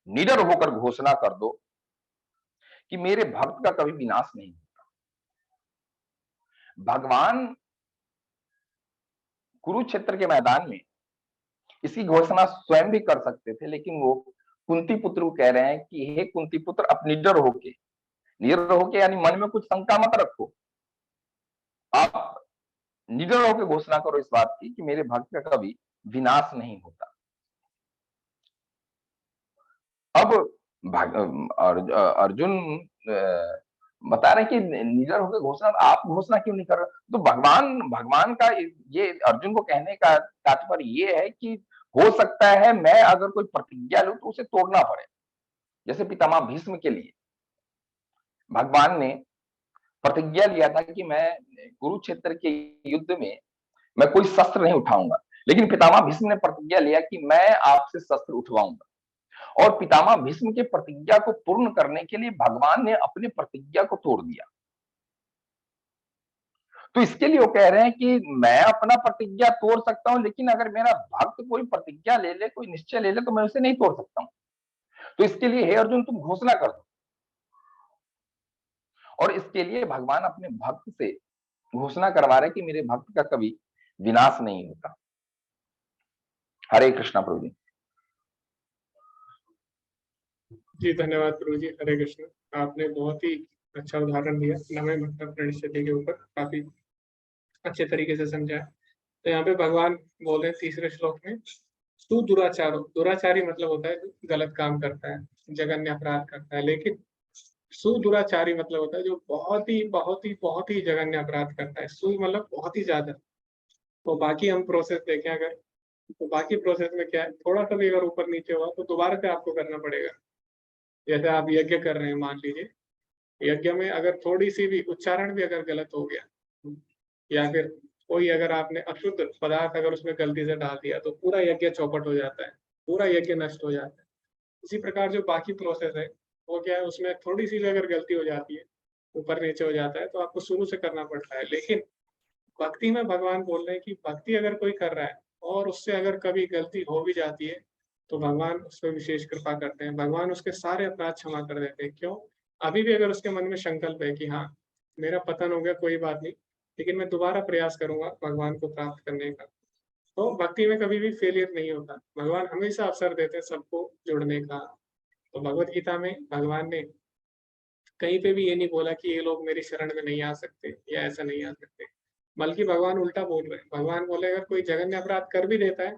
निडर होकर घोषणा कर दो कि मेरे भक्त का कभी विनाश नहीं होता। भगवान कुरुक्षेत्र के मैदान में इसकी घोषणा स्वयं भी कर सकते थे, लेकिन वो कुंती पुत्र को कह रहे हैं कि हे कुंती पुत्र, अब निडर होके यानी मन में कुछ शंका मत रखो, आप निडर होकर घोषणा करो इस बात की कि मेरे भक्त का कभी विनाश नहीं होता। अब अर्जुन बता रहे कि निडर होकर घोषणा, आप घोषणा क्यों नहीं कर रहे? तो भगवान का ये अर्जुन को कहने का तात्पर्य ये है कि हो सकता है मैं अगर कोई प्रतिज्ञा लूं तो उसे तोड़ना पड़े। जैसे पितामह भीष्म के लिए भगवान ने प्रतिज्ञा लिया था कि मैं कुरुक्षेत्र के युद्ध में मैं कोई शस्त्र नहीं उठाऊंगा, लेकिन पितामह भीष्म ने प्रतिज्ञा लिया कि मैं आपसे शस्त्र उठवाऊंगा। और पितामह भीष्म के प्रतिज्ञा को पूर्ण करने के लिए भगवान ने अपनी प्रतिज्ञा को तोड़ दिया। तो इसके लिए वो कह रहे हैं कि मैं अपना प्रतिज्ञा तोड़ सकता हूं, लेकिन अगर मेरा भक्त कोई प्रतिज्ञा ले ले, कोई निश्चय ले ले, तो मैं उसे नहीं तोड़ सकता हूं। तो इसके लिए हे अर्जुन, तुम घोषणा कर दो। और इसके लिए भगवान अपने भक्त से घोषणा करवा रहे कि मेरे भक्त का कभी विनाश नहीं होता। हरे कृष्णा प्रभु जी। जी धन्यवाद प्रभु जी। हरे कृष्ण। आपने बहुत ही अच्छा उदाहरण दिया नवे मतलब प्रणिश्चिति के ऊपर, काफी अच्छे तरीके से समझाया। तो यहाँ पे भगवान बोल रहे हैं तीसरे श्लोक में, सुदुराचारो, दुराचारी मतलब होता है जो गलत काम करता है, जघन्य अपराध करता है, लेकिन सुदुराचारी मतलब होता है जो बहुत ही बहुत ही बहुत ही जघन्य अपराध करता है। सु मतलब बहुत ही ज्यादा। तो बाकी हम प्रोसेस देखें अगर, तो बाकी प्रोसेस में क्या है, थोड़ा सा भी अगर ऊपर नीचे हुआ तो दोबारा से आपको करना पड़ेगा। जैसे आप यज्ञ कर रहे हैं, मान लीजिए यज्ञ में अगर थोड़ी सी भी उच्चारण भी अगर गलत हो गया, या फिर कोई अगर आपने अशुद्ध पदार्थ अगर उसमें गलती से डाल दिया, तो पूरा यज्ञ चौपट हो जाता है, पूरा यज्ञ नष्ट हो जाता है। इसी प्रकार जो बाकी प्रोसेस है वो क्या है, उसमें थोड़ी सी भी अगर गलती हो जाती है, ऊपर नीचे हो जाता है, तो आपको शुरू से करना पड़ता है। लेकिन भक्ति में भगवान बोल रहे हैं कि भक्ति अगर कोई कर रहा है और उससे अगर कभी गलती हो भी जाती है, तो भगवान उस पर विशेष कृपा करते हैं, भगवान उसके सारे अपराध क्षमा कर देते हैं। क्यों? अभी भी अगर उसके मन में संकल्प है कि हाँ मेरा पतन हो गया, कोई बात नहीं, लेकिन मैं दोबारा प्रयास करूंगा भगवान को प्राप्त करने का, तो भक्ति में कभी भी फेलियर नहीं होता। भगवान हमेशा अवसर देते हैं सबको जुड़ने का। तो भगवत गीता में भगवान ने कहीं पे भी ये नहीं बोला कि ये लोग मेरी शरण में नहीं आ सकते या ऐसा नहीं आ सकते, बल्कि भगवान उल्टा बोल रहे हैं। भगवान बोले अगर कोई जघन्य अपराध कर भी देता है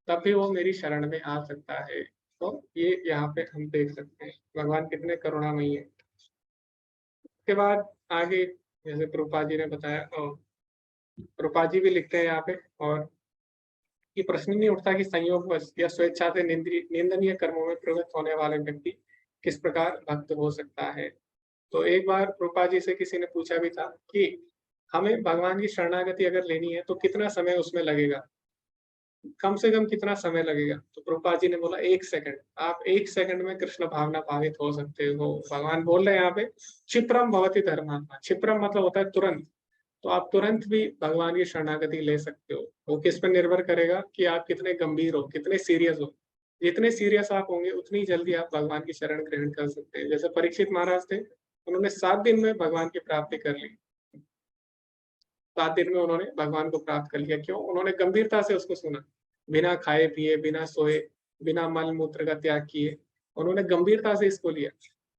तब भी वो मेरी शरण में आ सकता है। तो ये यहाँ पे हम देख सकते हैं भगवान कितने करुणामयी है। उसके बाद आगे जैसे प्रभुपाद जी ने बताया, और प्रभुपाद जी भी लिखते हैं यहाँ पे, और ये प्रश्न नहीं उठता कि संयोगवश या स्वेच्छा से निंदनीय कर्मों में प्रवृत्त होने वाले व्यक्ति किस प्रकार भक्त हो सकता है। तो एक बार प्रभुपाद जी से किसी ने पूछा भी था कि हमें भगवान की शरणागति अगर लेनी है तो कितना समय उसमें लगेगा, कम से कम कितना समय लगेगा। तो प्रभुपाद जी ने बोला 1 सेकंड। आप 1 सेकंड में कृष्ण भावना भावित हो सकते हो। भगवान बोल रहे हैं यहाँ पे क्षिप्रम भवति धर्मात्मा। क्षिप्रम मतलब होता है तुरंत। तो आप तुरंत भी भगवान की शरणागति ले सकते हो। वो किस पर निर्भर करेगा कि आप कितने गंभीर हो, कितने सीरियस हो। जितने सीरियस आप होंगे उतनी जल्दी आप भगवान की शरण ग्रहण कर सकते हैं। जैसे परीक्षित महाराज थे, उन्होंने 7 दिन में भगवान की प्राप्ति कर ली। 7 दिन में उन्होंने भगवान को प्राप्त कर लिया। क्यों? उन्होंने गंभीरता से उसको सुना, बिना खाए पिए, बिना सोए, बिना मल मूत्र का त्याग किए, उन्होंने गंभीरता से इसको लिया।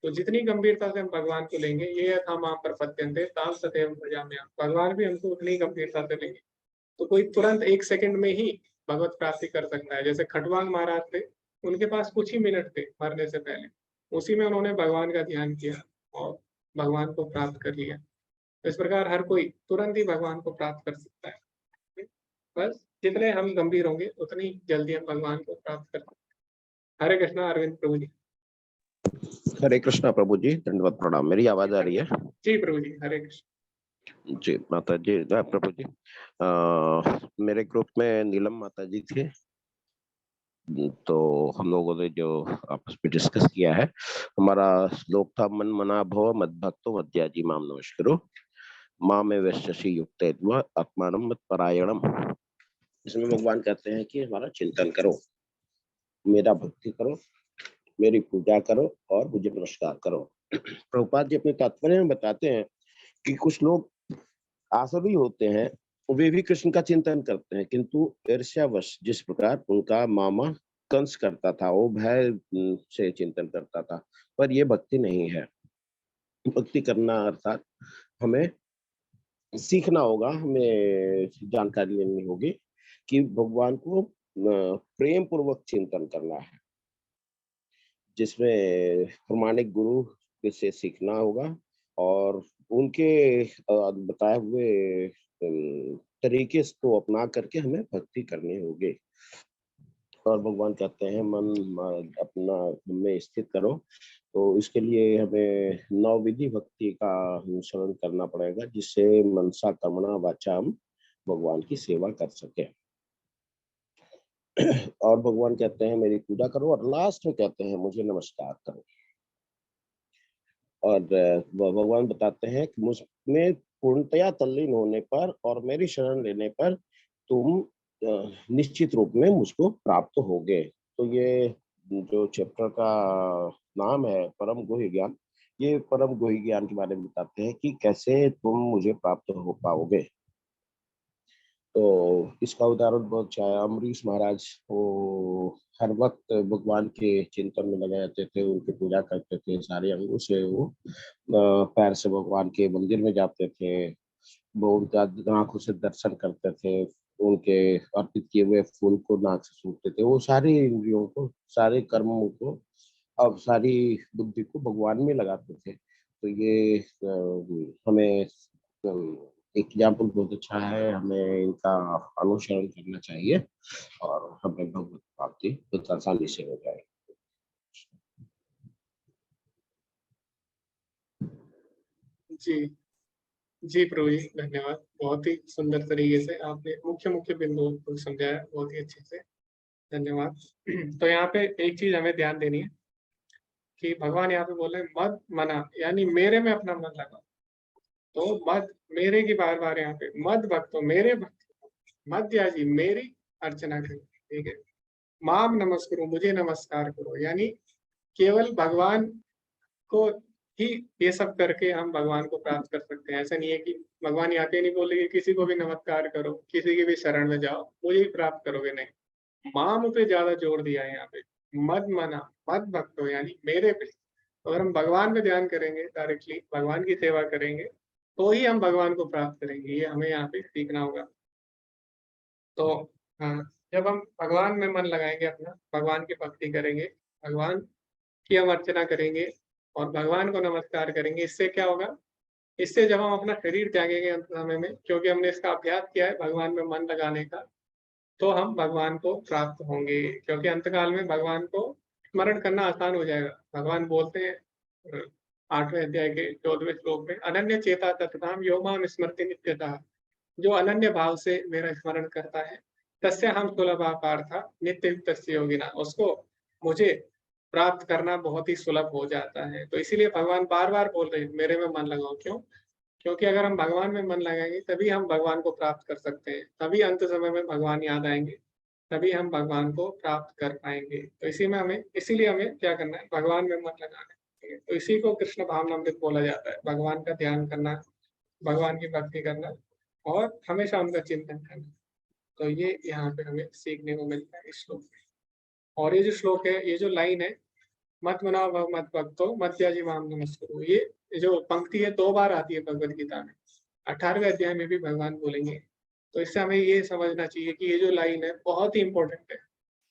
तो जितनी गंभीरता से हम भगवान को लेंगे, ये यथा माम प्रपद्यन्ते ताम सदैव भजाम्यहम्, भगवान भी हमको उतनी गंभीरता से लेंगे। तो कोई तुरंत 1 सेकंड में ही भगवत प्राप्ति कर सकता है। जैसे खटवांग महाराज थे, उनके पास कुछ ही मिनट थे मरने से पहले, उसी में उन्होंने भगवान का ध्यान किया और भगवान को प्राप्त कर लिया। इस प्रकार हर कोई तुरंत ही भगवान को प्राप्त कर सकता है। बस जितने हम गंभीर होंगे उतनी जल्दी हम भगवान को प्राप्त कर सकते हैं। हरे कृष्णा। अरविंद प्रभु जी। हरे कृष्णा प्रभु जी, दंडवत प्रणाम। मेरी आवाज आ रही है? जी प्रभु जी, हरे कृष्ण। जी माता जी, प्रभु जी। मेरे ग्रुप में नीलम माता जी थे, तो हम लोगों ने जो आपस में डिस्कस किया है, हमारा श्लोक था मन मना भव मद भक्तो मद्याजी माम नमस्करो माँ में वैश्यसी युक्त आत्मानम मत परायणम। इसमें भगवान कहते हैं कि हमारा चिंतन करो, मेरा भक्ति करो, मेरी पूजा करो और मुझे नमस्कार करो। प्रभुपाद जी अपने तात्पर्य में बताते हैं कि कुछ लोग आसुरी होते हैं, वे भी कृष्ण का चिंतन करते हैं, किंतु ईर्ष्यावश जिस प्रकार उनका मामा कंस करता था, वो भय से चिंतन करता था, पर ये भक्ति नहीं है। भक्ति करना अर्थात हमें सीखना होगा, हमें जानकारी लेनी होगी कि भगवान को प्रेम पूर्वक चिंतन करना है, जिसमें प्रमाणिक गुरु से सीखना होगा और उनके बताए हुए तरीके को अपना करके हमें भक्ति करनी होगी। और भगवान कहते हैं मन अपना में स्थित करो, तो इसके लिए हमें 9 विधि भक्ति का अनुसरण करना पड़ेगा, जिससे मनसा कर्मणा वाचा हम भगवान की सेवा कर सके। और भगवान कहते हैं मेरी पूजा करो, और लास्ट में कहते हैं मुझे नमस्कार करो। और भगवान बताते हैं कि मुझ में पूर्णतया तल्लीन होने पर और मेरी शरण लेने पर तुम निश्चित रूप में मुझको प्राप्त होगे। तो ये जो चैप्टर का नाम है परम गुह्य ज्ञान, ये परम गुह्य ज्ञान के बारे में बताते हैं कि कैसे तुम मुझे प्राप्त हो पाओगे। तो इसका उदाहरण बहुत चाहे अम्बरीश महाराज, वो हर वक्त भगवान के चिंतन में लगे रहते थे, उनकी पूजा करते थे, सारे अंगों से वो पैर से भगवान के मंदिर में जाते थे, वो उनका आंखों से दर्शन करते थे, उनके अर्पित किए हुए फूल को नाक से सूंघते थे। वो सारी इंद्रियों को, सारे कर्मों को, अब सारी बुद्धि को भगवान में लगाते थे। तो ये हमें एग्जाम्पल बहुत अच्छा है, हमें इनका अनुसरण करना चाहिए और हमें भगवत प्राप्ति बहुत आसानी से हो जाए। जी जी प्रभु जी, धन्यवाद। बहुत ही सुंदर तरीके से आपने मुख्य मुख्य बिंदुओं को समझाया, बहुत ही अच्छे से, धन्यवाद। तो यहाँ पे एक चीज हमें ध्यान देनी है कि भगवान यहाँ पे बोले मद मना, यानी मेरे में अपना मन लगा। तो मद मेरे की बार बार यहाँ पे मद भक्तो, मेरे भक्त, मध्याजी मेरी अर्चना करें, ठीक है। माम नमस्कुरु, मुझे नमस्कार करो। यानी केवल भगवान को ही ये सब करके हम भगवान को प्राप्त कर सकते हैं। ऐसा नहीं है कि भगवान यहाँ पे नहीं बोले कि किसी को भी नमस्कार करो, किसी की भी शरण में जाओ, मुझे ही प्राप्त करोगे, नहीं। माम पे ज्यादा जोर दिया है यहाँ पे। मद मना, मद भक्तो, यानी मेरे पे। अगर हम भगवान पे ध्यान करेंगे, डायरेक्टली भगवान की सेवा करेंगे, तो ही हम भगवान को प्राप्त करेंगे। ये हमें यहाँ पे सीखना होगा। तो हाँ, जब हम भगवान में मन लगाएंगे अपना, भगवान की भक्ति करेंगे, भगवान की हम अर्चना करेंगे और भगवान को नमस्कार करेंगे, इससे क्या होगा? इससे जब हम अपना शरीर त्यागेंगे अंत समय में, क्योंकि हमने इसका अभ्यास किया है भगवान में मन लगाने का, तो हम भगवान को प्राप्त होंगे। क्योंकि अंतकाल में भगवान को स्मरण करना आसान हो जाएगा। भगवान बोलते हैं 8वें अध्याय के 14वें श्लोक में, अनन्य चेता तत्ताम यो माम स्मृति नित्यतः। जो अनन्य भाव से मेरा स्मरण करता है, तस्य हम सुलभा पार्था नित्य युक्त योगिना, उसको मुझे प्राप्त करना बहुत ही सुलभ हो जाता है। तो इसीलिए भगवान बार बार बोल रहे हैं मेरे में मन लगाओ। क्यों? क्योंकि अगर हम भगवान में मन लगाएंगे तभी हम भगवान को प्राप्त कर सकते हैं, तभी अंत समय में भगवान याद आएंगे, तभी हम भगवान को प्राप्त कर पाएंगे। तो इसीलिए हमें क्या करना है? भगवान में मन लगाना है। तो इसी को कृष्ण भावनामृत बोला जाता है, भगवान का ध्यान करना, भगवान की भक्ति करना और हमेशा उनका चिंतन करना। तो ये यहाँ पे हमें सीखने को मिलता है इस श्लोक में। और ये जो श्लोक है, ये जो लाइन है, मत मनाओ भव मत भक्तो मत त्याजी माम नमस्कुरु, ये जो पंक्ति है 2 बार आती है भगवद गीता में। 18वें अध्याय में भी भगवान बोलेंगे। तो इससे हमें ये समझना चाहिए कि ये जो लाइन है बहुत ही इंपॉर्टेंट है।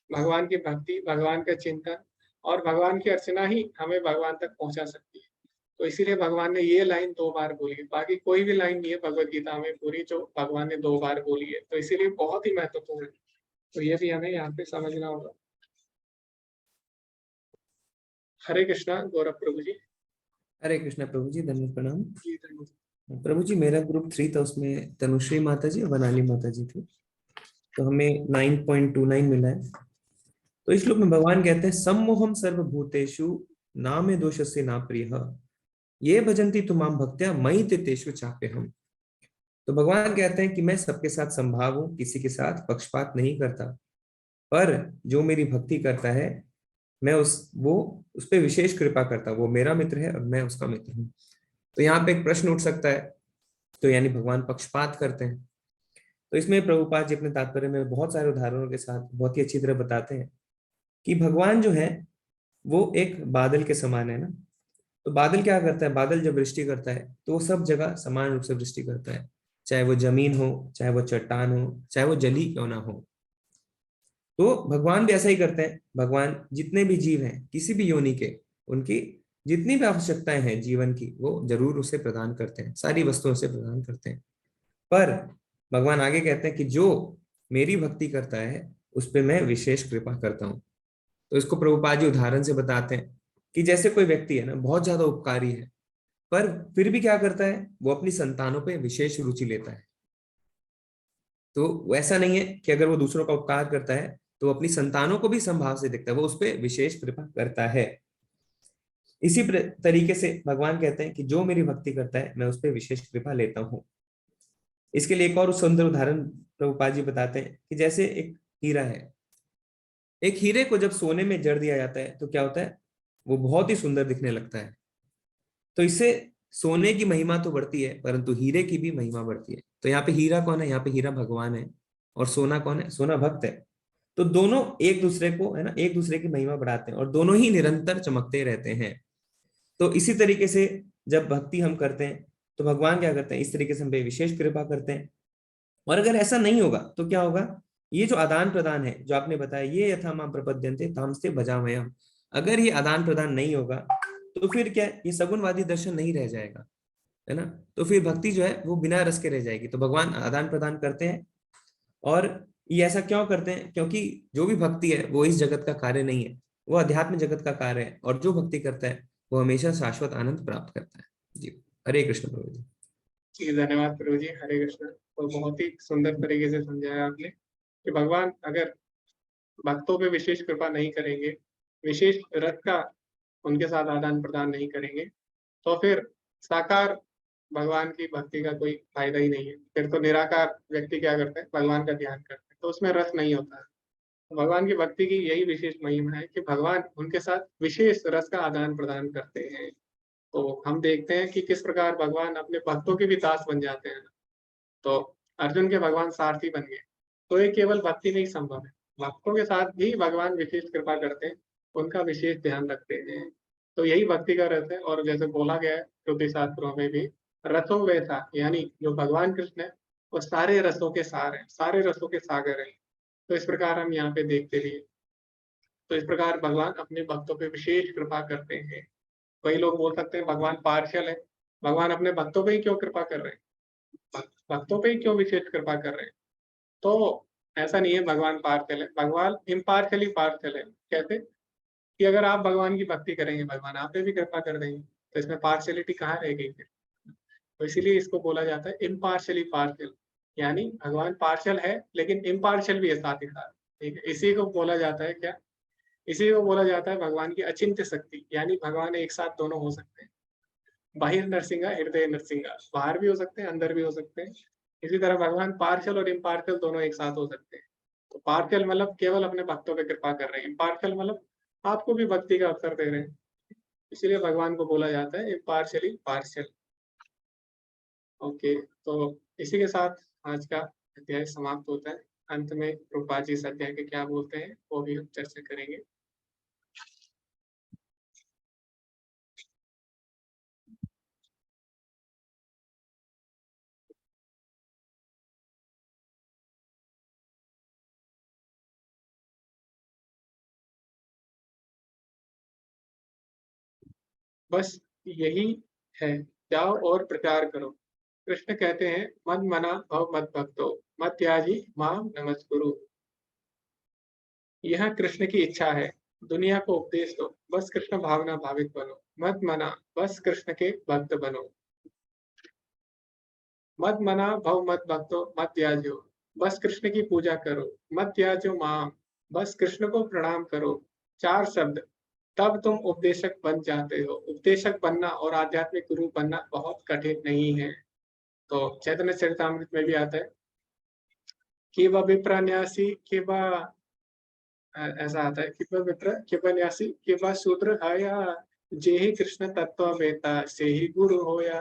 भगवान की भक्ति, भगवान का चिंतन और भगवान की अर्चना ही हमें भगवान तक पहुंचा सकती है। तो इसीलिए भगवान ने ये लाइन 2 बार बोली है। बाकी कोई भी लाइन नहीं है भगवद गीता में पूरी जो भगवान ने 2 बार बोली है। तो इसीलिए बहुत ही महत्वपूर्ण है। तो ये भी हमें यहाँ पे समझना होगा। हरे कृष्णा गौरव प्रभु जी। हरे कृष्णा प्रभु जी, धन्यवाद, प्रणाम। जी धन्यवाद। प्रभु जी, मेरा ग्रुप 3 था, उसमें तनुश्री माता जी और वनाली माता जी थी। तो हमें 9.29 मिला है। तो इस श्लोक में भगवान कहते हैं, सम्मोहम सर्वभूतेषु नामे दोषस्य ना प्रियः ये भजन्ति तुमाम भक्त्या मयि ते तेषु चाप्यहम्। तो भगवान कहते हैं कि मैं सबके साथ संभाव हूं, किसी के साथ पक्षपात नहीं करता, पर जो मेरी भक्ति करता है मैं उस पे विशेष कृपा करता हूं। वो मेरा मित्र है और मैं उसका मित्र हूं। तो यहाँ पे एक प्रश्न उठ सकता है, तो यानी भगवान पक्षपात करते हैं? तो इसमें प्रभुपाद जी अपने तात्पर्य में बहुत सारे उदाहरणों के साथ बहुत ही अच्छी तरह बताते हैं कि भगवान जो है वो एक बादल के समान है ना। तो बादल क्या करता है? बादल जब वृष्टि करता है तो वो सब जगह समान रूप से वृष्टि करता है, चाहे वो जमीन हो, चाहे वो चट्टान हो, चाहे वो जली क्यों ना हो। तो भगवान भी ऐसा ही करते हैं। भगवान जितने भी जीव हैं किसी भी योनि के, उनकी जितनी भी आवश्यकताएं हैं जीवन की, वो जरूर उसे प्रदान करते हैं, सारी वस्तुओं से प्रदान करते हैं। पर भगवान आगे कहते हैं कि जो मेरी भक्ति करता है उस पर मैं विशेष कृपा करता हूँ। तो इसको प्रभुपाद जी उदाहरण से बताते हैं कि जैसे कोई व्यक्ति है ना, बहुत ज्यादा उपकारी है, पर फिर भी क्या करता है? वो अपनी संतानों पे विशेष रुचि लेता है। तो ऐसा नहीं है कि अगर वो दूसरों का उपकार करता है तो वो अपनी संतानों को भी संभाव से देखता है, वो उस पर विशेष कृपा करता है। इसी तरीके से भगवान कहते हैं कि जो मेरी भक्ति करता है मैं उस पर विशेष कृपा लेता हूँ। इसके लिए एक और सुंदर उदाहरण प्रभुपाद जी बताते हैं कि जैसे एक हीरा है। एक हीरे को जब सोने में जड़ दिया जाता है तो क्या होता है? वो बहुत ही सुंदर दिखने लगता है। तो इससे सोने की महिमा तो बढ़ती है, परंतु हीरे की भी महिमा बढ़ती है। तो यहाँ पे हीरा कौन है? यहाँ पे हीरा भगवान है। और सोना कौन है? सोना भक्त है। तो दोनों एक दूसरे को, है ना, एक दूसरे की महिमा बढ़ाते हैं और दोनों ही निरंतर चमकते रहते हैं। तो इसी तरीके से जब भक्ति हम करते हैं तो भगवान क्या करते हैं? इस तरीके से हम पे विशेष कृपा करते हैं। और अगर ऐसा नहीं होगा तो क्या होगा? ये जो आदान प्रदान है जो आपने बताया, ये यथा मां प्रपद्यन्ते तामस्ते भजामह्यम्, अगर ये आदान प्रदान नहीं होगा तो फिर क्या? ये सगुणवादी दर्शन नहीं रह जाएगा, है ना। तो फिर भक्ति जो है वो बिना रस के रह जाएगी। तो भगवान आदान प्रदान करते हैं। और ये ऐसा क्यों करते हैं? क्योंकि जो भी भक्ति है वो इस जगत का कार्य नहीं है, वो अध्यात्म जगत का कार्य है। और जो भक्ति करता है वो हमेशा शाश्वत आनंद प्राप्त करता है। जी, हरे कृष्ण प्रभु जी। जी धन्यवाद प्रभु जी। हरे कृष्ण। तो बहुत ही सुंदर तरीके से समझाया आपने कि भगवान अगर भक्तों पे विशेष कृपा नहीं करेंगे, विशेष रस का उनके साथ आदान प्रदान नहीं करेंगे, तो फिर साकार भगवान की भक्ति का कोई फायदा ही नहीं है। फिर तो निराकार व्यक्ति क्या करता है? भगवान का ध्यान करता है, तो उसमें रस नहीं होता है। भगवान की भक्ति की यही विशेष महिमा है कि भगवान उनके साथ विशेष रस का आदान प्रदान करते हैं। तो हम देखते हैं कि किस प्रकार भगवान अपने भक्तों के भी दास बन जाते हैं। तो अर्जुन के भगवान सारथी बन गए, तो ये केवल भक्ति नहीं संभव है, भक्तों के साथ भी भगवान विशेष कृपा करते हैं, उनका विशेष ध्यान रखते हैं। तो यही भक्ति का रस है। और जैसे बोला गया है श्रुति शास्त्रों में भी, रसों वैसा, यानी जो भगवान कृष्ण है वो सारे रसों के सार है, सारे रसों के सागर है। तो इस प्रकार हम यहाँ पे देखते भी हैं। तो इस प्रकार भगवान अपने भक्तों पे विशेष कृपा करते हैं। कई लोग बोल सकते हैं भगवान पार्शियल है, भगवान अपने भक्तों पे ही क्यों कृपा कर रहे हैं, भक्तों पे ही क्यों विशेष कृपा कर रहे हैं? तो ऐसा नहीं है भगवान पार्शियल है, भगवान इम्पार्शियली पार्शियल है। कैसे कि अगर आप भगवान की भक्ति करेंगे, भगवान आप पे भी कृपा कर देंगे, तो इसमें पार्शियलिटी कहाँ रह गई फिर? तो इसीलिए इसको बोला जाता है इम्पार्शियली पार्शियल, यानी भगवान पार्शियल है लेकिन इम्पार्शियल भी है साथ ही साथ। ठीक है, इसी को बोला जाता है क्या? इसी को बोला जाता है भगवान की अचिंत्य शक्ति, यानी भगवान एक साथ दोनों हो सकते हैं। बाहिर नरसिंहा हृदय नरसिंहा, बाहर भी हो सकते हैं अंदर भी हो सकते हैं। इसी तरह भगवान पार्शियल और इम्पार्शियल दोनों एक साथ हो सकते हैं। तो पार्शियल मतलब केवल अपने भक्तों पे कृपा कर रहे हैं, इम्पार्शियल मतलब आपको भी भक्ति का अवसर दे रहे हैं। इसीलिए भगवान को बोला जाता है इम्पार्शियली पार्शियल। ओके, तो इसी के साथ आज का अध्याय समाप्त होता है। अंत में प्रभुपाद जी इस अध्याय के क्या बोलते हैं वो भी हम चर्चा करेंगे। बस यही है, जाओ और प्रचार करो। कृष्ण कहते हैं मद मना भव मत भक्तो मत त्याजी माम नमस्कुरु। यह कृष्ण की इच्छा है, दुनिया को उपदेश दो, बस कृष्ण भावना भावित बनो। मत मना, बस कृष्ण के भक्त बनो। मत मना भव मत भक्तो मत त्याजो, बस कृष्ण की पूजा करो। मत त्याजो माम, बस कृष्ण को प्रणाम करो। 4 शब्द, तब तुम उपदेशक बन जाते हो। उपदेशक बनना और आध्यात्मिक गुरु बनना बहुत कठिन नहीं है। तो चैतन्य चरितामृत में भी आता है कि वह विप्रन्यासी कि वह ऐसा आता है कि वह विप्र कि वह न्यासी कि वह शूद्र आया, जे ही कृष्ण तत्व वेता से ही गुरु होया।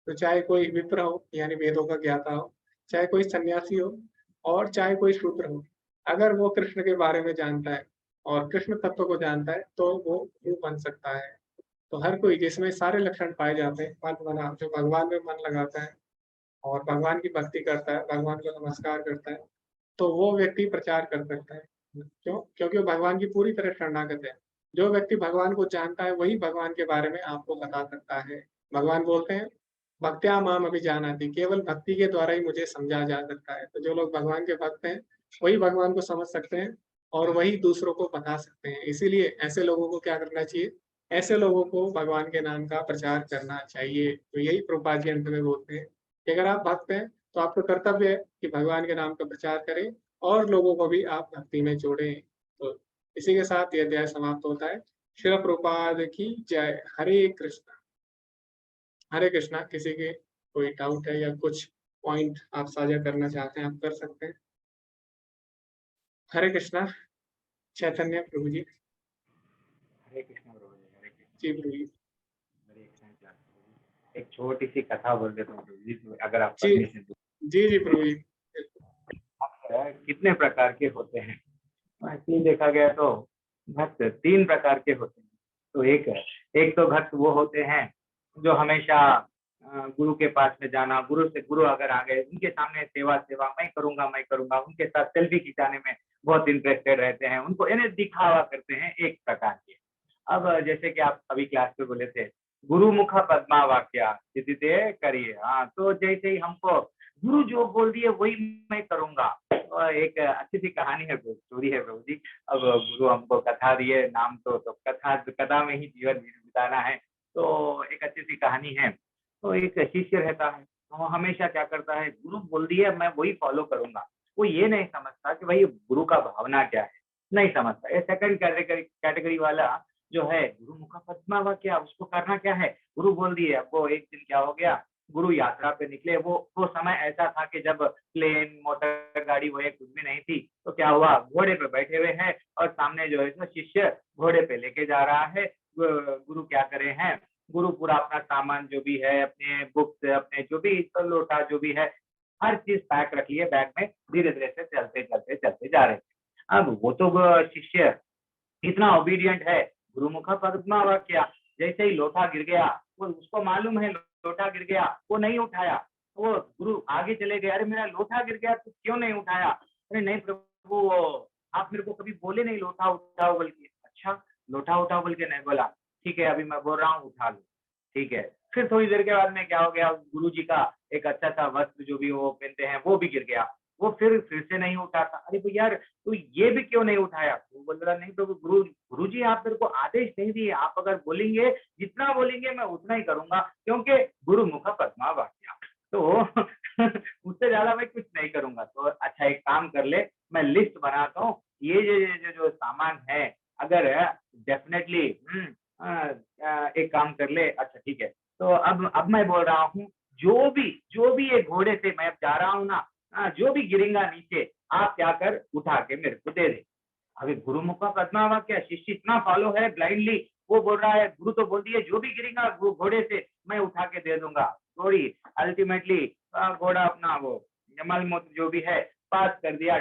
तो चाहे कोई विप्र हो यानी वेदों का ज्ञाता हो, चाहे कोई सन्यासी हो और चाहे कोई शूद्र हो, अगर वो कृष्ण के बारे में जानता है और कृष्ण तत्व को जानता है तो वो गुरु बन सकता है। तो हर कोई जिसमें सारे लक्षण पाए जाते हैं, मन बना जो भगवान में मन लगाता है और भगवान की भक्ति करता है, भगवान को नमस्कार करता है, तो वो व्यक्ति प्रचार कर सकता है। क्यों? क्योंकि वो भगवान की पूरी तरह शरणागत है। जो व्यक्ति भगवान को जानता है वही भगवान के बारे में आपको बता सकता है। भगवान बोलते हैं भक्त्या माम अभिजानाति, केवल भक्ति के द्वारा ही मुझे समझा जा सकता है। तो जो लोग भगवान के भक्त हैं वही भगवान को समझ सकते हैं और वही दूसरों को बता सकते हैं। इसीलिए ऐसे लोगों को क्या करना चाहिए? ऐसे लोगों को भगवान के नाम का प्रचार करना चाहिए। तो यही प्रभुपाद जी अंत में बोलते हैं कि अगर आप भक्त हैं तो आपका कर्तव्य है कि भगवान के नाम का प्रचार करें और लोगों को भी आप भक्ति में जोड़ें। तो इसी के साथ ये अध्याय समाप्त होता है। श्रील प्रभुपाद की जय। हरे कृष्णा। हरे कृष्णा। किसी के कोई डाउट है या कुछ पॉइंट आप साझा करना चाहते हैं आप कर सकते हैं। हरे कृष्णा। चैतन्य प्रभु जी। हरे कृष्ण प्रभु जी, हरे कृष्ण जी प्रभु जी। बड़ी excellent class प्रभु जी। एक छोटी सी कथा बोल देता हूँ प्रभु जी, अगर आप जी परमिशन दो। जी जी प्रभु जी। कितने प्रकार के होते हैं? एक्चुअली देखा गया तो भक्त 3 प्रकार के होते हैं। तो एक तो भक्त वो होते हैं जो हमेशा गुरु के पास में जाना, गुरु से गुरु अगर आ गए उनके सामने सेवा मैं करूंगा, उनके साथ सेल्फी खिंचाने में बहुत इंटरेस्टेड रहते हैं, उनको इन्हें दिखावा करते हैं एक प्रकार के। अब जैसे कि आप अभी क्लास में बोले थे गुरुमुख पद्मा वाक्या सिद्धिते करिए। हाँ, तो जैसे ही हमको गुरु जो बोल दिए वही मैं करूंगा। तो एक अच्छी सी कहानी है, स्टोरी है प्रभु जी। अब गुरु हमको कथा दिए, नाम तो कथा में ही जीवन बिताना है। तो एक अच्छी सी कहानी है। तो एक शिष्य रहता है, वो हमेशा क्या करता है, गुरु बोल दिए मैं वही फॉलो करूंगा। वो ये नहीं समझता कि भाई गुरु का भावना क्या है, नहीं समझता। ये सेकंड कैटेगरी वाला जो है गुरु मुख पद्मा वाक्या, उसको करना क्या है, गुरु बोल दिए। अब वो एक दिन क्या हो गया, गुरु यात्रा पे निकले। वो समय ऐसा था कि जब प्लेन, मोटर गाड़ी वो कुछ भी नहीं थी, तो क्या हुआ, घोड़े पे बैठे हुए हैं और सामने जो है सो शिष्य घोड़े पे लेके जा रहा है। गुरु क्या करे हैं, गुरु पूरा अपना सामान जो भी है, अपने बुक्स, अपने जो भी लोटा जो भी है, हर चीज पैक रख लिए बैग में, धीरे धीरे से चलते जा रहे थे। अब वो तो शिष्य इतना ओबीडियंट है, गुरुमुख पद्मा वाक्या, जैसे ही लोटा गिर गया, वो उसको मालूम है लोटा गिर गया, वो नहीं उठाया। वो गुरु आगे चले गए, अरे मेरा लोटा गिर गया, तो क्यों नहीं उठाया? अरे नहीं प्रभु, आप मेरे को कभी बोले नहीं लोटा उठाओ बोल के। अच्छा, लोटा उठाओ बोल के नहीं बोला, ठीक है अभी मैं बोल रहा हूँ उठा लो, ठीक है। फिर थोड़ी देर के बाद में क्या हो गया, गुरु जी का एक अच्छा सा वस्त्र जो भी वो पहनते हैं वो भी गिर गया, वो फिर से नहीं उठाता। अरे भैया तो ये भी क्यों नहीं उठाया? वो बोल रहा नहीं प्रभु, गुरु जी आप मेरे को आदेश नहीं दिए, आप अगर बोलेंगे, जितना बोलेंगे मैं उतना ही करूंगा, क्योंकि गुरु मुख पद्मा वाक्या, तो उससे ज्यादा मैं कुछ नहीं करूंगा। तो अच्छा एक काम कर ले, मैं लिस्ट बनाता हूँ, ये जो सामान है, अगर डेफिनेटली एक काम कर ले। अच्छा ठीक है, तो अब मैं बोल रहा हूँ, जो भी ये घोड़े से मैं जा रहा हूँ ना, जो भी गिरेगा नीचे, आप क्या कर, उठा के मेरे को दे दे। अभी गुरुमुख पद्मा वाक्या, शिष्य इतना फॉलो है ब्लाइंडली, वो बोल रहा है, गुरु तो बोल दिए जो भी गिरेगा घोड़े से मैं उठा के दे दूंगा। थोड़ी अल्टीमेटली घोड़ा अपना वो मल मूत्र जो भी है पास कर दिया।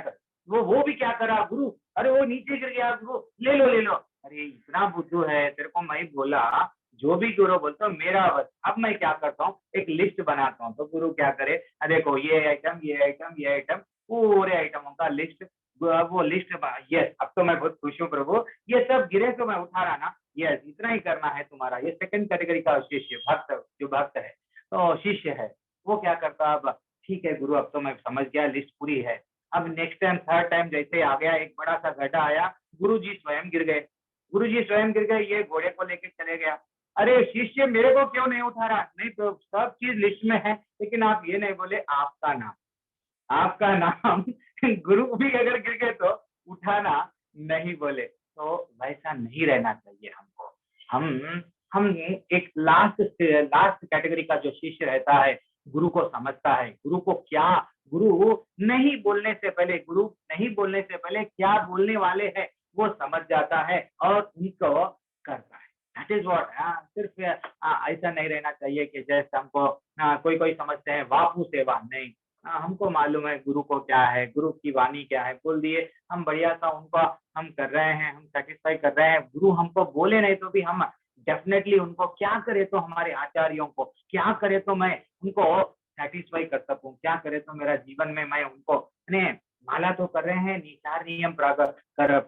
वो भी क्या करा गुरु, अरे वो नीचे गिर गया, गुरु ले लो। अरे इतना बुद्धू है, तेरे को मैं बोला जो भी गुरु बोलता हूँ मेरा बस। अब मैं क्या करता हूँ, एक लिस्ट बनाता हूँ। तो गुरु क्या करे, देखो ये आइटम, पूरे आइटमों का लिस्ट, वो लिस्ट, यस अब तो मैं बहुत खुश हूँ प्रभु, ये सब गिरे तो मैं उठा रहा ना, यस इतना ही करना है तुम्हारा। ये सेकंड कैटेगरी का शिष्य, भक्त है, तो शिष्य है, वो क्या करता, अब ठीक है गुरु अब तो मैं समझ गया, लिस्ट पूरी है। अब नेक्स्ट टाइम, थर्ड टाइम जैसे आ गया, एक बड़ा सा गड्ढा आया, गुरु जी स्वयं गिर गए, ये घोड़े को लेके चले गया। अरे शिष्य मेरे को क्यों नहीं उठा रहा? नहीं तो सब चीज लिस्ट में है, लेकिन आप ये नहीं बोले आपका नाम गुरु भी अगर गिर गए तो उठाना नहीं बोले। तो वैसा नहीं रहना चाहिए हमको। हम एक लास्ट कैटेगरी का जो शिष्य रहता है, गुरु को समझता है, गुरु नहीं बोलने से पहले क्या बोलने वाले हैं वो समझ जाता है और उनको करता है। That is what. सिर्फ ऐसा नहीं रहना चाहिए कि जैसे हमको कोई समझते हैं वापू सेवा, नहीं, हमको मालूम है गुरु को क्या है, गुरु की वाणी क्या है, बोल दिए हम बढ़िया सा उनको हम कर रहे हैं, हम सेटिस्फाई कर रहे हैं। गुरु हमको बोले नहीं तो भी हम डेफिनेटली उनको क्या करे तो हमारे आचार्यों को क्या करे तो मैं उनको सेटिस्फाई कर सकूं, क्या करे तो मेरा जीवन में मैं उनको माला तो कर रहे हैं, निचार नियम कर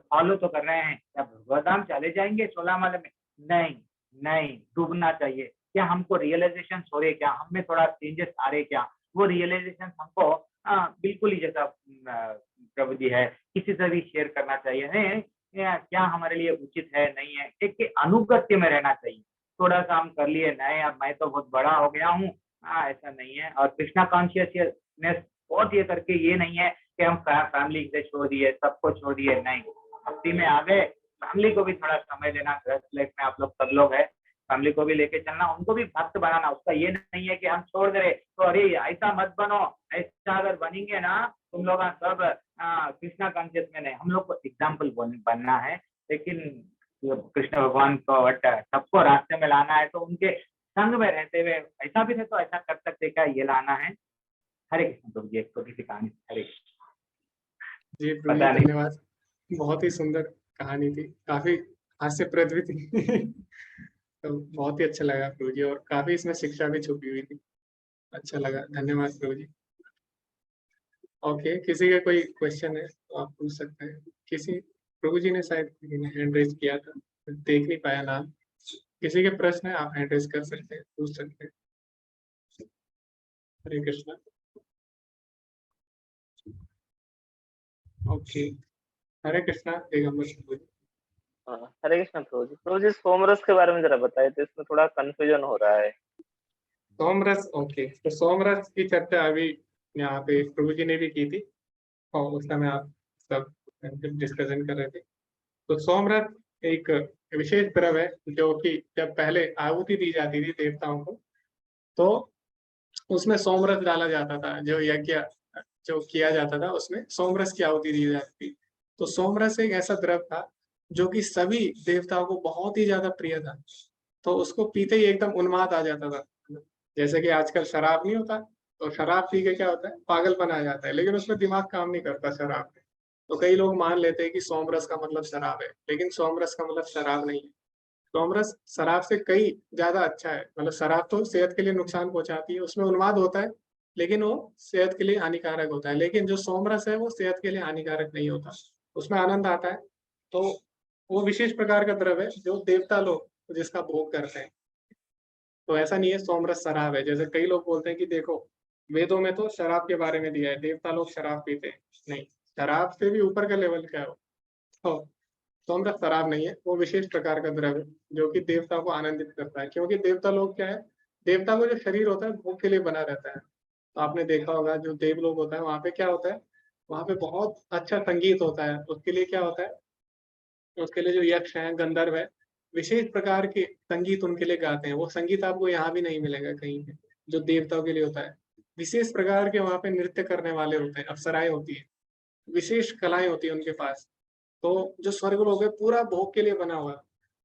फॉलो तो कर रहे हैं, क्या भगवदाम चले जाएंगे 16 माले में? नहीं, डूबना चाहिए। क्या हमको रियलाइजेशन हो रहे, क्या हमें थोड़ा चेंजेस आ रहे, क्या वो रियलाइजेशन हमको बिल्कुल ही जैसा प्रभु जी है किसी से भी शेयर करना चाहिए, क्या हमारे लिए उचित है, नहीं है, एक अनुगत्य में रहना चाहिए। थोड़ा सा हम कर लिए, नहीं अब मैं तो बहुत बड़ा हो गया हूँ, ऐसा नहीं है। और कृष्णा कॉन्शियसनेस बहुत ये करके ये नहीं है कि हम फैमिली से छोड़ दिए, सबको छोड़ दिए, नहीं, भक्ति में आ गए, फैमिली को भी थोड़ा समय देना, गृहस्थ लाइफ में आप लोग सब लोग है, फैमिली को भी लेके चलना, उनको भी भक्त बनाना। उसका ये नहीं है कि हम छोड़ दे तो अरे ऐसा मत बनो, ऐसा अगर बनेंगे ना तुम लोग सब कृष्णा कॉन्शियस में नहीं, हम लोग को एग्जाम्पल बनना है। लेकिन कृष्ण भगवान को सबको रास्ते में लाना है, तो उनके संग में रहते हुए ऐसा भी है तो ऐसा कर सकते, क्या ये लाना है। हरे कृष्ण प्रभु जी, एक छोटी सी कहानी। हरे जी प्रभु जी धन्यवाद, बहुत ही सुंदर कहानी थी, काफी हास्यप्रद भी थी तो बहुत ही अच्छा लगा प्रभु जी, और काफी इसमें शिक्षा भी छुपी हुई थी, अच्छा लगा, धन्यवाद प्रभु जी। ओके, किसी का कोई क्वेश्चन है तो आप पूछ सकते हैं। प्रभु जी ने शायद हैंड रेज किया था, देख नहीं पाया नाम। किसी के प्रश्न है आप हैंड रेज कर सकते हैं, पूछ सकते हैं। हरे कृष्णा। ओके, हरे कृष्णा दिगंबर प्रभु जी। हरे कृष्ण प्रभु जी सोमरस के बारे में जरा बताइए, तो इसमें थोड़ा कंफ्यूजन हो रहा है। सोमरस, ओके, तो सोमरस की चर्चा अभी यहाँ पे प्रभु जी ने भी की थी और उस समय आप सब डिस्कशन कर रहे थे। तो सोमरस एक विशेष पर्व है जो कि जब पहले आहुति दी जाती थी देवताओं को, तो उसमें सोमरस डाला जाता था, जो यज्ञ जो किया जाता था उसमें सोमरस की आहुति दी जाती थी। तो सोमरस एक ऐसा द्रव था जो कि सभी देवताओं को बहुत ही ज्यादा प्रिय था, तो उसको पीते ही एकदम उन्माद आ जाता था। जैसे कि आजकल शराब नहीं होता, तो शराब पी के क्या होता है, पागल बनाया जाता है, लेकिन उसमें दिमाग काम नहीं करता शराब में। तो कई लोग मान लेते हैं कि सोमरस का मतलब शराब है, लेकिन सोमरस का मतलब शराब नहीं है। सोमरस शराब से कई ज्यादा अच्छा है। मतलब शराब तो सेहत के लिए नुकसान पहुंचाती है, उसमें उन्माद होता है, लेकिन वो सेहत के लिए हानिकारक होता है। लेकिन जो सोमरस है वो सेहत के लिए हानिकारक नहीं होता, उसमें आनंद आता है। तो वो विशेष प्रकार का द्रव है जो देवता लोग जिसका भोग करते हैं। तो ऐसा नहीं है सोमरस शराब है, जैसे कई लोग बोलते हैं कि देखो वेदों में तो शराब के बारे में दिया है, देवता लोग शराब पीते हैं। नहीं, शराब से भी ऊपर का लेवल क्या है वो। तो सोमरस शराब नहीं है, वो विशेष प्रकार का द्रव्य है जो कि देवता को आनंदित करता है। क्योंकि देवता लोग क्या है, देवता को जो शरीर होता है भोग के लिए बना रहता है। तो आपने देखा होगा जो देव लोग होता है वहां पे क्या होता है, वहां पे बहुत अच्छा संगीत होता है। उसके लिए क्या होता है, उसके लिए जो यक्ष हैं, गंधर्व है, विशेष प्रकार के संगीत उनके लिए गाते हैं। वो संगीत आपको यहाँ भी नहीं मिलेगा कहीं पे, जो देवताओं के लिए होता है। विशेष प्रकार के वहां पे नृत्य करने वाले होते हैं, अप्सराएं होती है, विशेष कलाएं होती है उनके पास। तो जो स्वर्ग लोक है पूरा भोग के लिए बना हुआ है।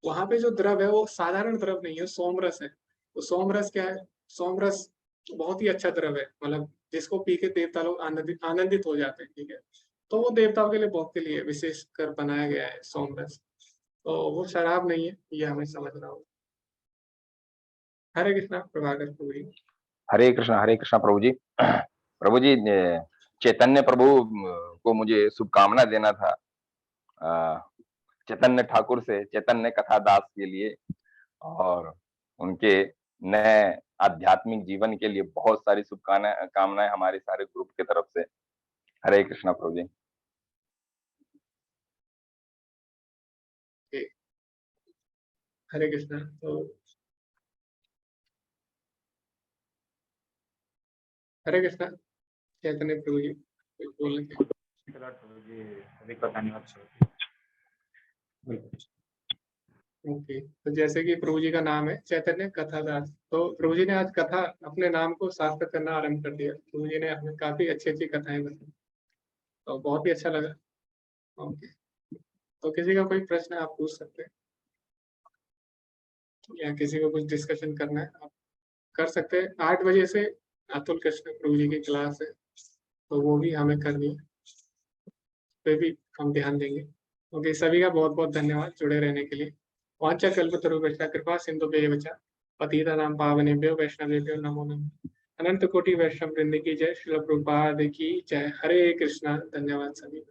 वहां पे जो द्रव है वो साधारण द्रव नहीं है, सोमरस है। तो सोमरस क्या है, सोमरस बहुत ही अच्छा द्रव है, मतलब जिसको पी के देवता लोग आनंदित आनंदित हो जाते हैं। ठीक है, तो वो देवताओं के लिए भोग के लिए विशेष कर बनाया गया है सोमरस। तो वो शराब नहीं है, ये हमें समझना होगा। हरे कृष्णा प्रभाकर प्रभु जी। हरे कृष्णा प्रभु जी। प्रभु जी, चैतन्य प्रभु को मुझे शुभकामना देना था, चैतन्य ठाकुर से, चैतन्य कथा दास के लिए, और उनके नए आध्यात्मिक जीवन के लिए बहुत सारी शुभकामनाएं हमारे सारे ग्रुप की तरफ से। हरे कृष्णा प्रभु जी। हरे कृष्णा। तो हरे कृष्णा चैतन्य प्रभु जी कुछ बोलने के। प्रभु जी, सभी को धन्यवाद। ओके, तो जैसे कि प्रभु जी का नाम है चैतन्य कथादास, तो प्रभु जी ने आज कथा अपने नाम को सार्थक करना आरंभ कर दिया। प्रभु जी ने हमें काफी अच्छी अच्छी कथाएं बताई, तो बहुत ही अच्छा लगा। ओके, तो किसी का कोई प्रश्न है आप पूछ सकते हैं, या किसी को कुछ डिस्कशन करना है आप कर सकते हैं। 8 बजे से अतुल कृष्ण प्रभु जी की क्लास है, तो वो भी हमें करनी है, पे भी हम ध्यान देंगे। ओके, सभी का बहुत बहुत धन्यवाद जुड़े रहने के लिए। वांछा कल्पतरुभ्यश्च कृपा सिंधुभ्येव च पतितानां पावनेभ्यो वैष्णवेभ्यो नमो नमः। अनंत कोटि वैष्णव वृंद की जय, श्रील प्रभुपाद की जय। हरे कृष्णा। धन्यवाद सभी।